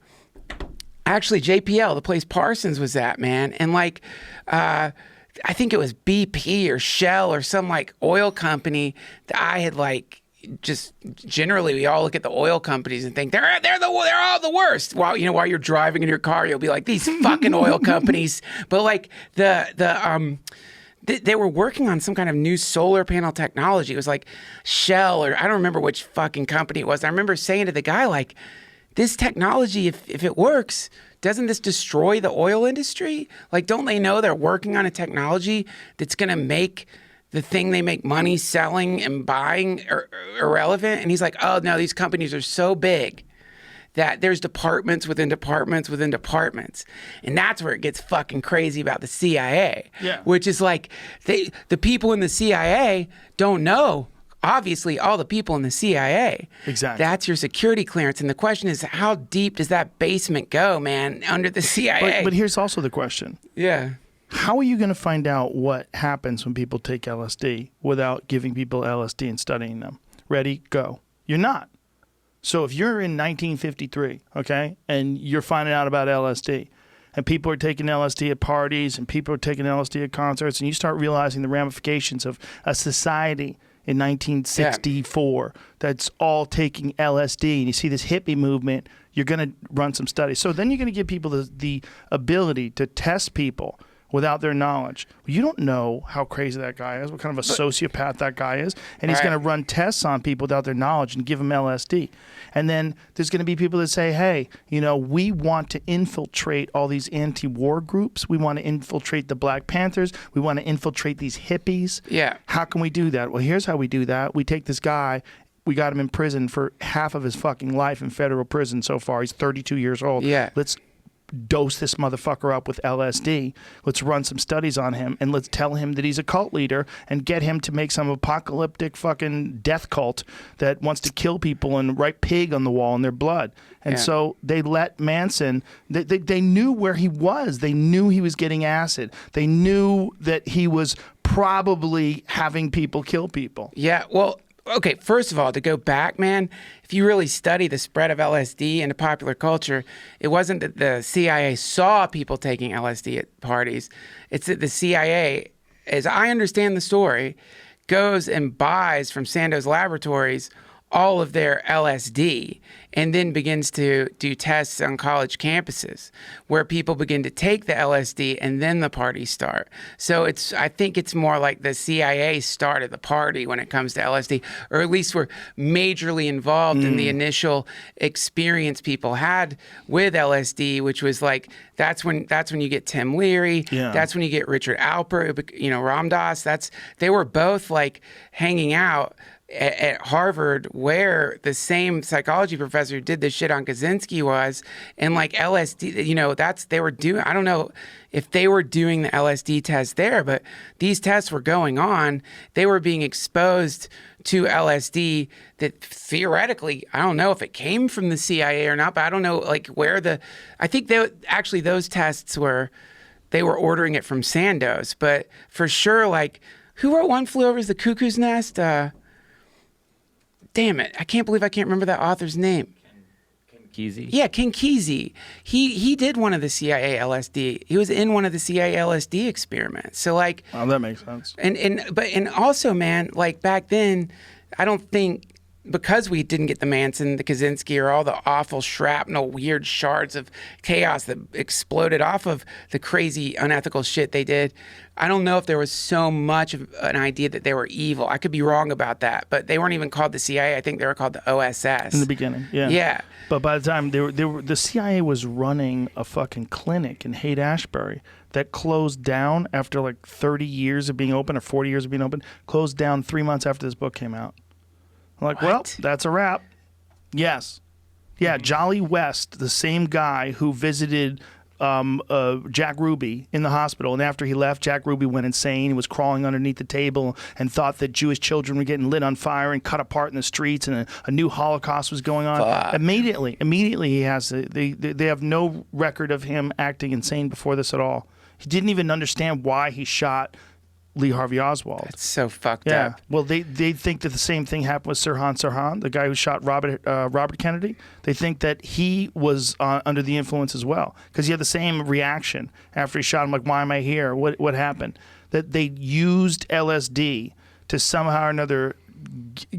actually JPL, the place Parsons was at, man, and like I think it was BP or Shell or some like oil company that I had like. Just generally, we all look at the oil companies and think they're all the worst. While you're driving in your car, you'll be like, these fucking oil companies. But like they were working on some kind of new solar panel technology. It was like Shell or I don't remember which fucking company it was. I remember saying to the guy like, this technology, if it works, doesn't this destroy the oil industry? Like, don't they know they're working on a technology that's going to make the thing they make money selling and buying irrelevant? And he's like, oh, no, these companies are so big that there's departments within departments within departments. And that's where it gets fucking crazy about the CIA. Yeah. Which is like, the people in the CIA don't know, obviously, all the people in the CIA. Exactly. That's your security clearance. And the question is, how deep does that basement go, man, under the CIA? But here's also the question. Yeah. How are you going to find out what happens when people take LSD without giving people LSD and studying them? Ready, go. You're not. So if you're in 1953, okay, and you're finding out about LSD, and people are taking LSD at parties, and people are taking LSD at concerts, and you start realizing the ramifications of a society in 1964 that's all taking LSD, and you see this hippie movement, you're going to run some studies. So then you're going to give people the ability to test people without their knowledge. You don't know how crazy that guy is, what kind of a sociopath that guy is, and he's going to run tests on people without their knowledge and give them LSD. And then there's going to be people that say, hey, we want to infiltrate all these anti-war groups. We want to infiltrate the Black Panthers. We want to infiltrate these hippies. Yeah. How can we do that? Well, here's how we do that. We take this guy. We got him in prison for half of his fucking life in federal prison so far. He's 32 years old. Yeah. Let's dose this motherfucker up with LSD. Let's run some studies on him, and let's tell him that he's a cult leader and get him to make some apocalyptic fucking death cult that wants to kill people and write pig on the wall in their blood. And so they let Manson, they knew where he was. They knew he was getting acid. They knew that he was probably having people kill people. Yeah, well, okay, first of all, to go back, man, if you really study the spread of LSD into popular culture, it wasn't that the CIA saw people taking LSD at parties. It's that the CIA, as I understand the story, goes and buys from Sandoz Laboratories all of their LSD and then begins to do tests on college campuses where people begin to take the LSD and then the parties start. So I think it's more like the CIA started the party when it comes to LSD, or at least were majorly involved in the initial experience people had with LSD, which was like, that's when you get Tim Leary. Yeah. That's when you get Richard Alpert, Ram Dass. They were both like hanging out at Harvard, where the same psychology professor who did this shit on Kaczynski was, and like LSD, they were doing, I don't know if they were doing the LSD test there, but these tests were going on. They were being exposed to LSD that theoretically, I don't know if it came from the CIA or not, but I don't know like I think those tests they were ordering it from Sandoz, but for sure, like, who wrote One Flew Over the Cuckoo's Nest? Damn it! I can't believe I can't remember that author's name. Ken Kesey? Yeah, Ken Kesey. He did one of the CIA LSD. He was in one of the CIA LSD experiments. So like, Oh, that makes sense. And also, man, like back then, I don't think, because we didn't get the Manson, the Kaczynski, or all the awful shrapnel, weird shards of chaos that exploded off of the crazy, unethical shit they did, I don't know if there was so much of an idea that they were evil. I could be wrong about that, but they weren't even called the CIA. I think they were called the OSS. In the beginning, yeah. Yeah. But by the time the CIA was running a fucking clinic in Haight-Ashbury that closed down after like 30 years of being open, or 40 years of being open, closed down 3 months after this book came out. I'm like, well, that's a wrap. Yes. Yeah, Jolly West, the same guy who visited Jack Ruby in the hospital, and after he left, Jack Ruby went insane. He was crawling underneath the table and thought that Jewish children were getting lit on fire and cut apart in the streets, and a new Holocaust was going on. Fuck. Immediately, he has they have no record of him acting insane before this at all. He didn't even understand why he shot Lee Harvey Oswald. It's so fucked Yeah. up. Well, they think that the same thing happened with Sirhan Sirhan, the guy who shot Robert Kennedy. They think that he was under the influence as well, because he had the same reaction after he shot him. Like, why am I here? What happened? That they used LSD to somehow or another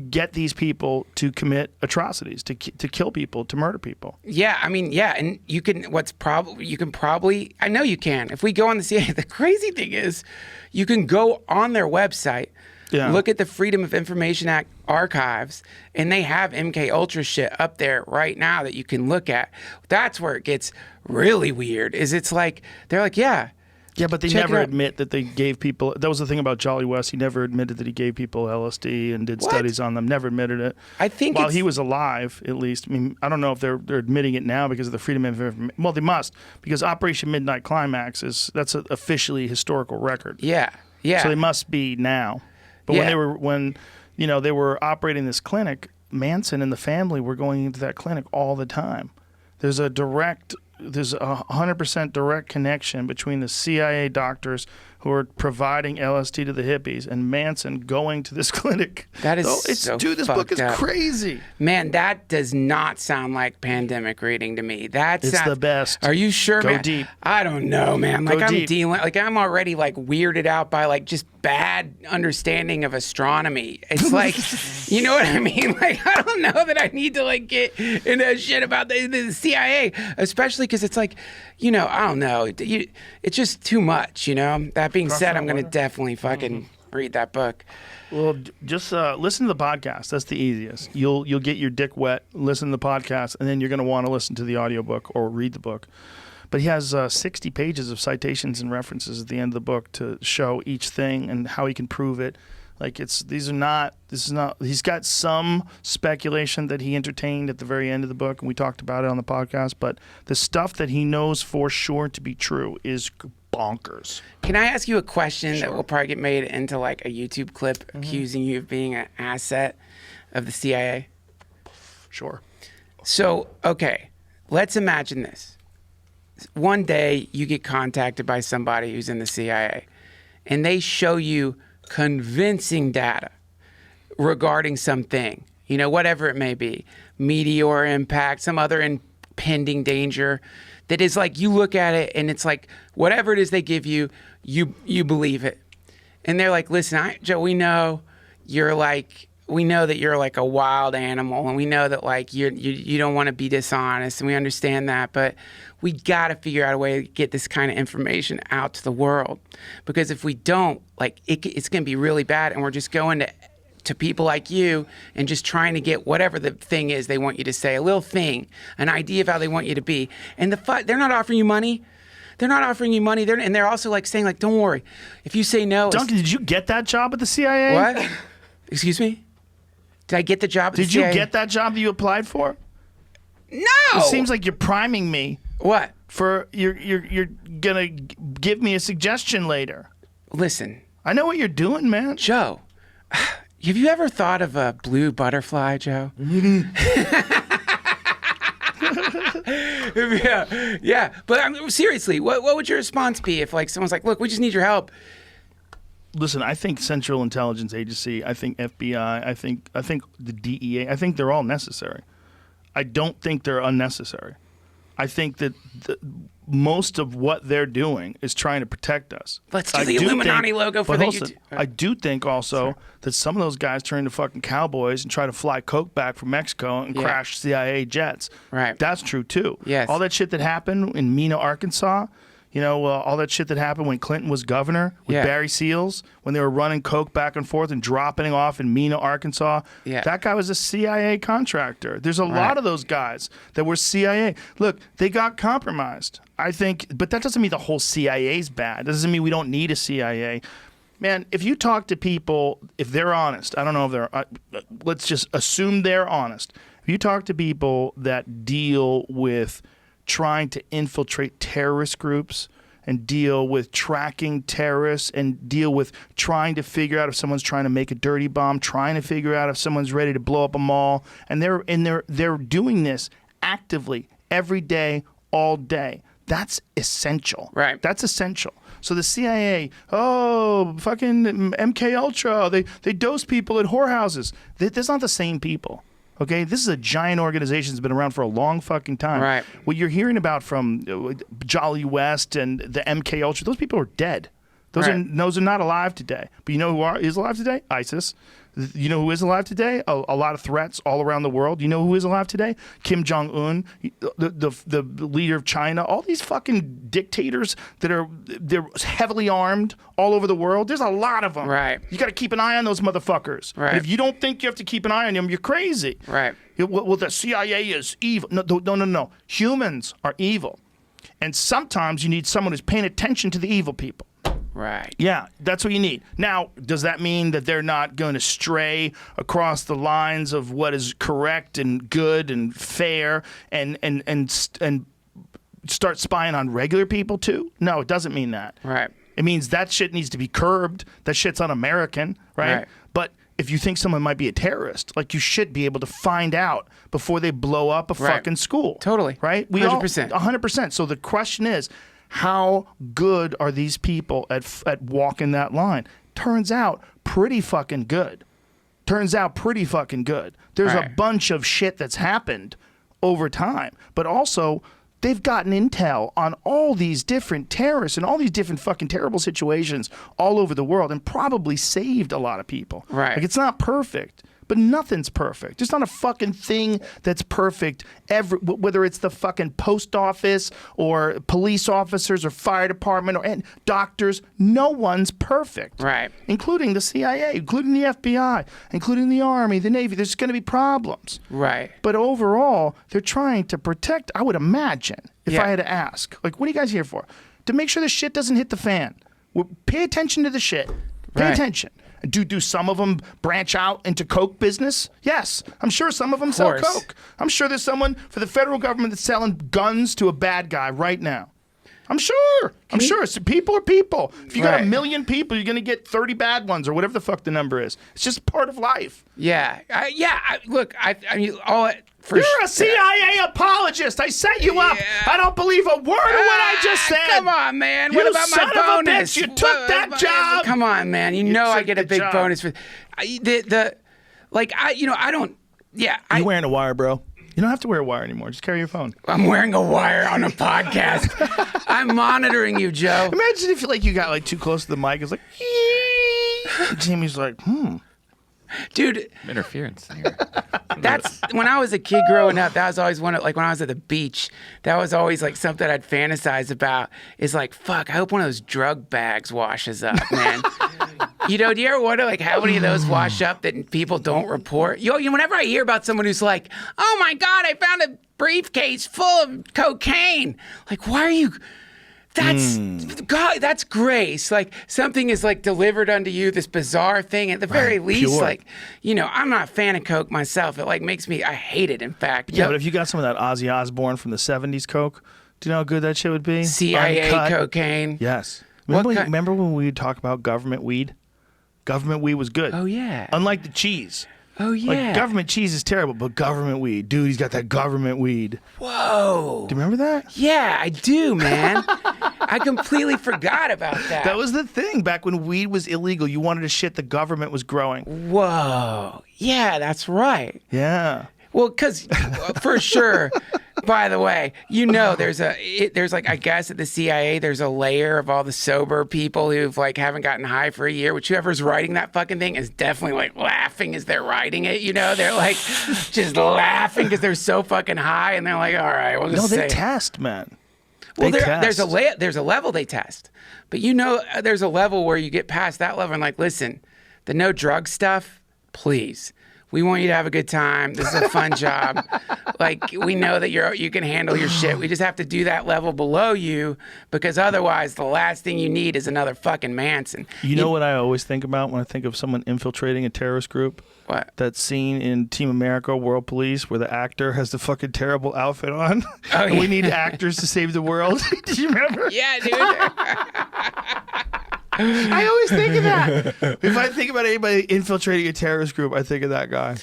get these people to commit atrocities, to kill people, to murder people. Yeah, I mean, yeah, and you can probably, I know you can. If we go on the CIA, the crazy thing is you can go on their website, look at the Freedom of Information Act archives, and they have MK Ultra shit up there right now that you can look at. That's where it gets really weird, is it's like, they're like, yeah, Yeah, but they never admit that they gave people. That was the thing about Jolly West. He never admitted that he gave people LSD and did studies on them. Never admitted it. I think while he was alive, at least. I mean, I don't know if they're admitting it now because of the Freedom of Information. Well, they must, because Operation Midnight Climax that's an officially historical record. Yeah, yeah. So they must be now. But when they were operating this clinic, Manson and the family were going into that clinic all the time. There's a 100% direct connection between the CIA doctors who are providing LSD to the hippies and Manson going to this clinic. That is dude, this book is crazy. Man, that does not sound like pandemic reading to me. It's the best. Are you sure, man? Go deep. I don't know, man. Like, I'm deep. I'm already like weirded out by like just bad understanding of astronomy. It's like, you know what I mean? Like, I don't know that I need to like get into shit about the CIA, especially because it's like, I don't know. It's just too much, That being said, I'm going to definitely fucking read that book. Well, just listen to the podcast. That's the easiest. You'll get your dick wet, listen to the podcast, and then you're going to want to listen to the audiobook or read the book. But he has 60 pages of citations and references at the end of the book to show each thing and how he can prove it. Like this is not. He's got some speculation that he entertained at the very end of the book, and we talked about it on the podcast. But the stuff that he knows for sure to be true is bonkers. Can I ask you a question that will probably get made into like a YouTube clip accusing you of being an asset of the CIA? Sure. So, okay, let's imagine this. One day you get contacted by somebody who's in the CIA, and they show you convincing data regarding something, whatever it may be, meteor impact, some other impending danger, that is like, you look at it and it's like, whatever it is they give you, you believe it. And they're like, listen, Joe, we know that you're like a wild animal, and we know that like you don't want to be dishonest, and we understand that, but we got to figure out a way to get this kind of information out to the world, because if we don't, like it's going to be really bad, and we're just going to people like you and just trying to get whatever the thing is they want you to say, a little thing, an idea of how they want you to be, and they're not offering you money. They're not offering you money. And they're also like saying like, don't worry, if you say no. Duncan, did you get that job at the CIA? What? Excuse me? Did I get the job at the CIA? Did you get that job that you applied for? No. It seems like you're priming me. What? For you're gonna give me a suggestion later. Listen. I know what you're doing, man. Joe, have you ever thought of a blue butterfly, Joe? Yeah. But seriously, what would your response be if like someone's like, look, we just need your help? Listen, I think Central Intelligence Agency, I think FBI, I think the DEA, I think they're all necessary. I don't think they're unnecessary. I think that most of what they're doing is trying to protect us. Let's do the Illuminati logo for the YouTube. I do think also that some of those guys turn into fucking cowboys and try to fly coke back from Mexico and crash CIA jets. Right. That's true too. Yes. All that shit that happened in Mena, Arkansas. All that shit that happened when Clinton was governor with Barry Seals, when they were running coke back and forth and dropping it off in Mena, Arkansas. Yeah. That guy was a CIA contractor. There's a lot of those guys that were CIA. Look, they got compromised, I think, but that doesn't mean the whole CIA's bad. That doesn't mean we don't need a CIA. Man, if you talk to people, if they're honest, I don't know if they're, let's just assume they're honest. If you talk to people that deal with trying to infiltrate terrorist groups and deal with tracking terrorists and deal with trying to figure out if someone's trying to make a dirty bomb, trying to figure out if someone's ready to blow up a mall, and they're doing this actively every day, all day. That's essential. Right. That's essential. So the CIA, fucking MK Ultra, they dose people at whorehouses. That's not the same people. Okay, this is a giant organization that's been around for a long fucking time. Right. What you're hearing about from Jolly West and the MK Ultra, those people are dead. Those are not alive today. But you know who is alive today? ISIS. You know who is alive today? A lot of threats all around the world. You know who is alive today? Kim Jong-un, the leader of China. All these fucking dictators they're heavily armed all over the world. There's a lot of them. Right. You got to keep an eye on those motherfuckers. Right. And if you don't think you have to keep an eye on them, you're crazy. Right. Well, the CIA is evil. No. Humans are evil. And sometimes you need someone who's paying attention to the evil people. Right. Yeah, that's what you need. Now, does that mean that they're not going to stray across the lines of what is correct and good and fair and start spying on regular people too? No, it doesn't mean that. Right. It means that shit needs to be curbed. That shit's un-American, right? But if you think someone might be a terrorist, like you should be able to find out before they blow up a fucking school. Totally. Right? 100%. 100%. So the question is, how good are these people at walking that line? Turns out pretty fucking good. There's a bunch of shit that's happened over time, but also they've gotten intel on all these different terrorists and all these different fucking terrible situations all over the world and probably saved a lot of people. Right. Like, it's not perfect. But nothing's perfect. There's not a fucking thing that's perfect. Whether it's the fucking post office or police officers or fire department or doctors, no one's perfect. Right. Including the CIA, including the FBI, including the Army, the Navy. There's going to be problems. Right. But overall, they're trying to protect, I would imagine, if I had to ask, like, what are you guys here for? To make sure the shit doesn't hit the fan. Pay attention to the shit. Pay attention. Do some of them branch out into coke business? Yes. I'm sure some of them sell course. coke. I'm sure there's someone for the federal government that's selling guns to a bad guy right now. I'm sure. I'm sure. So people are people. If you got Right. 1 million people, you're going to get 30 bad ones or whatever the fuck the number is. It's just part of life. Yeah. Look, I mean, You're a CIA apologist. I set you up. Yeah. I don't believe a word of what I just said. Come on, man. You What about son my of a bonus? bitch. You took that job. Come on, man. You know I took get a the big job. bonus for I don't. Yeah, You're wearing a wire, bro. You don't have to wear a wire anymore. Just carry your phone. I'm wearing a wire on a podcast. I'm monitoring you, Joe. Imagine if you got like too close to the mic. It's like, Jimmy's like, Dude, Interference here. that's when I was a kid growing up. That was always when I was at the beach. That was always like something I'd fantasize about. Is like, fuck. I hope one of those drug bags washes up, man. Do you ever wonder like how many of those wash up that people don't report? Whenever I hear about someone who's like, oh my God, I found a briefcase full of cocaine. Like, why are you? That's God. That's grace. Like something is like delivered unto you. This bizarre thing. At the very least, pure. like I'm not a fan of coke myself. It like makes me. I hate it. In fact. yeah, but if you got some of that Ozzy Osbourne from the 70s coke, do you know how good that shit would be? CIA Uncut. cocaine. Yes. What Remember when we would talk about government weed? Government weed was good. Oh yeah. Unlike the cheese. Oh yeah. Like government cheese is terrible, but government weed, dude, he's got that government weed. Whoa. Do you remember that? Yeah, I do, man. I completely forgot about that. That was the thing back when weed was illegal. You wanted to shit the government was growing. Whoa. Yeah, that's right. Yeah. Well, because for sure. By the way, there's like I guess at the CIA there's a layer of all the sober people who've like haven't gotten high for a year. Which whoever's writing that fucking thing is definitely like laughing as they're writing it. They're like just laughing because they're so fucking high, and they're like, all right, we'll just No, say they it. test, man. Well, They there's test. there's a level they test, but there's a level where you get past that level and like, listen, the no drug stuff, please. We want you to have a good time. This is a fun job. Like we know that you can handle your shit. We just have to do that level below you because otherwise, the last thing you need is another fucking Manson. You know what I always think about when I think of someone infiltrating a terrorist group? What? That scene in Team America, World Police, where the actor has the fucking terrible outfit on. Oh, And we yeah. need actors to save the world. Did you remember? Yeah, dude. I always think of that. If I think about anybody infiltrating a terrorist group, I think of that guy.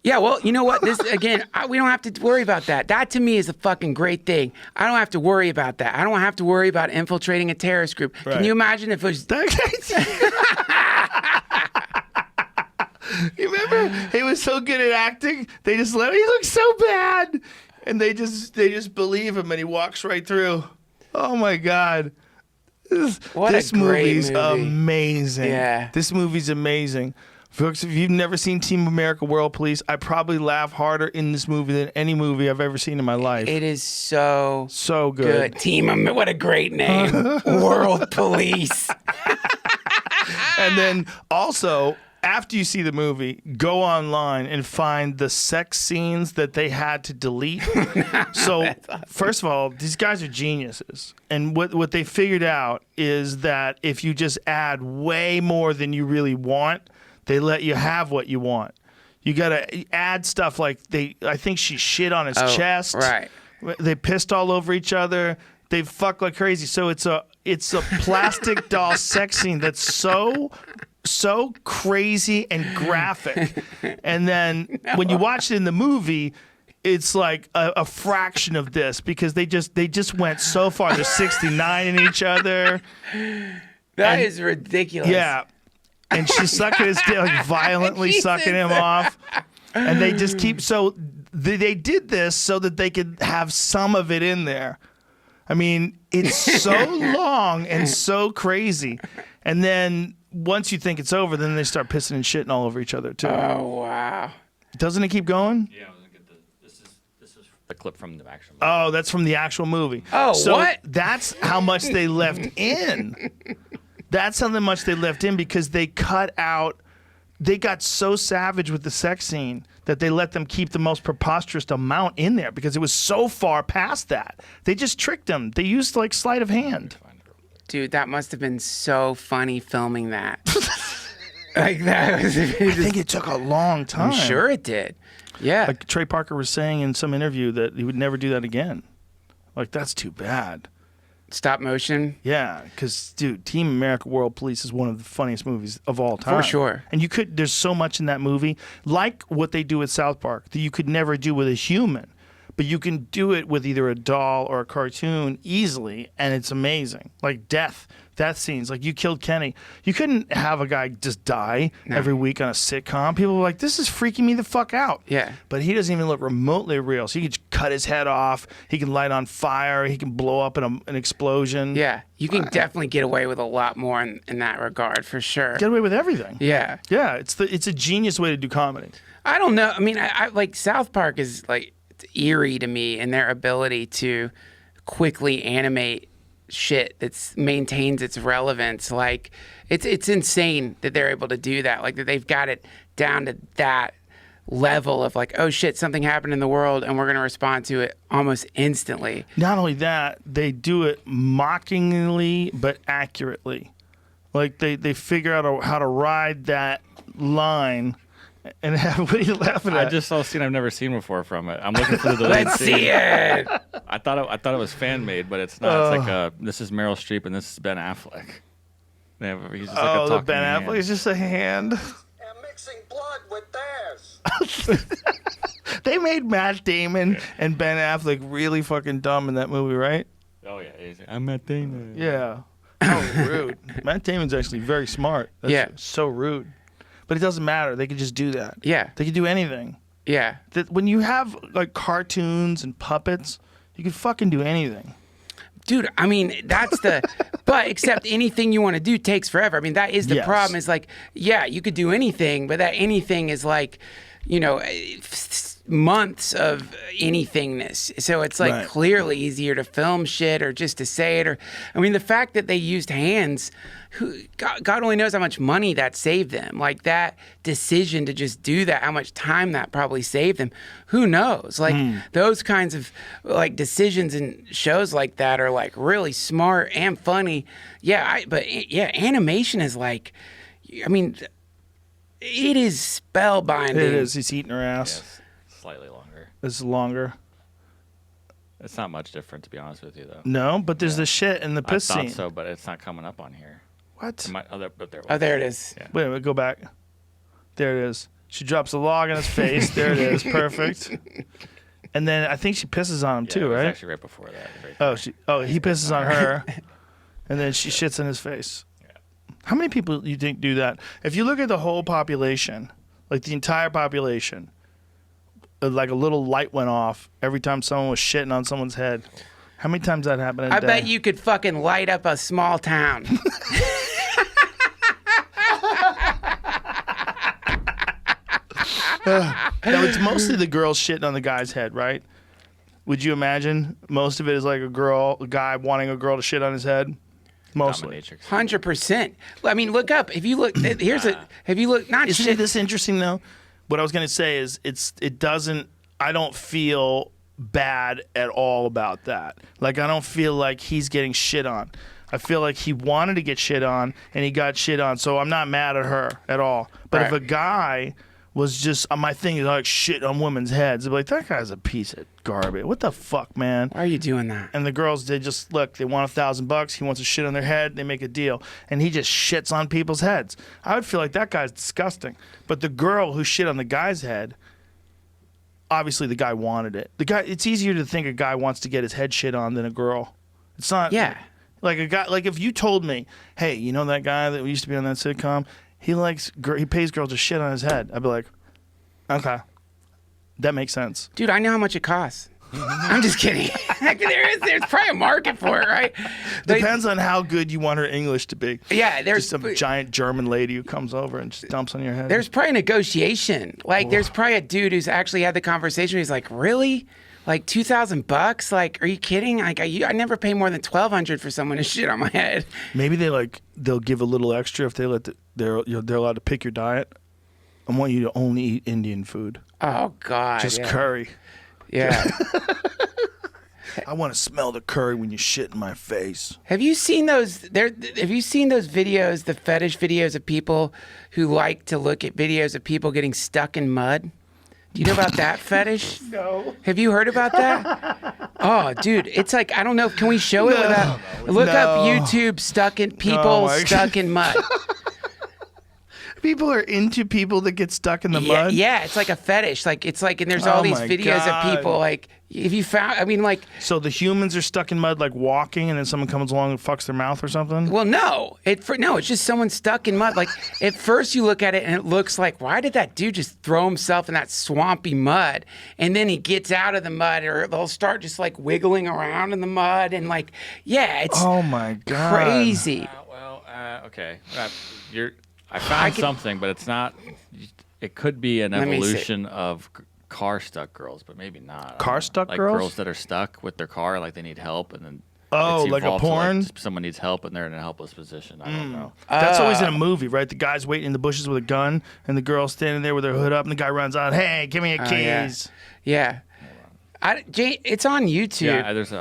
Yeah, well, you know what? This again, we don't have to worry about that. That to me is a fucking great thing. I don't have to worry about that. I don't have to worry about infiltrating a terrorist group. Right. Can you imagine if it was? You remember? He was so good at acting. They just let him. He looks so bad, and they just believe him, and he walks right through. Oh my God. What This a great movie's movie. amazing. Yeah. This movie's amazing. Folks, if you've never seen Team America World Police, I probably laugh harder in this movie than any movie I've ever seen in my life. It is so good. What a great name. World Police. And then also, after you see the movie, go online and find the sex scenes that they had to delete. So, first of all, these guys are geniuses. And what they figured out is that if you just add way more than you really want, they let you have what you want. You got to add stuff like I think she shit on his chest. Right. They pissed all over each other. They fuck like crazy. So it's a plastic doll sex scene that's so crazy and graphic. And then when you watch it in the movie, it's like a fraction of this because they just went so far. They're 69 in each other. That is ridiculous. Yeah. And she's sucking his dick, like violently sucking him off. And they just keep, so they did this so that they could have some of it in there. I mean, it's so long and so crazy. And then once you think it's over, then they start pissing and shitting all over each other too. Oh, wow. Doesn't it keep going? Yeah, I was gonna get this is the clip from the actual movie. Oh, that's from the actual movie. Oh, so what? That's how much they left in. That's how much they left in because they cut out. They got so savage with the sex scene that they let them keep the most preposterous amount in there because it was so far past that. They just tricked them. They used like sleight of hand. Dude, that must have been so funny filming that. Like that was. I think it took a long time. I'm sure it did. Yeah. Like Trey Parker was saying in some interview that he would never do that again. Like, that's too bad. Stop motion. Yeah, because, dude, Team America World Police is one of the funniest movies of all time. For sure. And there's so much in that movie, like what they do with South Park, that you could never do with a human. But you can do it with either a doll or a cartoon easily, and it's amazing. Like death scenes. Like, you killed Kenny. You couldn't have a guy just die every week on a sitcom. People were like, this is freaking me the fuck out. Yeah. But he doesn't even look remotely real. So you can cut his head off. He can light on fire. He can blow up in an explosion. Yeah. You can definitely get away with a lot more in that regard, for sure. Get away with everything. Yeah. Yeah, it's a genius way to do comedy. I don't know. I mean, I like South Park is like eerie to me in their ability to quickly animate shit that maintains its relevance. Like it's insane that they're able to do that. Like that they've got it down to that level of like, oh shit, something happened in the world and we're going to respond to it almost instantly. Not only that, they do it mockingly but accurately. Like they figure out how to ride that line. And what are you laughing at? I just saw a scene I've never seen before from it. I'm looking for the deleted Let's scene. see it. I thought it was fan made, but it's not. It's like this is Meryl Streep and this is Ben Affleck. He's just like a the talking Ben hand. Affleck is just a hand. And mixing blood with theirs. They made Matt Damon and Ben Affleck really fucking dumb in that movie, right? Oh yeah, I'm Matt Damon. Yeah. How rude. Matt Damon's actually very smart. That's Yeah. so rude. But it doesn't matter. They could just do that. Yeah. They could do anything. Yeah. When you have like cartoons and puppets, you can fucking do anything. Dude, I mean, that's the, but except anything you want to do takes forever. I mean, that is the Yes. problem is like, yeah, you could do anything, but that anything is like, months of anythingness. So it's like Right. clearly easier to film shit or just to say it. Or, I mean, the fact that they used hands, God only knows how much money that saved them. Like that decision to just do that, how much time that probably saved them. Who knows? Like those kinds of like decisions in shows like that are like really smart and funny. Yeah, animation is like, I mean, it is spellbinding. It is. He's eating her ass. Yes, slightly longer. This is longer. It's not much different, to be honest with you, though. No, but there's the shit and the I piss thought scene. so, but it's not coming up on here. What? But there. Oh, there it is. Yeah. Wait a minute, go back. There it is. She drops a log in his face. There it is. Perfect. And then I think she pisses on him Yeah, too, it was right? actually right before that. He pisses on her, and then she shits in his face. Yeah. How many people do you think do that? If you look at the whole population, like the entire population, like a little light went off every time someone was shitting on someone's head. How many times that happened in a I day? bet you could fucking light up a small town. Now, it's mostly the girls shitting on the guy's head, right? Would you imagine most of it is like a guy wanting a girl to shit on his head? Mostly. Dominatrix. 100%. I mean, look up. If you look, have you looked, not Isn't shit. this interesting though? What I was going to say is I don't feel bad at all about that. Like, I don't feel like he's getting shit on. I feel like he wanted to get shit on and he got shit on. So I'm not mad at her at all. But if Right. a guy was just, my thing is like shit on women's heads, I'd be like, that guy's a piece of garbage. What the fuck, man? Why are you doing that? And the girls, they just look, they want $1,000. He wants a shit on their head. They make a deal. And he just shits on people's heads. I would feel like that guy's disgusting. But the girl who shit on the guy's head, obviously the guy wanted it. It's easier to think a guy wants to get his head shit on than a girl. It's not. Yeah. Like a guy, like if you told me, hey, you know that guy that used to be on that sitcom? He pays girls to shit on his head. I'd be like, okay, that makes sense. Dude, I know how much it costs. I'm just kidding. There's probably a market for it, right? Like, Depends on how good you want her English to be. yeah, there's Just some giant German lady who comes over and just dumps on your head. There's probably negotiation. Like, there's probably a dude who's actually had the conversation. He's like, really? Like $2,000? Like, are you kidding? Like, I never pay more than $1,200 for someone to shit on my head. Maybe they'll give a little extra if they're allowed to pick your diet. I want you to only eat Indian food, Oh God. just yeah. curry. Yeah. I want to smell the curry when you shit in my face. Have you seen those? Have you seen those videos, the fetish videos of people who like to look at videos of people getting stuck in mud? Do you know about that fetish? No. Have you heard about that? Oh, dude, it's like, I don't know. Can we show it without? Look up YouTube people stuck in mud. People are into people that get stuck in the mud. Yeah, it's like a fetish. Like it's like, and there's all these my videos God. of people like, if you found, I mean, like, So the humans are stuck in mud, like walking, and then someone comes along and fucks their mouth or something. well, no, it's just someone stuck in mud. Like at first you look at it and it looks like, why did that dude just throw himself in that swampy mud? And then he gets out of the mud, or they'll start just like wiggling around in the mud, and like, yeah, it's Oh my God. crazy. Okay. I found something, but it's not. It could be an Let me see. evolution of car stuck girls, but maybe not. Car stuck like girls? girls that are stuck with their car, like they need help, and then Oh, it's like a evolved to, porn? someone needs help, and they're in a helpless position. I don't know. That's always in a movie, right? The guy's waiting in the bushes with a gun, and the girl's standing there with her hood up, and the guy runs out. Hey, give me your keys. Yeah. It's on YouTube. Yeah, I just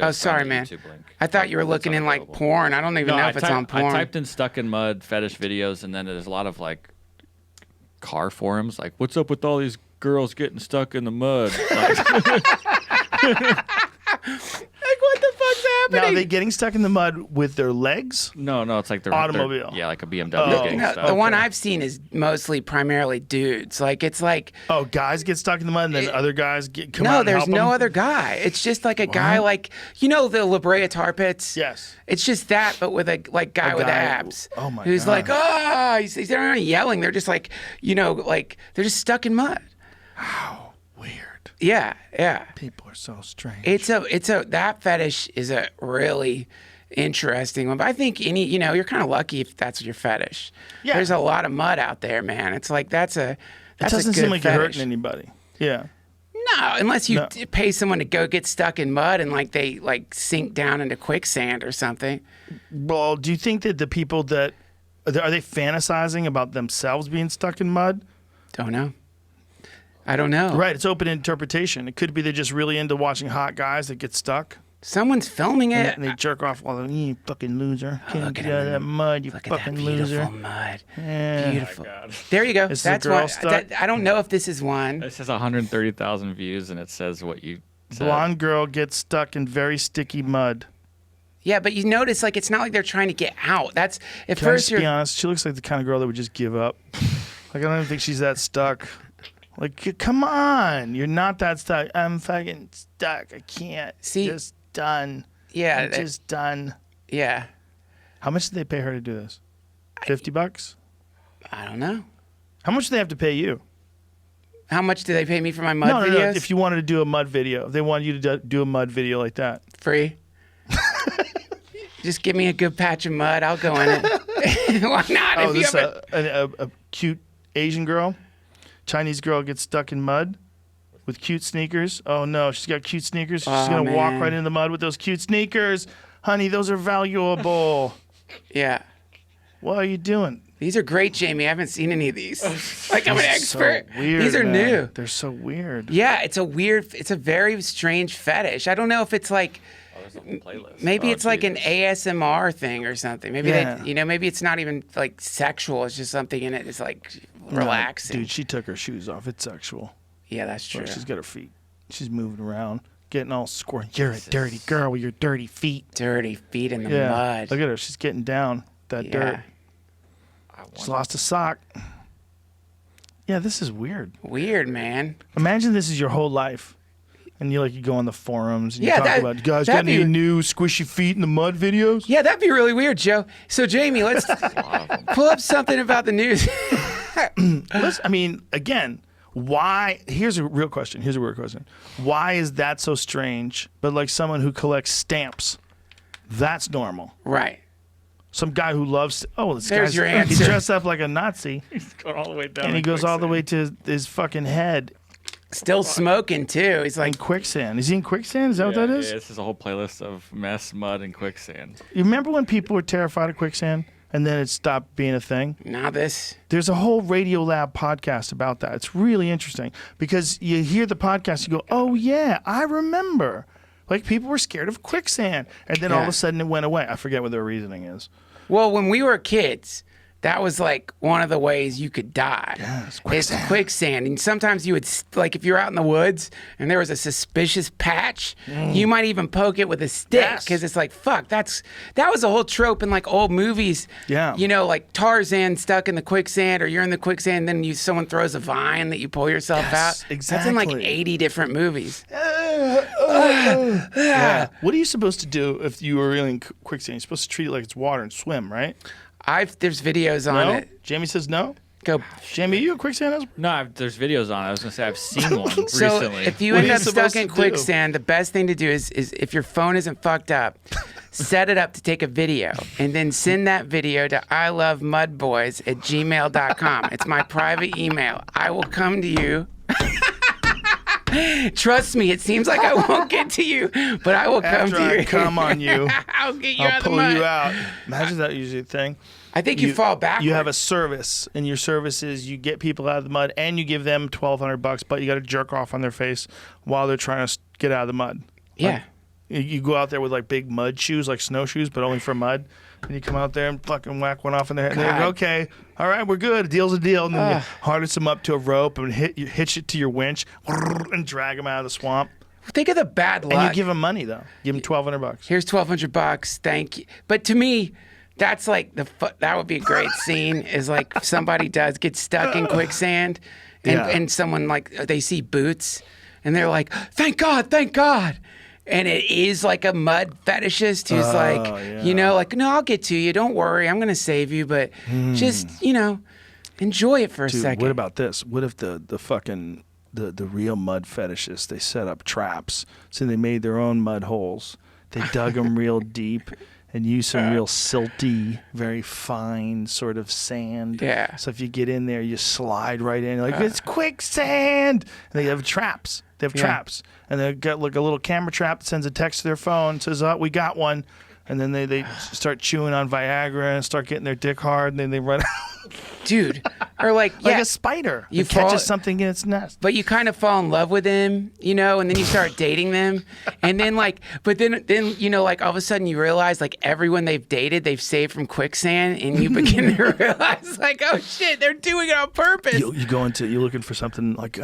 Oh, sorry, found a man. YouTube link. I thought you were looking in like unavailable. porn. I don't even know if it's on porn. I typed in stuck in mud fetish videos, and then there's a lot of like car forums, like what's up with all these girls getting stuck in the mud? Like, what the fuck's Now, happening? are they getting stuck in the mud with their legs? No, it's like their Automobile. yeah, like a BMW Oh. getting No, stuck. the one I've seen is primarily dudes. Like, it's like, Oh, guys get stuck in the mud, and then other guys come out no, and there's help no them? other guy. It's just like a guy, like, you know, the La Brea Tar Pits? Yes. It's just that, but with a guy with guy- abs. oh my Who's God. like, he's they're not yelling. They're just like, you know, like, they're just stuck in mud. Weird. Yeah, yeah. People are so strange. That fetish is a really interesting one. But I think you're kind of lucky if that's your fetish. Yeah. There's a lot of mud out there, man. It's like that's a It good doesn't seem like you're fetish. hurting anybody. Yeah. No, unless you No. pay someone to go get stuck in mud and like they like sink down into quicksand or something. Well, do you think that the people that are they fantasizing about themselves being stuck in mud? Don't know. I don't know. Right. It's open interpretation. It could be they're just really into watching hot guys that get stuck. Someone's filming it. And they jerk off while they're, you fucking loser. Can't look get at out of him. that mud, you Look at that fucking beautiful loser. mud. Yeah. Beautiful. There you go. Is the That's girl one. stuck? I don't know if this is one. It says 130,000 views, and it says what you said. Blonde girl gets stuck in very sticky mud. Yeah, but you notice like it's not like they're trying to get out. That's at Can I first just you're be honest? She looks like the kind of girl that would just give up. Like, I don't even think she's that stuck. Like, come on. You're not that stuck. I'm fucking stuck. I can't. See- Just done. yeah, I'm just done. yeah. How much did they pay her to do this? $50? I don't know. How much do they have to pay you? How much do they pay me for my mud No. videos? If you wanted to do a mud video, if they wanted you to do a mud video like that. Free. Just give me a good patch of mud. I'll go in it. Why not? Oh, If you this have a cute Asian girl, Chinese girl gets stuck in mud with cute sneakers. Oh no, she's got cute sneakers. She's gonna walk man. right into the mud with those cute sneakers. Honey, those are valuable. yeah. What are you doing? These are great, Jamie. I haven't seen any of these. Like I'm an So expert. weird, These are man. new. They're so weird. Yeah, it's a very strange fetish. I don't know if it's like There's a whole playlist. maybe Oh, it's like an Jesus. ASMR thing or something. Maybe Yeah. maybe it's not even like sexual. It's just something in it. It's like relaxing. Dude, she took her shoes off. It's sexual. Yeah, that's true. Look, she's got her feet. She's moving around, getting all squirrely. You're a dirty girl with your dirty feet. Dirty feet in the Yeah. mud. Look at her. She's getting down that dirt. She's lost a sock. Yeah, this is weird. Weird, man. Imagine this is your whole life. And you go on the forums and you Yeah, talk that- about, you guys got that'd any be- new squishy feet in the mud videos? Yeah, that'd be really weird, Joe. So, Jamie, let's pull up something about the news. I mean, again, why? Here's a real question. Here's a weird question. Why is that so strange? But like someone who collects stamps, that's normal. Right. Some guy who loves, this There's guy's your he's answer. dressed up like a Nazi He's going all the way down. and he goes all the way to his fucking head Still smoking, too. He's like, in quicksand. Is he in quicksand? Is that what that is? Yeah, this is a whole playlist of mess, mud, and quicksand. You remember when people were terrified of quicksand and then it stopped being a thing? now this. There's a whole Radio Lab podcast about that. It's really interesting because you hear the podcast, you go, oh, yeah, I remember. Like people were scared of quicksand, and then all of Yeah. a sudden it went away. I forget what their reasoning is. Well, when we were kids, that was like one of the ways you could die. Yeah, it's It's quicksand. And sometimes you would, like, if you're out in the woods and there was a suspicious patch, you might even poke it with a stick Yes. because it's like, fuck, that was a whole trope in like old movies. Yeah. You know, like Tarzan stuck in the quicksand, or you're in the quicksand, then someone throws a vine that you pull yourself Yes, out. That's in like exactly. 80 different movies. Yeah. What are you supposed to do if you were in quicksand? You're supposed to treat it like it's water and swim, right? There's videos on No? it. Jamie says no. Go. Jamie, you a quicksand? No, there's videos on it. I was gonna say I've seen one So recently. if you What end are you up stuck supposed in to do? quicksand, the best thing to do is if your phone isn't fucked up, set it up to take a video and then send that video to ilovemudboys@gmail.com. It's my private email. I will come to you. Trust me, it seems like I won't get to you, but I will come After to I you. come on you, I'll get you I'll out of the pull mud. you out. Imagine that usually a thing. I think you fall backwards. You have a service, and your service is you get people out of the mud, and you give them $1,200, but you got to jerk off on their face while they're trying to get out of the mud. Yeah. You go out there with like big mud shoes, like snowshoes, but only for mud. And you come out there and fucking whack one off in their head. And they're like, God. okay, all right, we're good. A deal's a deal. And then you harness them up to a rope and hitch it to your winch and drag them out of the swamp. Think of the bad luck. And you give them money though. Give them $1,200. Here's $1,200. Thank you. But to me, that's like that would be a great scene. Is like somebody get stuck in quicksand, and Yeah. and someone like they see boots, and they're like, thank God, thank God. And it is like a mud fetishist who's like, yeah. you know, like, no, I'll get to you. Don't worry, I'm gonna save you, but just enjoy it for a Dude, second. what about this? What if the fucking the real mud fetishists, they set up traps, so they made their own mud holes. They dug them real deep and used some real silty, very fine sort of sand. Yeah. So if you get in there, you slide right in. You're like, it's quicksand. And they have traps. They have traps. And they've got like a little camera trap that sends a text to their phone, says, oh, we got one. And then they start chewing on Viagra and start getting their dick hard, and then they run out. Dude, or like Like yeah, a spider. You It catches fall- something in its nest. but you kind of fall in love with them, and then you start dating them, and then like, but then like all of a sudden you realize like everyone they've dated they've saved from quicksand, and you begin to realize like, oh shit, they're doing it on purpose. You you're looking for something like,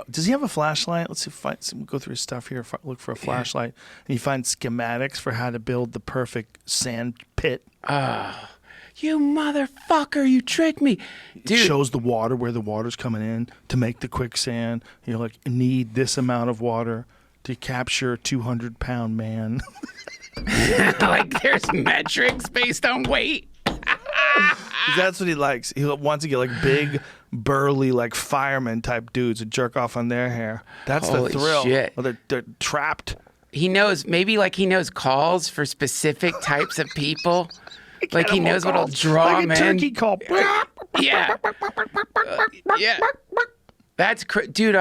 does he have a flashlight? Let's see, go through his stuff here, look for a flashlight. And you find schematics for how to build the perfect sand pit. You motherfucker, you tricked me, It dude. shows the water, where the water's coming in to make the quicksand. You're like, need this amount of water to capture a 200-pound man. Like there's metrics based on weight. That's what he likes. He wants to get like big, burly, like fireman type dudes and jerk off on their hair. That's Holy the thrill. shit. Well, they're trapped. He knows he knows calls for specific types of people. Like he knows what'll draw like him a in. turkey call. Yeah. Yeah. That's dude.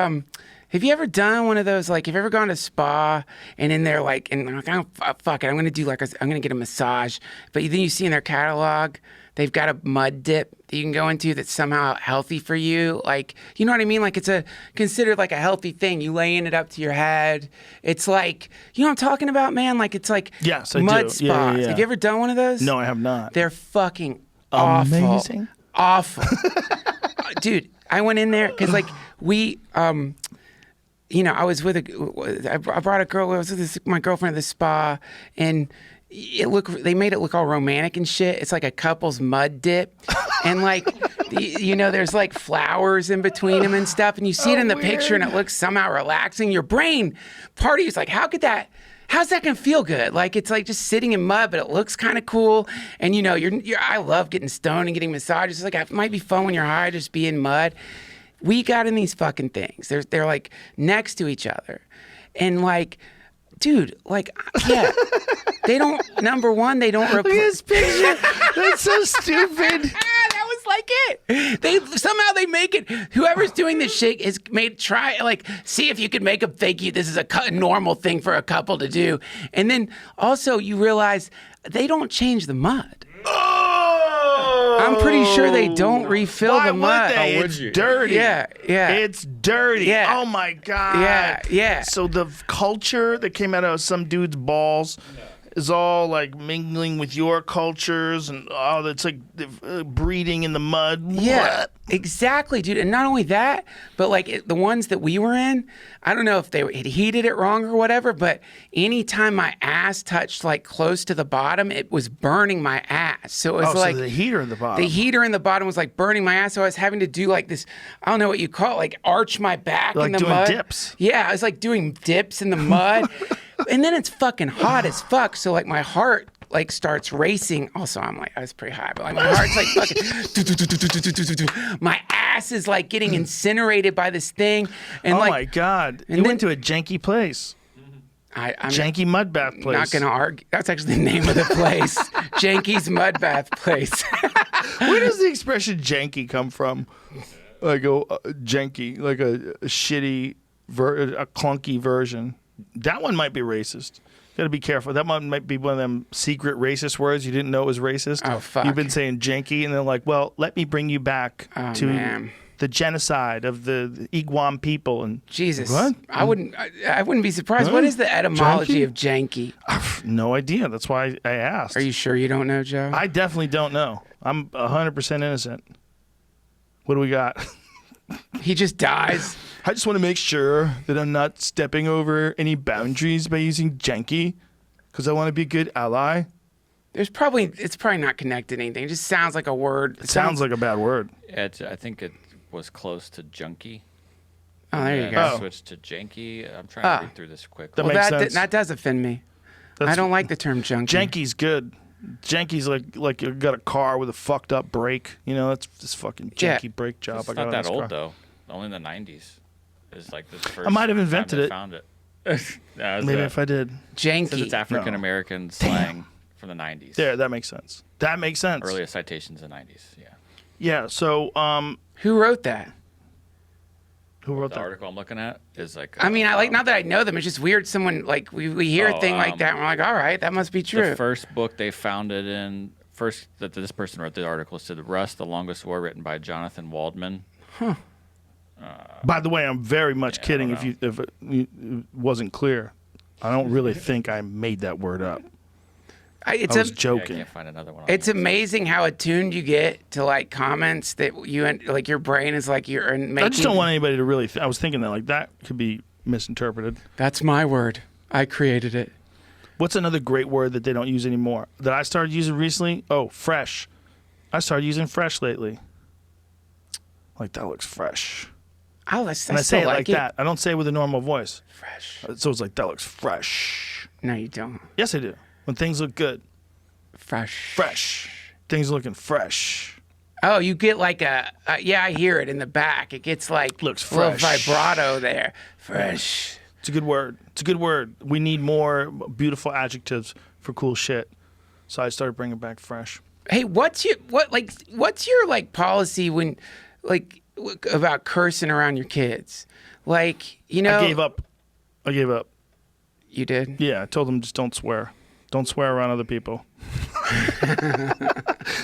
Have you ever done one of those? Like, have you ever gone to spa and in there, like, and like, oh, fuck it, I'm gonna do like I'm gonna get a massage, but then you see in their catalog they've got a mud dip that you can go into that's somehow healthy for you. Like, you know what I mean? Like, it's considered like a healthy thing. You laying it up to your head. It's like, you know what I'm talking about, man? Like, it's like Yes, I mud do. spas. Yeah. Have you ever done one of those? No, I have not. They're fucking awful. Amazing. Awful. Dude, I went in there because, like, we, I was with I brought a girl, I was with my girlfriend at the spa, and they made it look all romantic and shit. It's like a couple's mud dip. And, like, there's, like, flowers in between them and stuff, and you see it in the picture, and it looks somehow relaxing. Your brain part of you is like, how's that gonna feel good? Like, it's like just sitting in mud, but it looks kind of cool. And I love getting stoned and getting massages. It's like, it might be fun when you're high, just be in mud. We got in these fucking things. They're like next to each other, and like, dude, like, yeah, they don't. Number one, they don't. Look at this picture. That's so stupid. That was like it. They make it. Whoever's doing this shit is see if you can make them think this is a normal thing for a couple to do. And then also you realize they don't change the mud. Oh! I'm pretty sure they don't refill Why the mud. would they? How would It's you? dirty. Yeah, yeah. It's dirty. Yeah. Oh my god. Yeah, yeah. So the culture that came out of some dude's balls is all like mingling with your cultures, and it's like breeding in the mud. Yeah, What? exactly, dude. And not only that, but like the ones that we were in, I don't know if they had heated it wrong or whatever, but anytime my ass touched like close to the bottom, it was burning my ass. So it was like so the heater in the bottom. the heater in the bottom was like burning my ass. So I was having to do like this, I don't know what you call it, like arch my back Like in the doing mud. dips. Yeah, I was like doing dips in the mud. And then it's fucking hot as fuck. So like my heart like starts racing. Also, I was pretty high, but like my heart's like fucking. My ass is like getting incinerated by this thing. And oh like, my god! and You then- went to a janky place. I'm Janky mud bath place. not gonna argue. That's actually the name of the place. Janky's Mud Bath Place. Where does the expression janky come from? Like a janky, like a shitty, a clunky version. That one might be racist. Got to be careful. That one might be one of them secret racist words you didn't know was racist. Oh, fuck. You've been saying janky, and they're like, well, let me bring you back to man. the genocide of the Iguam people. And Jesus, What? I wouldn't be surprised. Huh? What is the etymology Janky? of janky? No idea. That's why I asked. Are you sure you don't know, Joe? I definitely don't know. I'm 100% innocent. What do we got? He just dies. I just want to make sure that I'm not stepping over any boundaries by using janky, because I want to be a good ally. It's probably not connected to anything. It just sounds like a word. It sounds like a bad word. I think it was close to junky. Oh, there you And go. I switched to janky. I'm trying to read through this quickly. That Well, makes that sense. that does offend me. I don't like the term junkie. Janky's good. Janky's like you got a car with a fucked up brake. You know, that's this fucking janky Yeah. brake job. It's I got not on that this old car. though. Only in the 90s. It's like this first. I might have time invented they it. Found it. No, Maybe if I did. Since Janky. it's African American slang from the 90s. There, that makes sense. That makes sense. Earliest citations in the 90s. Yeah. Yeah. So, Who wrote that? who wrote The that? article I'm looking at is like. I mean, I like not that I know them. It's just weird. Someone like we hear a thing like that, and we're like, all right, that must be true. The first book they found it in. First that this person wrote the article said "Rust: The Longest War," written by Jonathan Waldman. By the way, I'm very much kidding. don't If it wasn't clear, I don't really think I made that word up. I was Yeah, I joking. can't find another one. It's amazing how attuned you get to like comments that like your brain is like you're making. I just don't want anybody to really. I was thinking that like that could be misinterpreted. That's my word. I created it. What's another great word that they don't use anymore that I started using recently? Oh, fresh. I started using fresh lately. Like that looks fresh. Oh, And I still say it like it. that. I don't say it with a normal voice. Fresh. So it's like that looks fresh. No, you don't. Yes, I do. When things look good, Fresh. fresh. Things looking fresh. Oh, you get like yeah, I hear it in the back. It gets like Looks a little fresh. vibrato there. Fresh. It's a good word. It's a good word. We need more beautiful adjectives for cool shit. So I started bringing back fresh. Hey, what's your like policy when like about cursing around your kids? Like, you know, I gave up. You did? Yeah, I told them just don't swear. Don't swear around other people.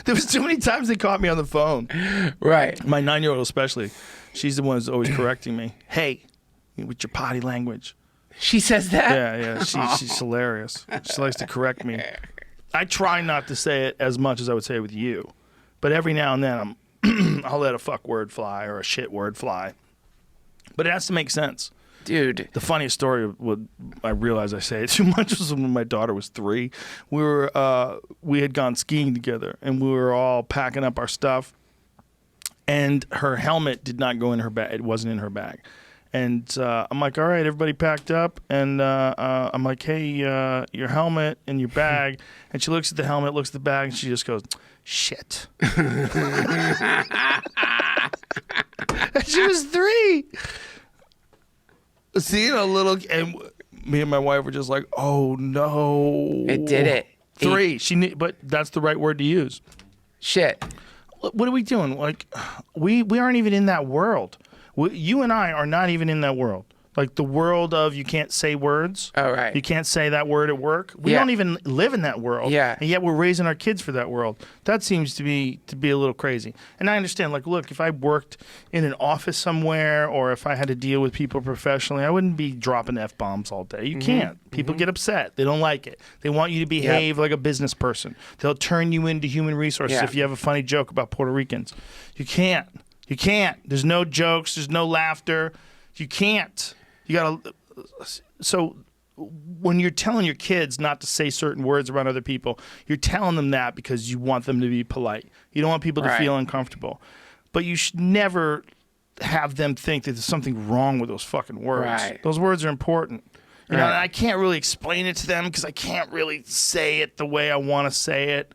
There was too many times they caught me on the phone. Right. My 9-year-old especially. She's the one who's always correcting me. Hey, with your potty language. She says that? Yeah. She's hilarious. She likes to correct me. I try not to say it as much as I would say it with you. But every now and then I'll let a fuck word fly or a shit word fly. But it has to make sense. Dude. The funniest story, I realized I say it too much, was when my daughter was 3. We had gone skiing together, and we were all packing up our stuff, and her helmet did not go in her bag. It wasn't in her bag. And I'm like, all right, everybody packed up, and I'm like, hey, your helmet and your bag. And she looks at the helmet, looks at the bag, and she just goes, shit. And she was 3. Seeing a little, and me and my wife were just like, "Oh no!" It did it. 3. She knew, but that's the right word to use. Shit. What are we doing? Like, we aren't even in that world. You and I are not even in that world. Like the world of you can't say words. Oh, right. You can't say that word at work. We Yeah. don't even live in that world. Yeah. And yet we're raising our kids for that world. That seems to be a little crazy. And I understand, like, look, if I worked in an office somewhere or if I had to deal with people professionally, I wouldn't be dropping F-bombs all day. You can't. People get upset. They don't like it. They want you to behave like a business person. They'll turn you into human resources if you have a funny joke about Puerto Ricans. You can't. You can't. There's no jokes. There's no laughter. You can't. You gotta. So when you're telling your kids not to say certain words around other people, you're telling them that because you want them to be polite. You don't want people to feel uncomfortable. But you should never have them think that there's something wrong with those fucking words. Right. Those words are important. You know, and I can't really explain it to them because I can't really say it the way I want to say it.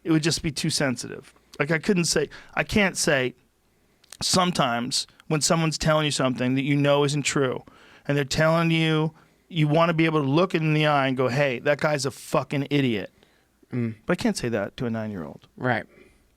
It would just be too sensitive. Like I can't say sometimes when someone's telling you something that you know isn't true and they're telling you, you want to be able to look it in the eye and go, hey, that guy's a fucking idiot. But I can't say that to a 9-year-old. Right.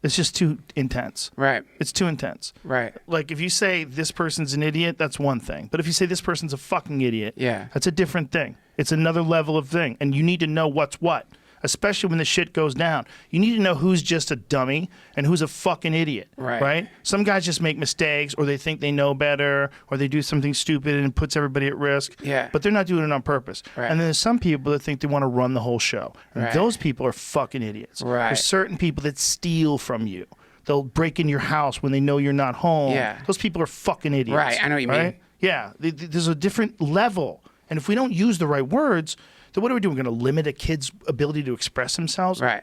It's just too intense. Right. It's too intense. Right. Like if you say this person's an idiot, that's one thing. But if you say this person's a fucking idiot, that's a different thing. It's another level of thing. And you need to know what's what. Especially when the shit goes down. You need to know who's just a dummy and who's a fucking idiot. Right? Some guys just make mistakes or they think they know better or they do something stupid and puts everybody at risk. Yeah. But they're not doing it on purpose. Right. And then there's some people that think they want to run the whole show. And those people are fucking idiots. Right. There's certain people that steal from you. They'll break in your house when they know you're not home. Yeah. Those people are fucking idiots. Right. I know what you mean. Yeah. There's a different level. And if we don't use the right words, then what are we doing? We're going to limit a kid's ability to express themselves? Right.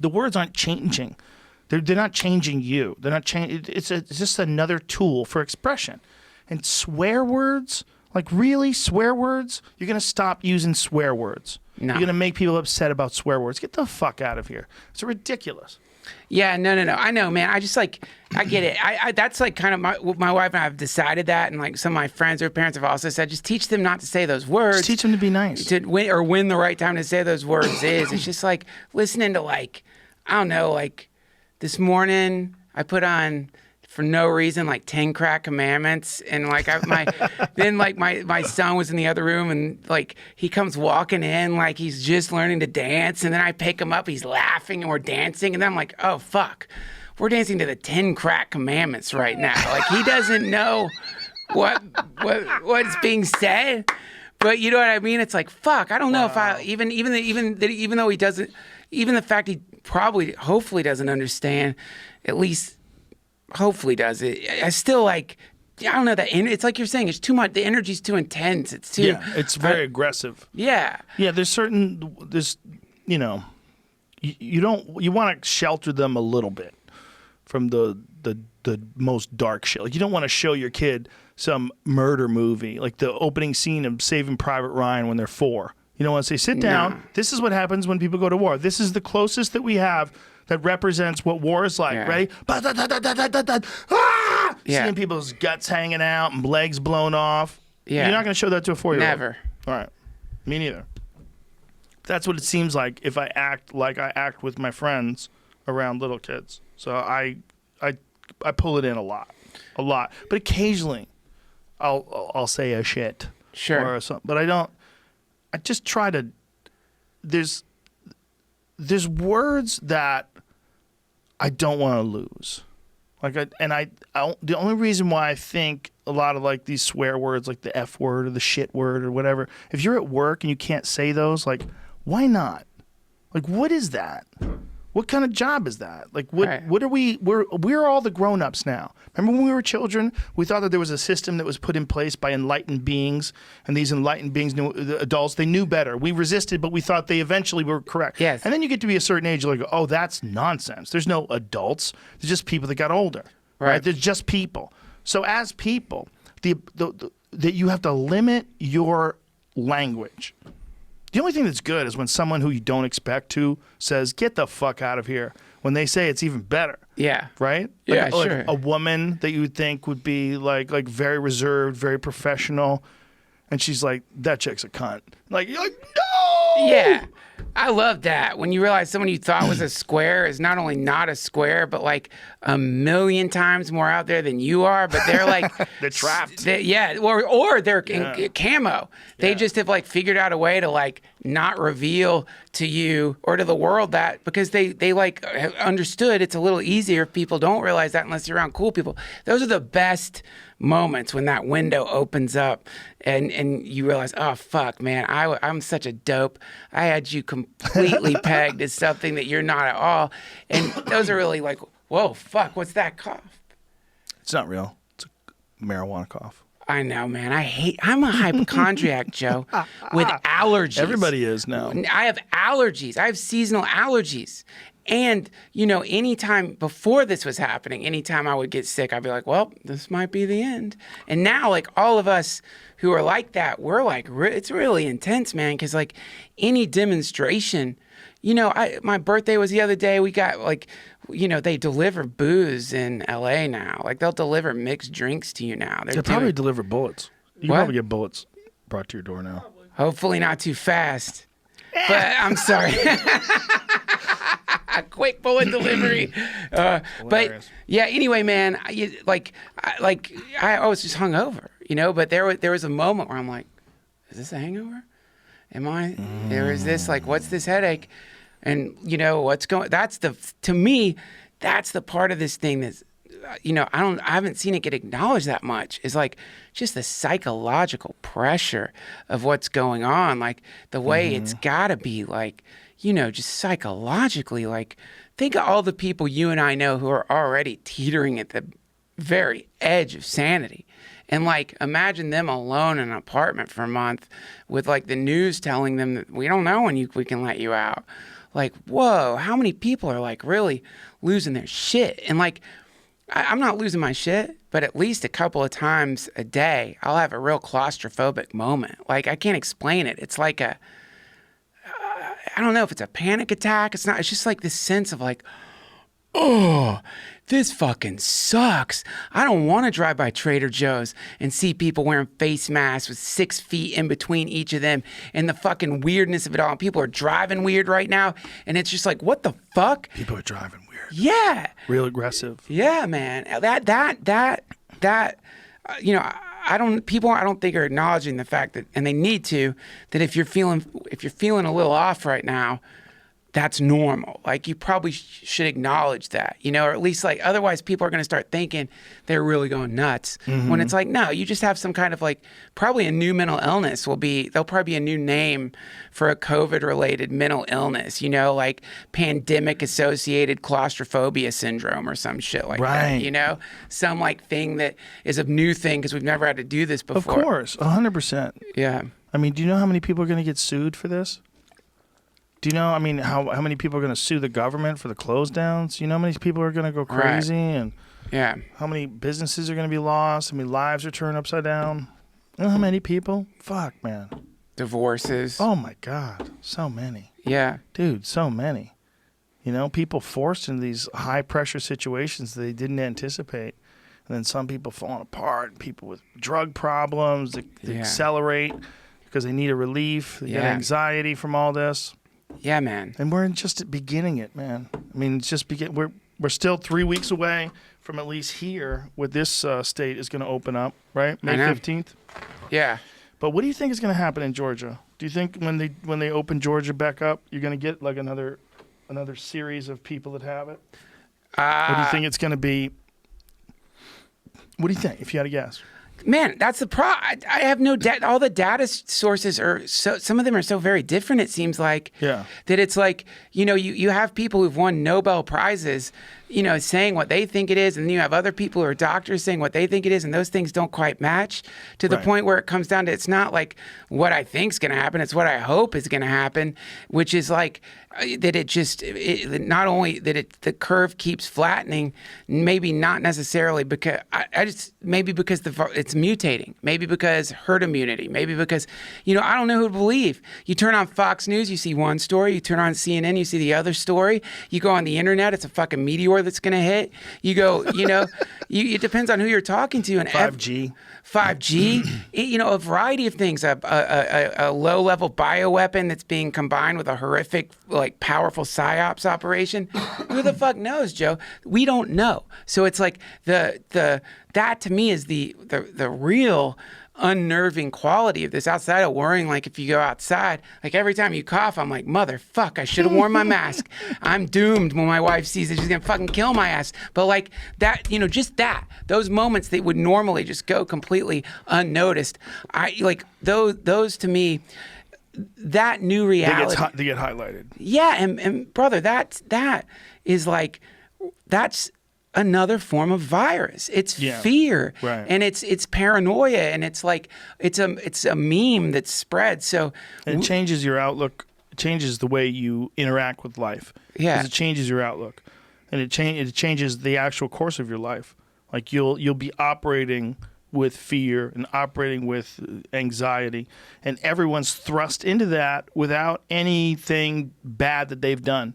The words aren't changing. They're not changing you. They're not changing. It's just another tool for expression. And swear words, like really swear words, you're going to stop using swear words. No. You're going to make people upset about swear words. Get the fuck out of here. It's ridiculous. Yeah, no. I know, man. I just like, I get it. I that's like kind of my wife and I have decided that, and like some of my friends or parents have also said, just teach them not to say those words. Just teach them to be nice. When the right time to say those words is. It's just like listening to like, I don't know, like this morning I put on for no reason like 10 crack commandments, and like then like my son was in the other room and like he comes walking in like he's just learning to dance, and then I pick him up, he's laughing and we're dancing, and then I'm like, oh fuck, we're dancing to the 10 crack commandments right now. Like he doesn't know what's being said, but you know what I mean? It's like fuck, I don't know if I even though he doesn't, even the fact he probably hopefully doesn't understand, at least hopefully does it. I still like, I don't know, it's like you're saying, it's too much. The energy's too intense. It's too. Yeah, it's very aggressive. Yeah. Yeah, there's you know, you want to shelter them a little bit from the most dark shit. Like you don't want to show your kid some murder movie, like the opening scene of Saving Private Ryan when they're 4. You don't want to say, sit down. No. This is what happens when people go to war. This is the closest that we have that represents what war is like. Ready? Seeing people's guts hanging out and legs blown off. Yeah. You're not going to show that to a 4-year-old. Never. All right. Me neither. That's what it seems like if I act like I act with my friends around little kids. So I pull it in a lot. But occasionally I'll say a shit. Sure. Or something. But I don't. I just try to. There's words that I don't want to lose. Like the only reason why I think a lot of like these swear words, like the F word or the shit word or whatever, if you're at work and you can't say those, like why not? Like what is that? What kind of job is that? Like what are we? We're all the grown-ups now. Remember when we were children, we thought that there was a system that was put in place by enlightened beings, and these enlightened beings knew, the adults, they knew better. We resisted, but we thought they eventually were correct. Yes. And then you get to be a certain age, you're like, oh, that's nonsense. There's no adults. There's just people that got older. Right? There's just people. So as people, that you have to limit your language. The only thing that's good is when someone who you don't expect to says, get the fuck out of here. When they say it's even better. Yeah. Right? Yeah, like sure. A woman that you would think would be like very reserved, very professional. And she's like, that chick's a cunt. Like, you're like, no! Yeah. I love that when you realize someone you thought was a square is not only not a square, but like a million times more out there than you are. But they're like They're trapped. Or they're in camo. They just have like figured out a way to like not reveal to you or to the world that, because they like have understood it's a little easier if people don't realize that unless you're around cool people. Those are the best moments when that window opens up and you realize, oh fuck, man, I'm such a dope. I had you completely pegged as something that you're not at all. And those are really like, whoa, fuck, what's that cough? It's not real. It's a marijuana cough. I know, man. I'm a hypochondriac, Joe, with allergies. Everybody is now. I have allergies. I have seasonal allergies. And, you know, anytime before this was happening, anytime I would get sick, I'd be like, well, this might be the end. And now, like, all of us who are like that, we're like, it's really intense, man, because, like, any demonstration, you know, my birthday was the other day. We got, like, you know, they deliver booze in L.A. now. Like, they'll deliver mixed drinks to you now. They probably deliver bullets. You can probably get bullets brought to your door now. Hopefully not too fast. But I'm sorry. Quick bullet delivery. But yeah, anyway, man, I was just hungover, you know, but there was a moment where I'm like, is this a hangover? Or is this like, what's this headache? And you know, to me, that's the part of this thing that's, you know, I haven't seen it get acknowledged that much, is like just the psychological pressure of what's going on. Like the way it's gotta be, like, you know, just psychologically, like think of all the people you and I know who are already teetering at the very edge of sanity. And like, imagine them alone in an apartment for a month with like the news telling them that we don't know when we can let you out. Like, whoa, how many people are like really losing their shit? And like, I'm not losing my shit, but at least a couple of times a day, I'll have a real claustrophobic moment. Like, I can't explain it. It's like I don't know if it's a panic attack. It's not. It's just like this sense of like, oh, this fucking sucks. I don't want to drive by Trader Joe's and see people wearing face masks with 6 feet in between each of them and the fucking weirdness of it all. People are driving weird right now. And it's just like, what the fuck? People are driving weird. Yeah. Real aggressive. Yeah, man. That, you know, I don't think are acknowledging the fact that, and they need to, that if you're feeling a little off right now, that's normal. Like, you probably should acknowledge that, you know, or at least like, otherwise people are going to start thinking they're really going nuts when it's like, no, you just have some kind of like, probably a new mental illness there'll probably be a new name for a COVID related mental illness, you know, like pandemic associated claustrophobia syndrome or some shit like that, you know, some like thing that is a new thing because we've never had to do this before. Of course, 100%. Yeah. I mean, do you know how many people are going to get sued for this? Do you know, I mean, how many people are going to sue the government for the close downs? You know how many people are going to go crazy? And how many businesses are going to be lost? How many lives are turned upside down? You know how many people? Fuck, man. Divorces. Oh, my God. So many. Yeah. Dude, so many. You know, people forced into these high-pressure situations that they didn't anticipate. And then some people falling apart. People with drug problems that accelerate because they need a relief. They get anxiety from all this. Yeah, man. And we're just beginning it, man. I mean, it's just we're still 3 weeks away from at least here with this state is going to open up, right? May 15th. Yeah. But what do you think is going to happen in Georgia? Do you think when they open Georgia back up, you're going to get like another series of people that have it? Or do you think it's going to be? What do you think? If you had to guess. Man, that's the problem. I have no data. All the data sources some of them are so very different, it seems like. Yeah. That it's like, you know, you have people who've won Nobel Prizes, you know, saying what they think it is, and then you have other people who are doctors saying what they think it is, and those things don't quite match to the point where it comes down to, it's not like what I think's going to happen, it's what I hope is going to happen, which is like that not only that the curve keeps flattening, maybe not necessarily because maybe because it's mutating, maybe because herd immunity, maybe because, you know, I don't know who to believe. You turn on Fox News, you see one story. You turn on CNN, you see the other story. You go on the internet, it's a fucking meteor meteor that's going to hit. You go, it depends on who you're talking to. And 5G, a variety of things, a low-level bioweapon that's being combined with a horrific, like, powerful psyops operation. Who the fuck knows, Joe? We don't know. So it's like that to me is the real unnerving quality of this outside of worrying. Like, if you go outside, like, every time you cough, I'm like, motherfuck, I should have worn my mask. I'm doomed when my wife sees it. She's gonna fucking kill my ass. But like that, just those moments that would normally just go completely unnoticed. I like those to me, that new reality. They get highlighted. Yeah. And brother, that is like, that's another form of virus. It's fear, right. And it's paranoia, and it's like it's a meme that spreads. So and it changes your outlook. It changes the way you interact with life. Yeah, 'cause it changes your outlook, and it changes the actual course of your life. Like you'll be operating with fear and operating with anxiety, and everyone's thrust into that without anything bad that they've done,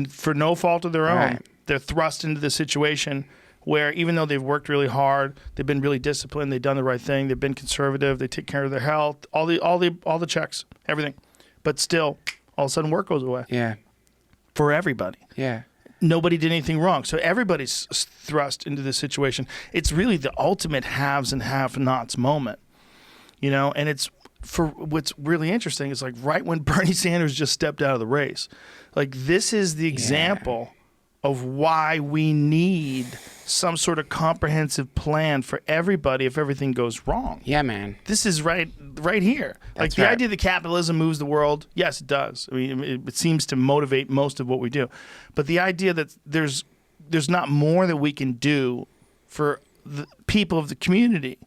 for no fault of their own. Right. They're thrust into the situation where even though they've worked really hard, they've been really disciplined, they've done the right thing, they've been conservative, they take care of their health, all the checks, everything. But still, all of a sudden work goes away. Yeah. For everybody. Yeah. Nobody did anything wrong. So everybody's thrust into this situation. It's really the ultimate haves and have-nots moment. And it's for what's really interesting is like right when Bernie Sanders just stepped out of the race. Like this is the example of why we need some sort of comprehensive plan for everybody if everything goes wrong. Yeah, man. This is right here. Like the idea that capitalism moves the world, yes, it does. I mean, it seems to motivate most of what we do. But the idea that there's not more that we can do for the people of the community,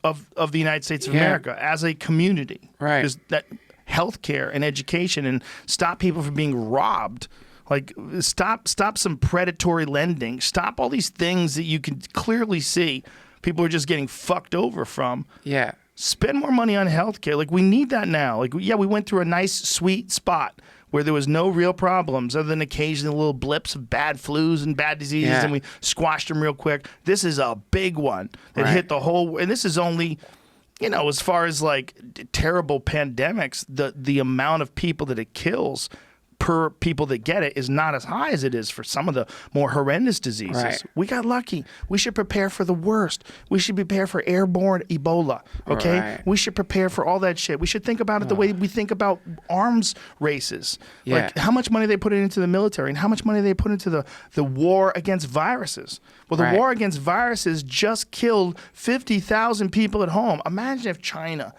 of the United States of America as a community. Right. There's that healthcare and education and stop people from being robbed. Like, stop some predatory lending. Stop all these things that you can clearly see people are just getting fucked over from. Yeah. Spend more money on healthcare. Like, we need that now. Like, we went through a nice, sweet spot where there was no real problems other than occasional little blips of bad flus and bad diseases, and we squashed them real quick. This is a big one that hit the whole – and this is only – as far as, like, terrible pandemics, the amount of people that it kills – per people that get it is not as high as it is for some of the more horrendous diseases. Right. We got lucky. We should prepare for the worst. We should prepare for airborne Ebola, okay? Right. We should prepare for all that shit. We should think about it the way we think about arms races. Yeah. Like how much money they put into the military and how much money they put into the war against viruses. Well, the war against viruses just killed 50,000 people at home. Imagine if China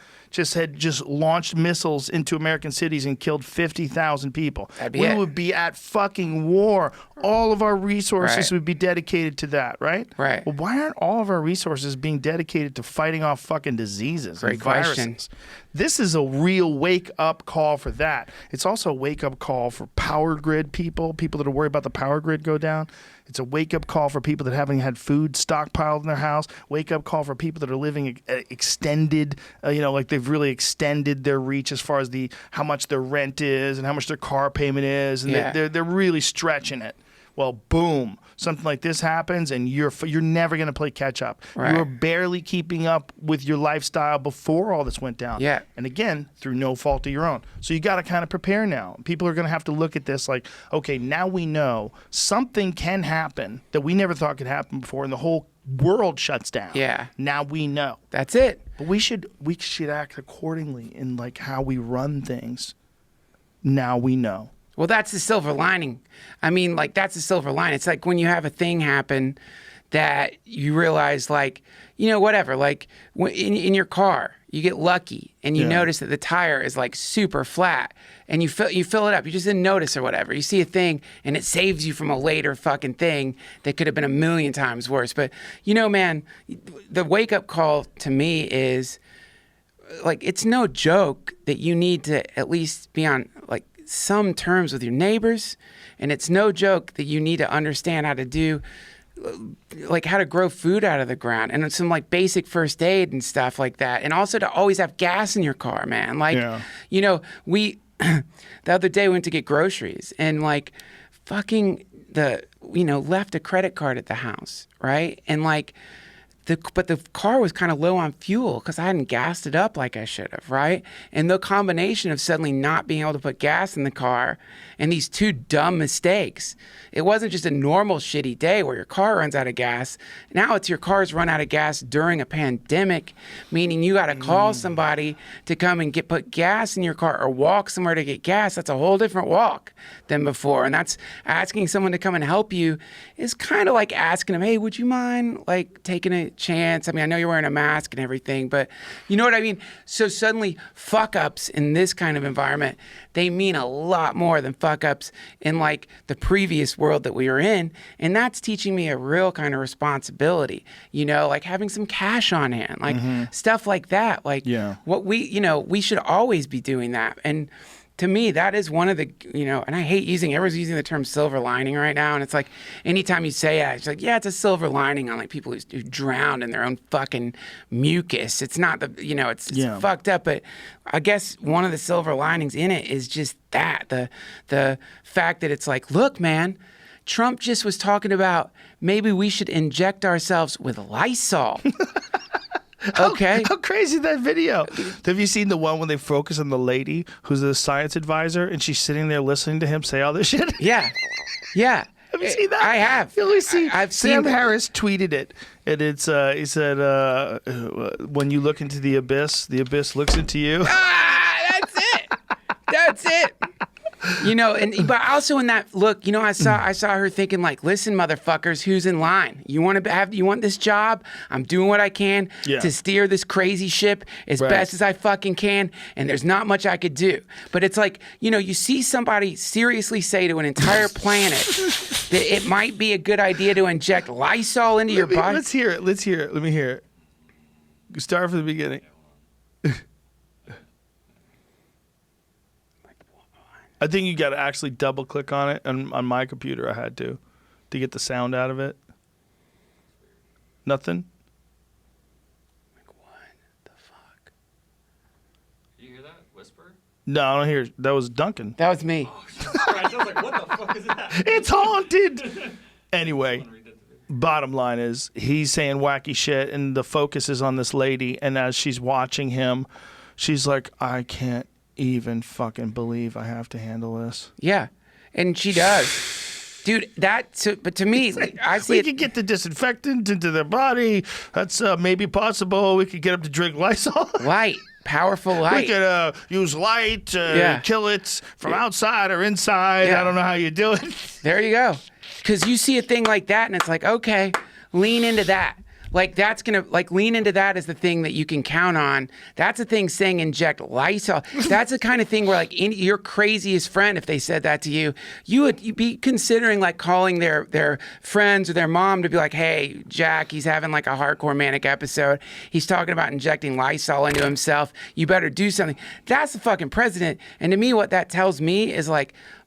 had launched missiles into American cities and killed 50,000 people. We would be at fucking war. All of our resources would be dedicated to that, right? Right. Well, why aren't all of our resources being dedicated to fighting off fucking diseases and viruses? Question. This is a real wake-up call for that. It's also a wake-up call for power grid people that are worried about the power grid go down. It's a wake-up call for people that haven't had food stockpiled in their house. Wake-up call for people that are living extended, like they've really extended their reach as far as how much their rent is and how much their car payment is, and they're really stretching it. Well, boom, something like this happens, and you're never going to play catch up. Right. You're barely keeping up with your lifestyle before all this went down. Yeah. And again, through no fault of your own. So you got to kind of prepare now. People are going to have to look at this like, okay, now we know something can happen that we never thought could happen before, and the whole world shuts down. Yeah. Now we know. That's it. But we should act accordingly in like how we run things. Now we know. Well, that's the silver lining. I mean, like, that's the silver lining. It's like when you have a thing happen that you realize, like, whatever, like in your car, you get lucky and you notice that the tire is like super flat and you fill it up. You just didn't notice or whatever. You see a thing and it saves you from a later fucking thing that could have been a million times worse. But, man, the wake up call to me is like, it's no joke that you need to at least be on like some terms with your neighbors, and it's no joke that you need to understand how to do like how to grow food out of the ground and some like basic first aid and stuff like that, and also to always have gas in your car, man. Like we the other day we went to get groceries, and like fucking left a credit card at the house, right? And like, but the car was kind of low on fuel because I hadn't gassed it up like I should have, right? And the combination of suddenly not being able to put gas in the car and these two dumb mistakes, it wasn't just a normal shitty day where your car runs out of gas. Now it's your car's run out of gas during a pandemic, meaning you got to call somebody to come and put gas in your car or walk somewhere to get gas. That's a whole different walk than before. And that's asking someone to come and help you is kind of like asking them, hey, would you mind like taking a chance? I mean, I know you're wearing a mask and everything, but you know what I mean? So suddenly fuck ups in this kind of environment, they mean a lot more than fuck ups in like the previous world that we were in. And that's teaching me a real kind of responsibility, like having some cash on hand, like stuff like that. Like what we should always be doing that. And to me, that is one of the, and I hate everyone's using the term silver lining right now. And it's like, anytime you say it, it's like, yeah, it's a silver lining on like people who drowned in their own fucking mucus. It's not it's fucked up. But I guess one of the silver linings in it is just that, the fact that it's like, look, man, Trump just was talking about maybe we should inject ourselves with Lysol. Okay. How crazy is that video? Have you seen the one when they focus on the lady who's a science advisor and she's sitting there listening to him say all this shit? Yeah. Yeah. Have you seen that? I have. You only see I've Sam seen Harris tweeted it. And it's he said, when you look into the abyss looks into you. That's it. That's it. But also in that look, I saw her thinking like, listen, motherfuckers, who's in line? You want this job? I'm doing what I can to steer this crazy ship as best as I fucking can, and there's not much I could do. But it's like, you see somebody seriously say to an entire planet that it might be a good idea to inject Lysol into your body. Let's hear it. Let me hear it. Start from the beginning. I think you got to actually double click on it. On my computer, I had to get the sound out of it. Nothing. Like, what the fuck? Did you hear that whisper? No, I don't hear. That was Duncan. That was me. Oh, Jesus Christ. I was like, what the fuck is that? It's haunted. Anyway, bottom line is he's saying wacky shit, and the focus is on this lady. And as she's watching him, she's like, I can't even fucking believe I have to handle this. Yeah, and she does. Dude, but to me, I see we could get the disinfectant into their body. That's maybe possible. We could get them to drink Lysol. Light. Powerful light. We could use light to kill it from outside or inside. I don't know how you do it. There you go. Because you see a thing like that, and it's like, okay, lean into that. Like, that's going to, lean into that as the thing that you can count on. That's a thing saying inject Lysol. That's the kind of thing where, your craziest friend, if they said that to you, you'd be considering, calling their friends or their mom to be like, hey, Jack, he's having, a hardcore manic episode. He's talking about injecting Lysol into himself. You better do something. That's the fucking president. And to me, what that tells me is,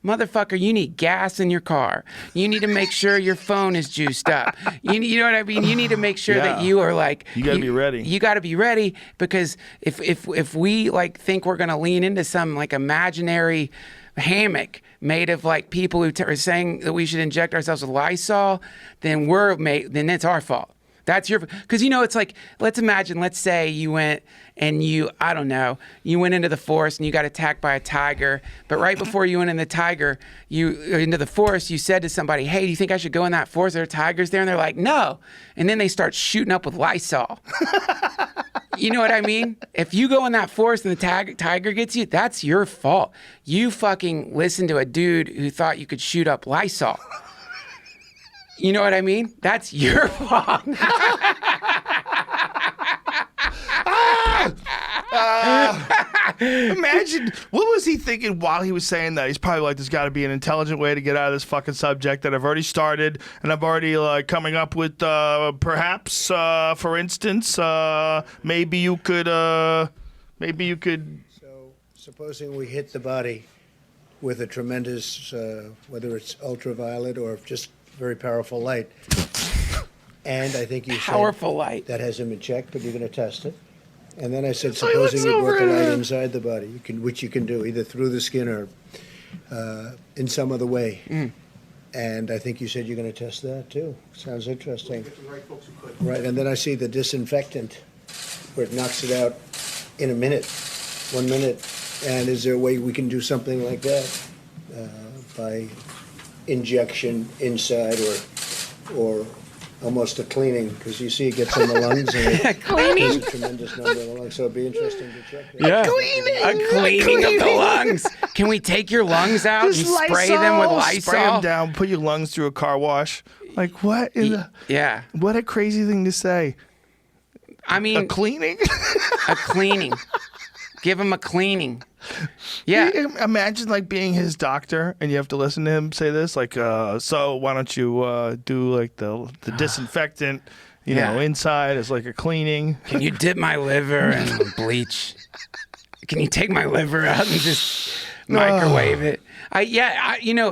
motherfucker, you need gas in your car. You need to make sure your phone is juiced up. You know what I mean? You need to make sure that you are you got to be ready. You got to be ready, because if we think we're going to lean into some imaginary hammock made of people who are saying that we should inject ourselves with Lysol, then then it's our fault. That's because it's let's say you went and you went into the forest and you got attacked by a tiger, but right before you went into the forest, you said to somebody, hey, do you think I should go in that forest? There are tigers there? And they're like, no. And then they start shooting up with Lysol. You know what I mean? If you go in that forest and the tiger gets you, that's your fault. You fucking listened to a dude who thought you could shoot up Lysol. You know what I mean? That's your fault. Imagine, what was he thinking while he was saying that? He's probably like, there's got to be an intelligent way to get out of this fucking subject that I've already started, and I'm already coming up with perhaps, for instance, maybe you could. So, supposing we hit the body with a tremendous, whether it's ultraviolet or just very powerful light. And I think you powerful said light that has him in check, but you're going to test it. And then I said, supposing you brought the light inside the body, which you can do either through the skin or in some other way. And I think you said you're going to test that too. Sounds interesting. Right, and then I see the disinfectant where it knocks it out in a minute, 1 minute. And is there a way we can do something like that by injection inside or almost a cleaning? Because you see it gets in the lungs and it Cleaning? there's a tremendous number of the lungs. So it'd be interesting to check that. Yeah. A cleaning of the lungs. Can we take your lungs out Just and spray them with Spray them Lysol? down. Put your lungs through a car wash. Like what? Yeah. What a crazy thing to say. I mean, A cleaning. a cleaning. Give him a cleaning. Yeah. Imagine like being his doctor and you have to listen to him say this. Like, so why don't you do like the disinfectant? You know, inside as like a cleaning. Can you dip my liver in bleach? Can you take my liver out and just microwave it?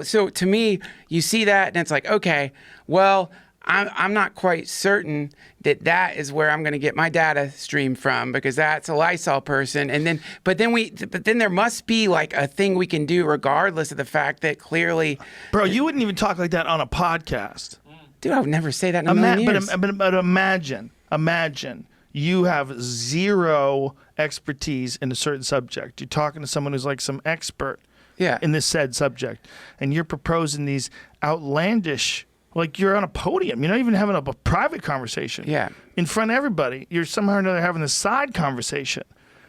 So to me, you see that and it's like, okay, well, I'm not quite certain that is where I'm going to get my data stream from because that's a Lysol person. But then there must be like a thing we can do regardless of the fact that clearly, Bro, you wouldn't even talk like that on a podcast. dude, I would never say that in a million years. But imagine you have zero expertise in a certain subject. You're talking to someone who's like some expert in this said subject, and you're proposing these outlandish, like you're on a podium. You're not even having a private conversation. Yeah. In front of everybody. You're somehow or another having a side conversation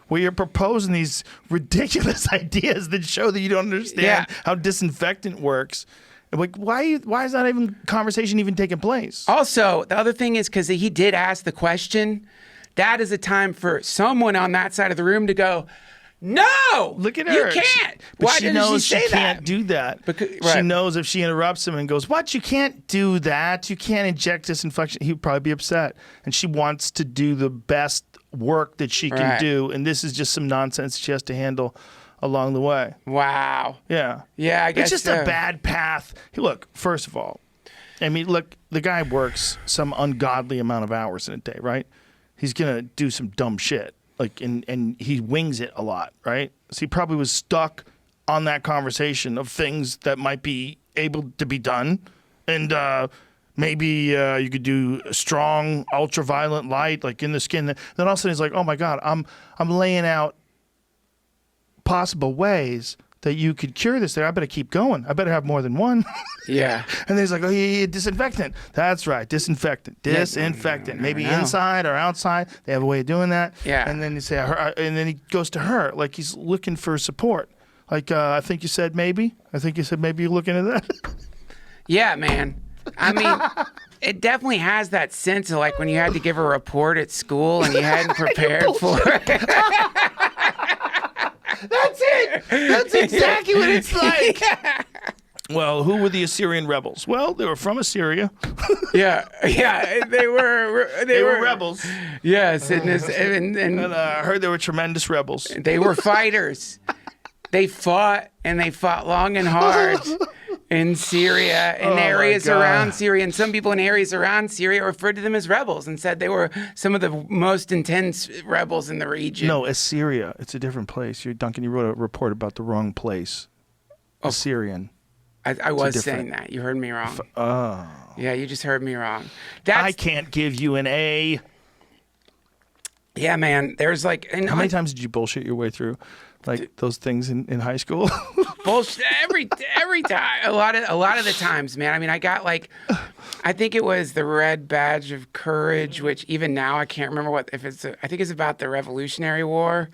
where you're proposing these ridiculous ideas that show that you don't understand how disinfectant works. Like, why is that even conversation even taking place? Also, the other thing is because he did ask the question, that is a time for someone on that side of the room to go, no, Look at her. You can't. But Why she didn't knows she say she that? can't do that. She right. knows if she interrupts him and goes, "What? You can't do that. You can't inject disinfection." He would probably be upset. And she wants to do the best work that she can do, and this is just some nonsense she has to handle along the way. Wow. Yeah. Yeah, I guess it's just so. a bad path. Look, first of all, I mean, look, the guy works some ungodly amount of hours in a day, right? He's gonna do some dumb shit. Like, and he wings it a lot, right? So he probably was stuck on that conversation of things that might be able to be done. And maybe you could do a strong ultraviolet light, like in the skin. Then all of a sudden he's like, oh my God, I'm laying out possible ways that you could cure this thing. I better keep going. I better have more than one. Yeah. And then he's like, oh, yeah, disinfectant. That's right, disinfectant. Disinfectant. Maybe inside or outside. They have a way of doing that. Yeah. And then you say, and then he goes to her, like he's looking for support. Like, I think you said maybe. I think you said maybe you're looking at that. Yeah, man. I mean, it definitely has that sense of like when you had to give a report at school and you hadn't prepared for it. That's it. That's exactly what it's like. Yeah. Well, who were the Assyrian rebels? Well, they were from Assyria. Yeah, they were rebels. Yes, and And I heard they were tremendous rebels. they were fighters. They fought long and hard in Syria and Oh, my areas God. around Syria. And some people in areas around Syria referred to them as rebels and said they were some of the most intense rebels in the region. No, Assyria. It's a different place. Duncan, you wrote a report about the wrong place. Assyrian. I was different- saying that. You heard me wrong. Oh. Yeah, you just heard me wrong. I can't give you an A. Yeah, man. There's like... And How many times did you bullshit your way through like those things in high school? Bullshit every time. A lot of the times, man. I mean, I got like, I think it was the Red Badge of Courage, which even now I can't remember I think it's about the Revolutionary War.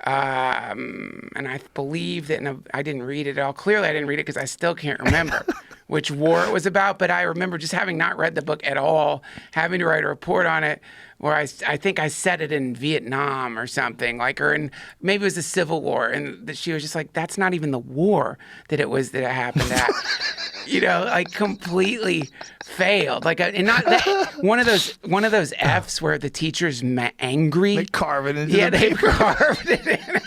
And I believe that I didn't read it at all. Clearly, I didn't read it because I still can't remember which war it was about. But I remember just having not read the book at all, having to write a report on it, where I think I said it in Vietnam or something, maybe it was the Civil War, and that she was just like, "That's not even the war that it happened at." Like completely failed. Like, and not that, one of those Fs where the teacher's angry. They carve it into Yeah, the they paper. carved it in.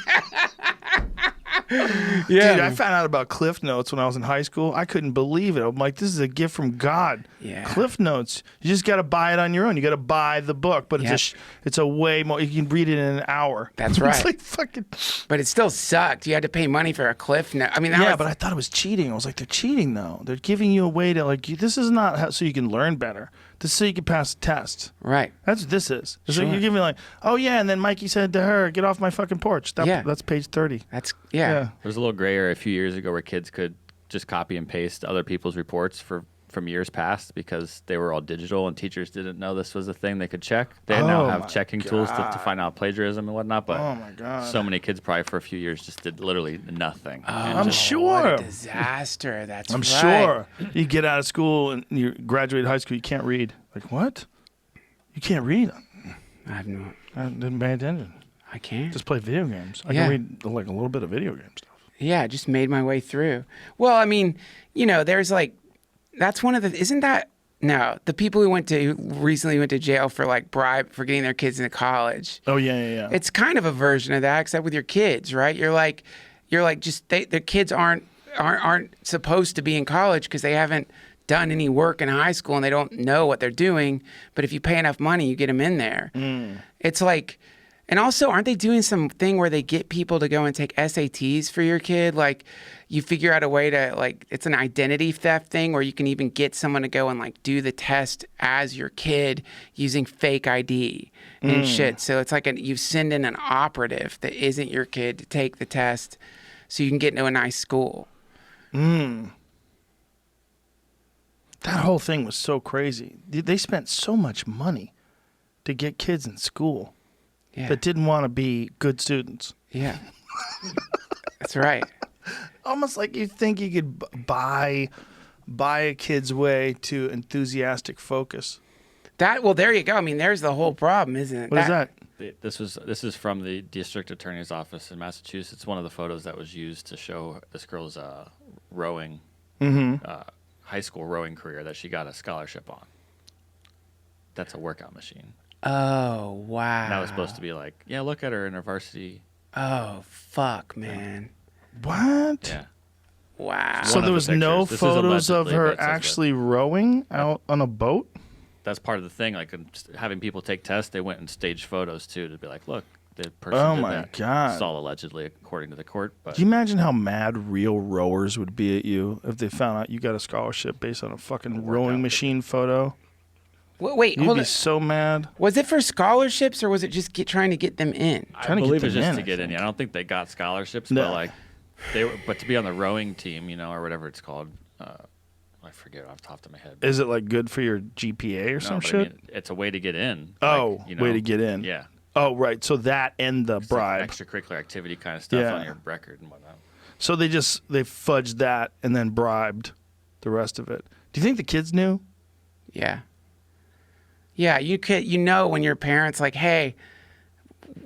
Yeah, Dude, I found out about Cliff Notes when I was in high school. I couldn't believe it. I'm like, this is a gift from God. Yeah. Cliff Notes. You just got to buy it on your own. You got to buy the book, but it's a way more. You can read it in an hour. That's right. It's like fucking. But it still sucked. You had to pay money for a Cliff Note. I mean, But I thought it was cheating. I was like, they're cheating though. They're giving you a way to this is not so you can learn better. This is so you can pass the test. right. That's what this is. It's Sure. like you're giving like, oh yeah, and then Mikey said to her, get off my fucking porch. That's page 30. That's Yeah. yeah. There was a little gray area a few years ago where kids could just copy and paste other people's reports from years past because they were all digital and teachers didn't know this was a thing they could check. They now Oh have my checking tools to find out plagiarism and whatnot. But Oh my God. so many kids probably for a few years just did literally nothing. And I'm just- sure. What a disaster. That's I'm right. sure. You get out of school and you graduate high school, you can't read. Like, what? You can't read? I have no. I didn't pay attention. I can't. Just play video games. I Yeah. can read like a little bit of video game stuff. Yeah, I just made my way through. Well, I mean, there's that's one of the, isn't that, no, the people who recently went to jail for for getting their kids into college. Oh, yeah. It's kind of a version of that, except with your kids, right? The kids aren't supposed to be in college because they haven't done any work in high school and they don't know what they're doing. But if you pay enough money, you get them in there. It's like, and also, aren't they doing something where they get people to go and take SATs for your kid? Like, you figure out a way to, it's an identity theft thing where you can even get someone to go and, do the test as your kid using fake ID and shit. So it's like you send in an operative that isn't your kid to take the test so you can get into a nice school. That whole thing was so crazy. They spent so much money to get kids in school Yeah. that didn't want to be good students. Yeah. That's right. Almost like you think you could buy a kid's way to enthusiastic focus. There you go. I mean, there's the whole problem, isn't it? What is that? This is from the district attorney's office in Massachusetts. One of the photos that was used to show this girl's rowing, high school rowing career that she got a scholarship on. That's a workout machine. Oh, wow. And that was supposed to be like, yeah, look at her in her varsity. Oh, fuck, man. What? Yeah. Wow. So One there of was the no pictures. This is photos of allegedly, her but it says that. actually rowing out on a boat? That's part of the thing. Like just having people take tests, they went and staged photos too to be like, look, the person Oh did my that. God. It's all allegedly, according to the court. But Do you imagine how mad real rowers would be at you if they found out you got a scholarship based on a fucking rowing machine photo? Wait, You'd hold be on. so mad. Was it for scholarships or was it just trying to get them in? I trying to get believe them it's just in, to I get in. think. Yeah, I don't think they got scholarships, No. but like but to be on the rowing team, or whatever it's called. I forget off the top of my head. Is it like good for your GPA or No, some but I shit? mean, it's a way to get in. Oh, like, way to get in. Yeah. Oh, right. So that and the It's like bribe. extracurricular activity kind of stuff Yeah. on your record and whatnot. So they fudged that and then bribed the rest of it. Do you think the kids knew? Yeah. Yeah, when your parents like, hey,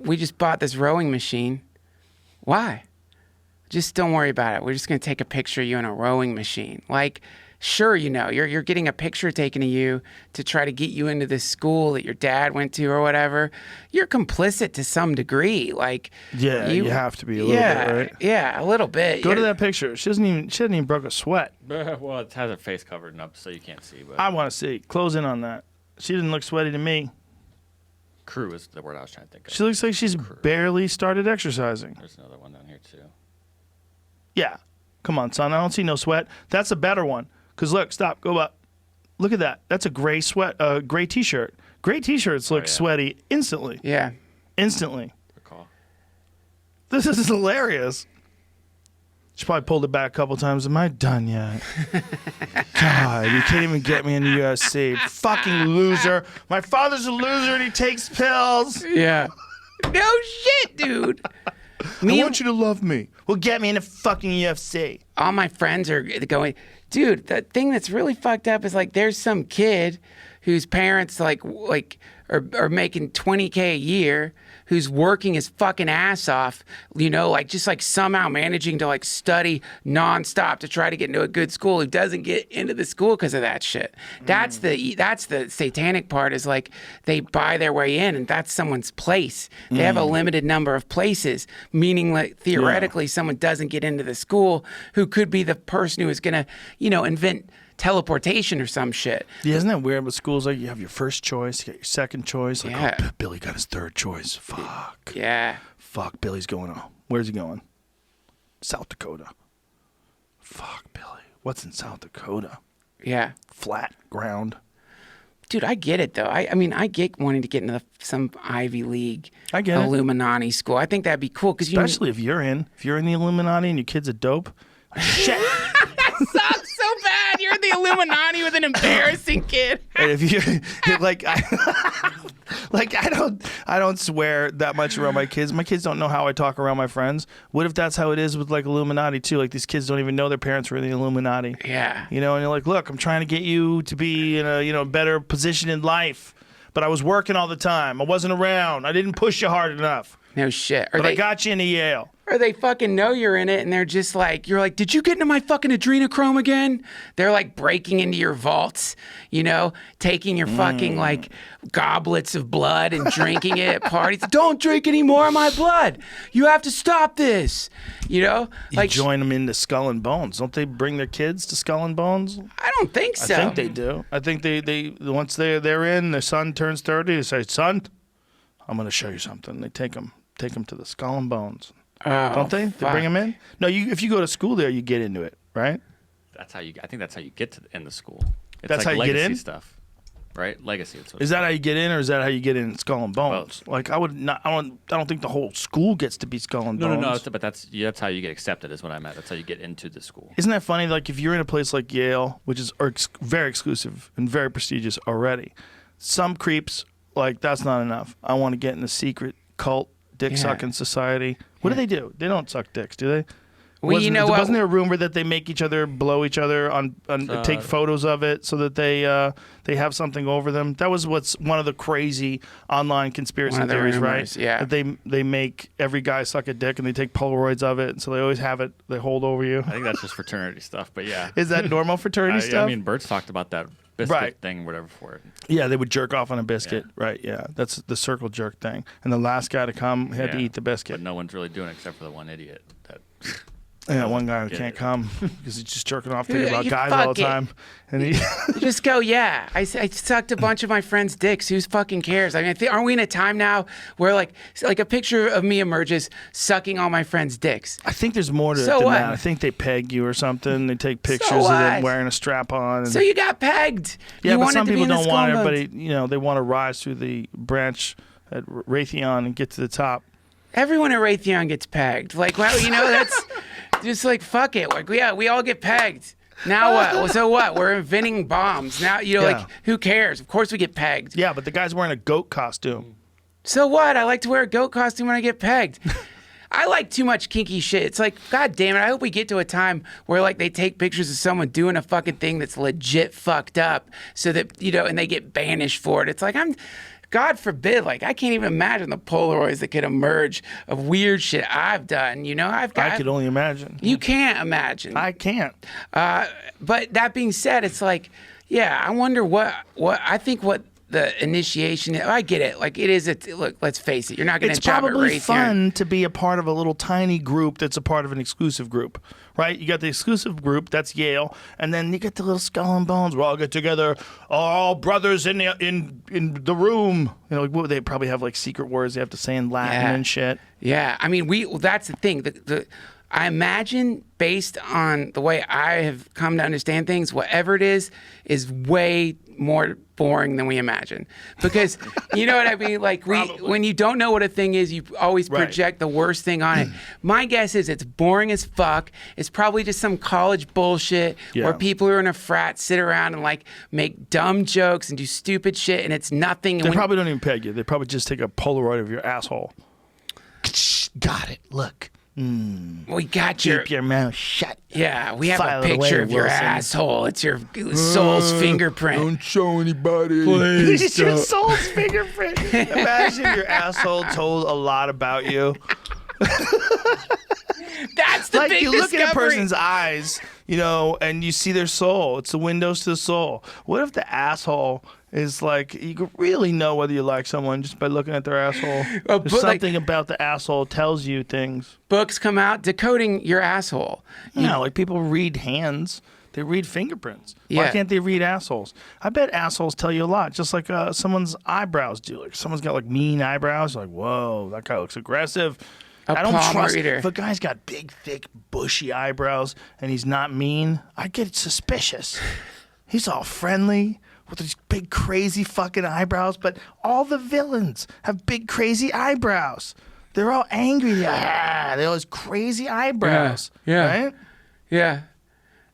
we just bought this rowing machine. Why? Just don't worry about it. We're just going to take a picture of you in a rowing machine. Like, sure, you're getting a picture taken of you to try to get you into this school that your dad went to or whatever. You're complicit to some degree. Like, Yeah, you have to be a little bit, right? Yeah, a little bit. Go to that picture. She hasn't even broke a sweat. Well, it has her face covered up so you can't see. But I want to see. Close in on that. She didn't look sweaty to me. crew is the word I was trying to think of. She looks like she's barely started exercising. There's another one down here too. Yeah. Come on, son. I don't see no sweat. That's a better one. Because look, stop. Go up. Look at that. That's a gray gray T-shirt. Gray T-shirts look yeah. sweaty instantly. Yeah. Instantly. Good call. This is hilarious. She probably pulled it back a couple times. Am I done yet? God, you can't even get me into USC. Fucking loser. My father's a loser and he takes pills. Yeah. No shit, dude. I want you to love me. Well, get me into fucking UFC. All my friends are going, dude, the thing that's really fucked up is like there's some kid whose parents like are making $20K a year who's working his fucking ass off, you know, like just like somehow managing to like study nonstop to try to get into a good school, who doesn't get into the school because of that shit. That's the satanic part, is like they buy their way in, and that's someone's place. They have a limited number of places, meaning like theoretically someone doesn't get into the school who could be the person who is going to, you know, invent teleportation or some shit. Yeah, isn't that weird with schools? Like, you have your first choice, you got your second choice. Like, Yeah. oh, Billy got his third choice. Fuck. Yeah. Fuck, Billy's going on. Where's he going? South Dakota. Fuck, Billy. What's in South Dakota? Yeah. Flat ground. Dude, I get it though. I mean, I get wanting to get into some Ivy League, I get it. Illuminati school. I think that'd be cool because Especially if you're in the Illuminati and your kid's a dope. Shit. that sucks so bad. You're in the Illuminati with an embarrassing kid. And if you like, I don't swear that much around my kids. My kids don't know how I talk around my friends. What if that's how it is with like Illuminati too? Like, these kids don't even know their parents were in the Illuminati. Yeah. You know, and you're like, look, I'm trying to get you to be in a better position in life, but I was working all the time. I wasn't around. I didn't push you hard enough. No shit. But I got you into Yale. Or they fucking know you're in it and they're just like, you're like, did you get into my fucking adrenochrome again? They're like breaking into your vaults, you know, taking your fucking like goblets of blood and drinking it at parties. Don't drink any more of my blood. You have to stop this, you know? You Like, join them into Skull and Bones. Don't they bring their kids to Skull and Bones? I don't think so. I think they do. I think they once they're in, their son turns 30, they say, son, I'm going to show you something. They take them to the Skull and Bones. Oh, Don't they? They fuck. bring them in? No, if you go to school there, you get into it, right? That's how you. I think that's how you get in the school. It's That's like how you get legacy in? stuff, right? Legacy. That's what Is that how you get in, or is that how you get in Skull and Bones? Both. Like, I don't think the whole school gets to be Skull and No, Bones. but that's how you get accepted. Is what I meant. That's how you get into the school. Isn't that funny? Like, if you're in a place like Yale, which is very exclusive and very prestigious already, some creeps, like, that's not enough. I want to get in the secret cult dick sucking society. What do? They don't suck dicks, do they? Well, you know what? Wasn't there a rumor that they make each other blow each other on take photos of it so that they have something over them? That was what's one of the crazy online conspiracy One of the theories, rumors, right? yeah. That they make every guy suck a dick and they take Polaroids of it, and so they always have it. They hold over you. I think that's just fraternity stuff. But yeah, Is that normal fraternity stuff? I mean, Bert's talked about that biscuit Right. thing, whatever for it. Yeah, they would jerk off on a biscuit, right? Yeah, that's the circle jerk thing. And the last guy to come had to Yeah. eat the biscuit. But no one's really doing it except for the one idiot that. Yeah, one guy who Get can't it. come because he's just jerking off thinking about You guys all fuck the it. time. And he, You just go, yeah. I sucked a bunch of my friends' dicks. Who's fucking cares? I mean, aren't we in a time now where like a picture of me emerges sucking all my friends' dicks? I think there's more to it So than what? that. I think they peg you or something. They take pictures of what? them wearing a strap on. So you got pegged. Yeah, you but wanted some to be people in the don't want Skull and everybody, they want to rise through the branch at Raytheon and get to the top. Everyone at Raytheon gets pegged. Like, well, that's just like, fuck it. Like, yeah, we all get pegged. Now what? Well, so what? We're inventing bombs. Now, Yeah. like, who cares? Of course we get pegged. Yeah, but the guy's wearing a goat costume. So what? I like to wear a goat costume when I get pegged. I like too much kinky shit. It's like, God damn it. I hope we get to a time where like they take pictures of someone doing a fucking thing that's legit fucked up so that, and they get banished for it. It's like, God forbid, like I can't even imagine the Polaroids that could emerge of weird shit I've done. I could only imagine. You can't imagine. I can't. But that being said, it's like, yeah, I wonder what the initiation. I get it. Like it is. Look, let's face it. You're not going to It's job at probably Raytheon. fun to be a part of a little tiny group that's a part of an exclusive group, right? You got the exclusive group, that's Yale, and then you get the little Skull and Bones. We all get together, all brothers in the room. They probably have like secret words they have to say in Latin Yeah. and shit. Yeah, I mean, that's the thing. I imagine, based on the way I have come to understand things, whatever it is way more boring than we imagine. Because, you know what I mean? Like, when you don't know what a thing is, you always Right. project the worst thing on it. My guess is it's boring as fuck. It's probably just some college bullshit Yeah. where people who are in a frat sit around and, like, make dumb jokes and do stupid shit, and it's nothing. And They when- probably don't even peg you. They probably just take a Polaroid of your asshole. Got it. Look. We got Keep your mouth shut. Yeah, we have File a it away, picture of your Wilson. asshole. It's your soul's fingerprint. show anybody. It's your soul's fingerprint. Imagine your asshole told a lot about you. That's the Like big you look discovery. at a person's eyes, you know, and you see their soul. It's the windows to the soul. What if the asshole is like, you could really know whether you like someone just by looking at their asshole? But There's like- something about the asshole tells you things. Books come out decoding your asshole. Yeah, like people read hands. They read fingerprints. Why Yeah. can't they read assholes? I bet assholes tell you a lot, just like someone's eyebrows do. Like someone's got like mean eyebrows. Like, whoa, that guy looks aggressive. A I don't palm trust reader. if a guy's got big, thick, bushy eyebrows and he's not mean. I get suspicious. He's all friendly with these big, crazy fucking eyebrows. But all the villains have big, crazy eyebrows. They're all angry. They have those crazy eyebrows. Yeah. Right? Yeah.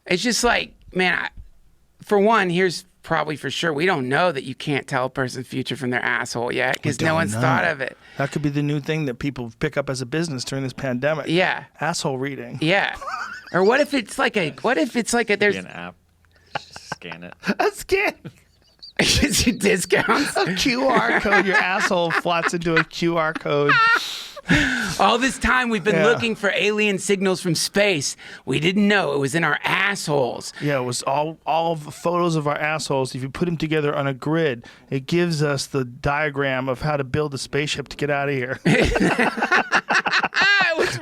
It's just like, man, for one, here's probably for sure, we don't know that you can't tell a person's future from their asshole yet because no don't one's know. thought of it. That could be the new thing that people pick up as a business during this pandemic. Yeah. Asshole reading. Yeah. Or what if it's like a, there's Be an app. Just scan it. A scan. discounts. A QR code. Your asshole flots into a QR code. All this time we've been Yeah. looking for alien signals from space. We didn't know it was in our assholes. Yeah, it was all of the photos of our assholes. If you put them together on a grid, it gives us the diagram of how to build a spaceship to get out of here.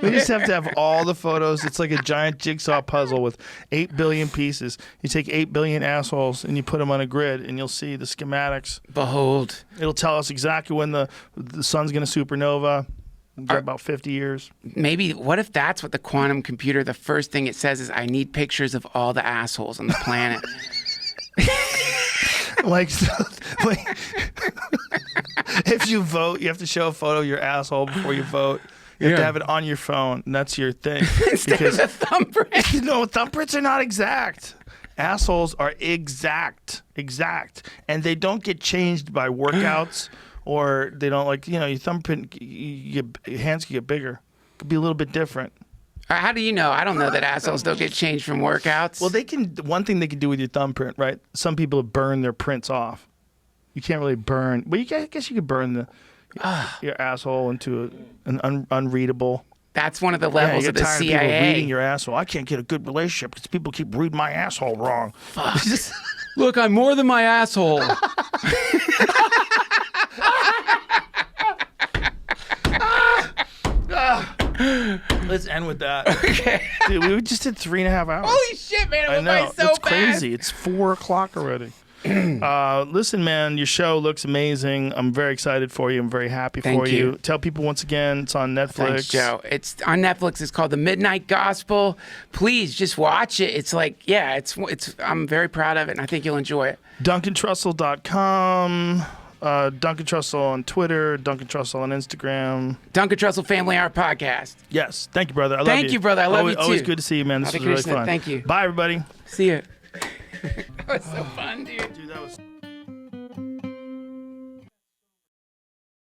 We just have to have all the photos. It's like a giant jigsaw puzzle with 8 billion pieces. You take 8 billion assholes and you put them on a grid, and you'll see the schematics. Behold. It'll tell us exactly when the sun's going to supernova. We've got about 50 years. Maybe, what if that's what the quantum computer, the first thing it says is, I need pictures of all the assholes on the planet. Like, if you vote, you have to show a photo of your asshole before you vote. You have to have it on your phone, and that's your thing. Instead of a thumbprint. No, thumbprints are not exact. Assholes are exact, and they don't get changed by workouts, or they don't your thumbprint. Your hands can get bigger. Could be a little bit different. How do you know? I don't know that assholes don't get changed from workouts. Well, they can. One thing they can do with your thumbprint, right? Some people burn their prints off. You can't really burn, but I guess you could burn your asshole into an unreadable. That's one of the Yeah, levels you of get the tired of people CIA. reading your asshole. I can't get a good relationship because people keep reading my asshole wrong. Look, I'm more than my asshole. Let's end with that. Okay. Dude, we just did 3.5 hours. Holy shit, man. It I went know. by so It's fast. crazy. It's 4 o'clock already. Listen, man, your show looks amazing. I'm very excited for you. I'm very happy Thank for you. Tell people once again, it's on Netflix. Thanks, Joe. It's on Netflix. It's called The Midnight Gospel. Please just watch it. It's like, yeah, it's. I'm very proud of it, and I think you'll enjoy it. DuncanTrussell.com. Duncan Trussell on Twitter. Duncan Trussell on Instagram. Duncan Trussell Family Hour podcast. Yes. Thank you, brother. I love Thank you. you, brother. I love you, Always too. good to see you, man. This Hare was really Krishna. fun. Thank you. Bye, everybody. See you. That was so fun, dude. Dude, that was...